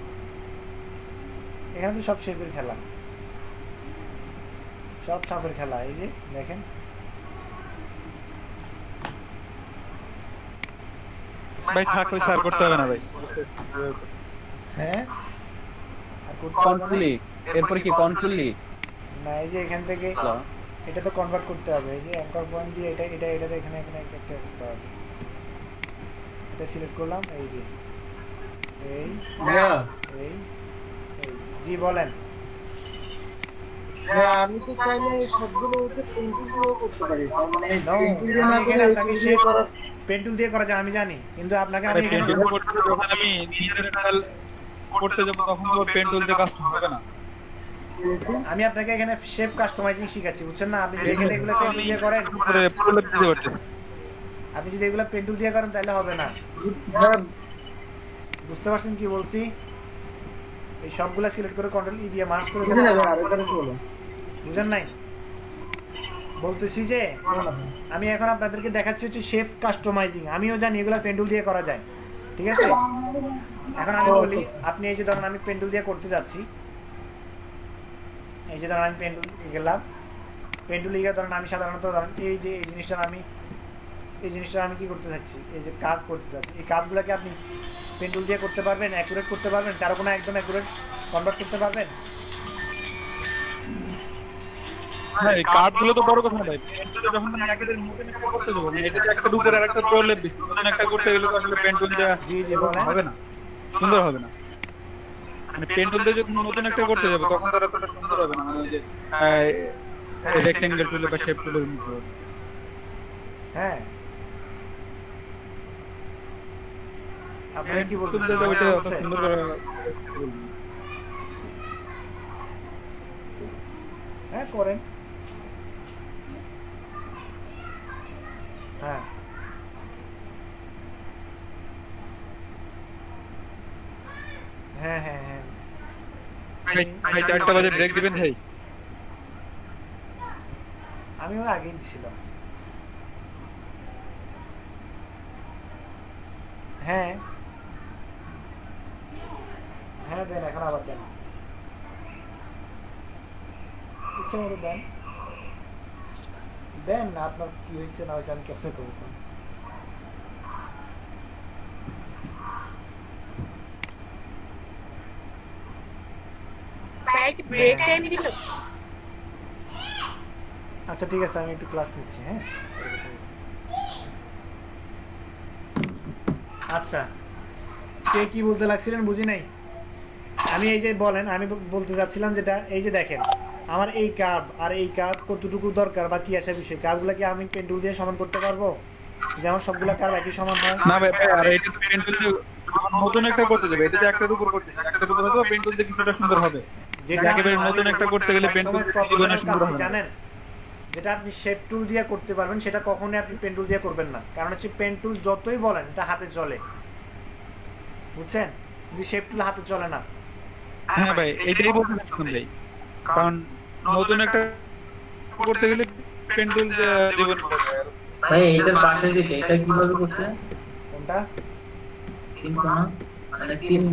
এখানে তো সব শেপের খেলা, সব সাপের খেলা। এই যে দেখেন ভাই থাক, ওই সার করতে হবে না ভাই। হ্যাঁ, আর করতে হবে না। কন্ট্রোলি এরপর কি কন্ট্রোলি না, এই যে এখান থেকে এটা তো কনভার্ট করতে হবে। এই যে অ্যাঙ্কর পয়েন্ট দিয়ে এটাতে এখানে এখানে একটা করতে হবে। এটা সিলেক্ট করলাম, এই যে এই এই জি বলেন। হ্যাঁ, আমি তো চাইলে সবগুলো হচ্ছে পেন্টিং করতে পারি, তার মানে No, আমি এখানে আপনাকে শেপ পেন্টুল দিয়ে করা যায় আমি জানি, কিন্তু আপনাকে আমি এখানে যখন আমি নিজের খেয়াল করতে যাবো তখন তো পেন টুল দিয়ে কাজ হবে না। আমি আপনাকে এখানে শেপ কাস্টমাইজিং শিখাচ্ছি, বুঝছেন না? আপনি যদি এখানে এগুলো পেন্টুল দিয়ে করেন, আপনি যদি এগুলো পেন্টুল দিয়ে করেন তাহলে হবে না। বুঝতে পারছেন কি বলছি? এই সবগুলা সিলেক্ট করে কন্ট্রোল ই দিয়ে মার্জ করে দেবেন। বুঝেন নাই? বলতেছি যে আমি এখন আপনাদেরকে দেখাচ্ছি হচ্ছে শেপ কাস্টমাইজিং। আমিও জানি এগুলো পেন্টুল দিয়ে করা যায়, ঠিক আছে? এখন আমি বলি, আপনি এই যে ধরেন আমি পেন্ডুল দিয়ে করতে যাচ্ছি, এই যে ধরেন আমি পেন্ডুল গেলাম, পেন্ডুল লিখে ধরেন আমি সাধারণত ধরেন এই যে এই জিনিসটা আমি কি করতে চাচ্ছি, এই যে কার্ভ করতে চাচ্ছি, এই কার্ভগুলোকে আপনি পেন্ডুল দিয়ে করতে পারবেন, অ্যাকুরেট করতে পারবেন, কারো কোনো একদম অ্যাকুরেট কনভার্ট করতে পারবেন? হ্যাঁ, এই কার্ডগুলো তো বড় কথা না ভাই। পেন্টুলটা যখন আমি একেবারে নতুন একটা করতে যাবো, মানে এটা একটার উপরে আর একটা প্রলেপ দিচ্ছি, নতুন একটা করতে গেলে তো আসলে পেন্টুল দেওয়া জি বলেন। হবে না, সুন্দর হবে না। মানে পেন্টুল দিয়ে যখন নতুন একটা করতে যাবো তখন তার এতটা সুন্দর হবে না, মানে ওই যে রেক্টেঙ্গেল টুলে বা শেপ টুলের মতো হবে। হ্যাঁ, আপনারা কি বলছেন? পেন্টুল দিয়ে ওইটা অত সুন্দর করে হ্যাঁ করেন। হ্যাঁ হ্যাঁ হ্যাঁ হ্যাঁ ভাই 4টা বাজে ব্রেক দিবেন ভাই? আমিও আগেই ছিলাম। হ্যাঁ হ্যাঁ দেন, এখন আবার দেন, ইচ্ছা মতো দেন, দেন না। আপনার কি হয়েছে না হয়েছে আমি কেমন করবো? ব্রেক টাইম দিল। আচ্ছা ঠিক আছে, আমি একটু ক্লাস নিচ্ছি। হ্যাঁ আচ্ছা, কে কি বলতে লাগছিলেন বুঝি নাই। আমি এই যে বলেন, আমি বলতে যাচ্ছিলাম যেটা, এই যে দেখেন আমার এই কার্ভ আর এই কার্ভ কতটুকু দরকার বা কি আসে বিষয়, কার্ভগুলো কি আমি পেন্টুল দিয়ে সমান করতে পারবো? যেমন সবগুলা কার্ভ একই সমান হয় না ভাই, আর এটা তো পেন্টুল দিয়ে নতুন একটা করতে যাবে, এটা যে একটার উপর করতে যাবে, একটার উপর হয়তো পেন্টুল দিয়ে কিছুটা সুন্দর হবে, যেটা একেবারে নতুন একটা করতে গেলে পেন্টুল জীবনে সুন্দর হবে না। জানেন, যেটা আপনি শেপ টুল দিয়ে করতে পারবেন সেটা কখনোই আপনি পেন্টুল দিয়ে করবেন না। কারণ হচ্ছে পেন্টুল যতই বলেন এটা হাতে চলে, বুঝছেন? কিন্তু শেপ টুল হাতে চলে না। হ্যাঁ ভাই, এটাই বলতে চাচ্ছিলাম ভাই, কারণ নতুন একটা করতে গেলে পেন্টুল জীবন ভাই এটার পাশে যেটা, এটা কিভাবে করছে? কোনটা? তিন কোণা মানে তিন,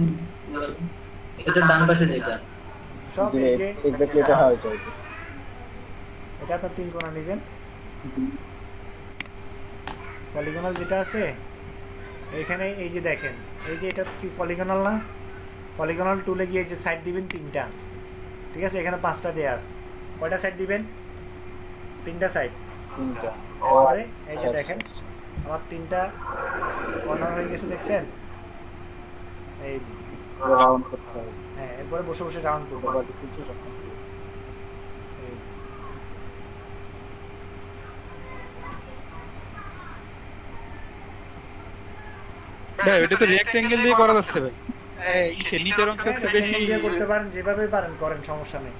এটা ডান পাশে যেটা সব যে এই যে এক্স্যাক্টলি এটা হয় চাই। এটা আপনার তিন কোণা নেবেন, পলিগনাল যেটা আছে এখানে, এই যে দেখেন এই যে এটা কি পলিগনাল না? পলিগনাল টুলে গিয়ে যে সাইড দিবেন 3টা, ঠিক আছে? এখানে 5টা দেয়া আছে, কয়টা সাইড দিবেন? 3টা সাইড। 3টা। এরপরে এই যে দেখেন আমার 3টা কর্নার হয়ে গেছে, দেখছেন? এই রাউন্ড করতে হবে। হ্যাঁ, এরপরে বসে বসে রাউন্ড করবো। আবার দিছি ছোট। এই ভাই এটা তো রেক্টেঙ্গেল দিয়ে করা যাচ্ছে ভাই, এই নিচের অংশ একটু বেশি দিয়ে করতে পারেন, যেভাবে পারেন করেন, সমস্যা নেই।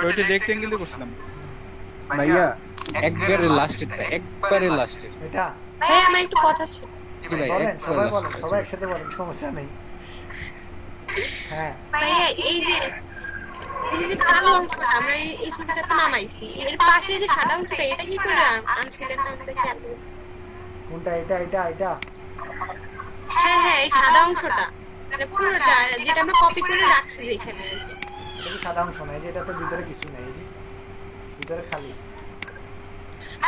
ওইটা রেক্টেঙ্গেল দিয়ে করছিলাম ভাইয়া একবারে লাস্টেরটা, একবারে লাস্টের এটা ভাই আমার একটু কথা ছিল। জি ভাই, বলেন, একবারে সবাই বলেন, লাস্টের। সবাই একসাথে বলেন, সমস্যা নেই। হ্যাঁ ভাইয়া এই যে কালো অংশটা আমরা এই ছবিটাতে নামাইছি, এর পাশে যে সাদা অংশটা এটা কি করে আনছিলেন না? আমাদের খেয়াল করুন। কোনটা? এটা হ্যাঁ হ্যাঁ, এই সাদা অংশটা মানে পুরো যেটা আমরা কপি করে রাখছি যেখানে। এটা কি সাদা অংশ না? এই যে এটা তো ভিতরে কিছু নেই, এই যে ভিতরে খালি।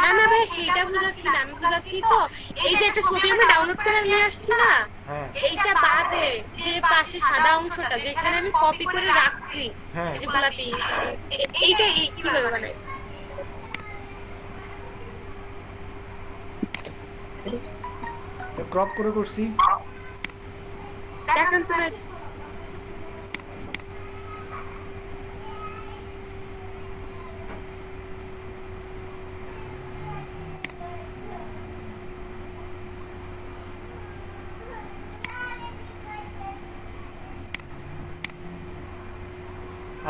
না না ভাই, সেটা বুঝাচ্ছি না, আমি বুঝাচ্ছি তো এই যে একটা ছবি আমরা ডাউনলোড করে নিয়ে আসছি না, হ্যাঁ এইটা বাদে যে পাশে সাদা অংশটা যেখানে আমি কপি করে রাখছি, হ্যাঁ এই যে গোলাপি, এইটা কিভাবে বানাই? ক্রপ করে করছি। দেখেন তো ভাই।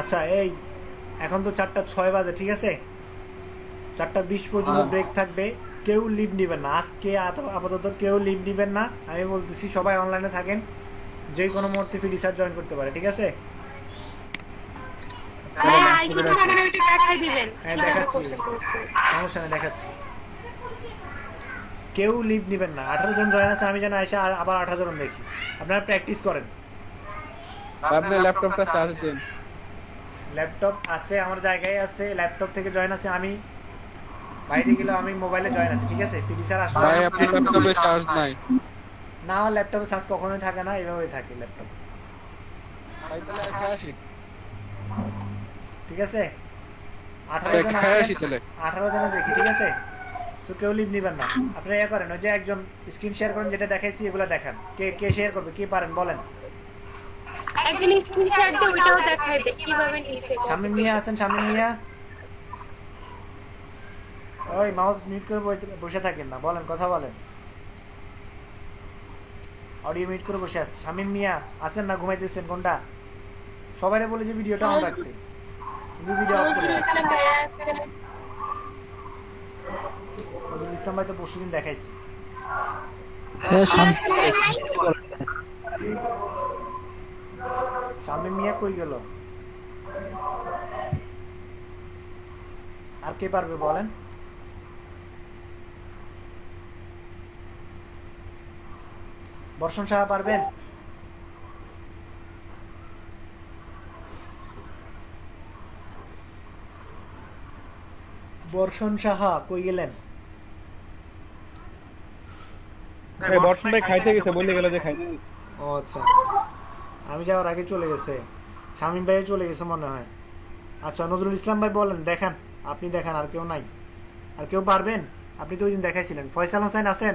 আচ্ছা, এই এখন তো 4:06 বাজে, ঠিক আছে? 4:20 পর্যন্ত ব্রেক থাকবে, কেউ লিভ নেবেন না আজকে, আপাতত কেউ লিভ নেবেন না। আমি বলতেছি সবাই অনলাইনে থাকেন, যে কোনো মুহূর্তে ফ্রি রিসার্চ জয়েন করতে পারে, ঠিক আছে? ভাই আইসি তো মানে ওইটা দেখাই দিবেন হ্যাঁ কিভাবে দেখাচ্ছি, করছে। সমস্যা নেই, দেখাচ্ছি। কেউ লিভ নেবেন না। 18 জন জয়েন আছে, আমি যেন এসে আবার 18 জন দেখি। আপনারা প্র্যাকটিস করেন। আপনার ল্যাপটপটা চার্জ দেন। ল্যাপটপ আছে আমার জায়গায় আছে, ল্যাপটপ থেকে জয়েন আছে। আমি বাইরে গেলে আমি মোবাইলে জয়েন আছে, ঠিক আছে? পিডি স্যার আসলে ভাই আপনার ল্যাপটপে চার্জ নাই। না, আমার ল্যাপটপে চার্জ কখনোই থাকে না, এভাবেই থাকে ল্যাপটপ। ভাই তাহলে খেয়ে আসি। ঠিক আছে? 18 জন খেয়ে আসি আছেন, তাহলে। 18 জন দেখি, ঠিক আছে? তো কেউ লিভ নিবেন না। আপনারা ইয়ে করেন, ওই যে একজন স্ক্রিন শেয়ার করেন, যেটা দেখাইছি এগুলো দেখান। কে শেয়ার করবে, কে পারেন বলেন? একজন স্ক্রিনশট দিয়ে ওইটাও দেখাইবে কিভাবে নিছে। শামিম মিয়া আছেন? শামিম মিয়া, ওই মাউস মিউট করে বসে থাকেন না, বলেন, কথা বলেন। অডিও মিউট করে বসে আছে। শামিম মিয়া আছেন না ঘুমাইতেছেন কোনটা? সবাইরে বলে যে ভিডিওটা অন রাখতে। ভিডিও অফ করে। নজরুল ইসলাম ভাইয়া আছে। নজরুল ইসলাম ভাই তো পরশুদিন দেখাইছি। শামিম মিয়া কই গেল? আর কে পারবে বলেন? বর্ষণ সাহা পারবেন? বর্ষণ সাহা কই গেলেন? এই বর্ষণ ভাই খাইতে গেছে, বললে গেল যে খাইতে গেছে। ও আচ্ছা, আমি যাওয়ার আগে চলে গেছে। শামিম ভাই চলে গেছে মনে হয়। আচ্ছা, নজরুল ইসলাম ভাই বলেন, দেখান, আপনি দেখান। আর কেউ নাই? আর কেউ পারবেন? আপনি তো ওই দিন দেখাইছিলেন। ফয়সাল হোসেন আছেন?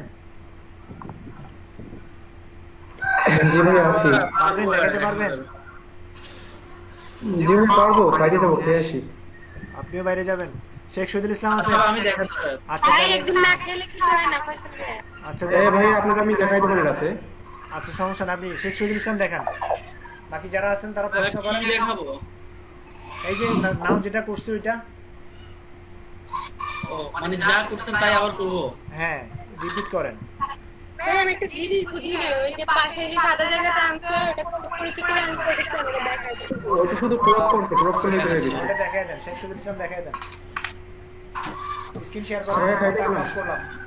জি ভাই আছি। পারবেন, দেখাতে পারবেন? জি ভাই পারবো, বাইরে যাবো, খেয়ে আসি। আপনিও বাইরে যাবেন? শেখ শহীদুল ইসলাম আছেন? আচ্ছা আমি দেখাচ্ছি। আচ্ছা ভাই তাহলে- একদিন না খেলে কিছু হয় না ফয়সাল ভাইয়া। আচ্ছা এ ভাই আপনাকে আমি দেখাই দেবো রাতে। আচ্ছা, সমস্যা না, আপনি শেখ শহীদুল ইসলাম দেখান। বাকি যারা আছেন তারা প্রশ্ন করেন। কি দেখাবো? এই যে নাম যেটা করছে ওইটা, ও মানে যা করছেন তাই আবার করবো? হ্যাঁ, রিপিট করেন। ভাই আমি একটা জিনিস বুঝি না, ওই যে পাশে যে সাদা জায়গাটা আনছে ওটা পরিচিত করে আনছে, ওটা একটু আমাকে দেখাই দিন। ওটা শুধু ক্রপ করছে, ক্রপ করে করে দিই। ওটা দেখাই দেন, শেখ শহীদুল ইসলাম দেখাই দেন। স্ক্রিন শেয়ার হ্যাঁ, করেন, দেখাই দেন। করলাম।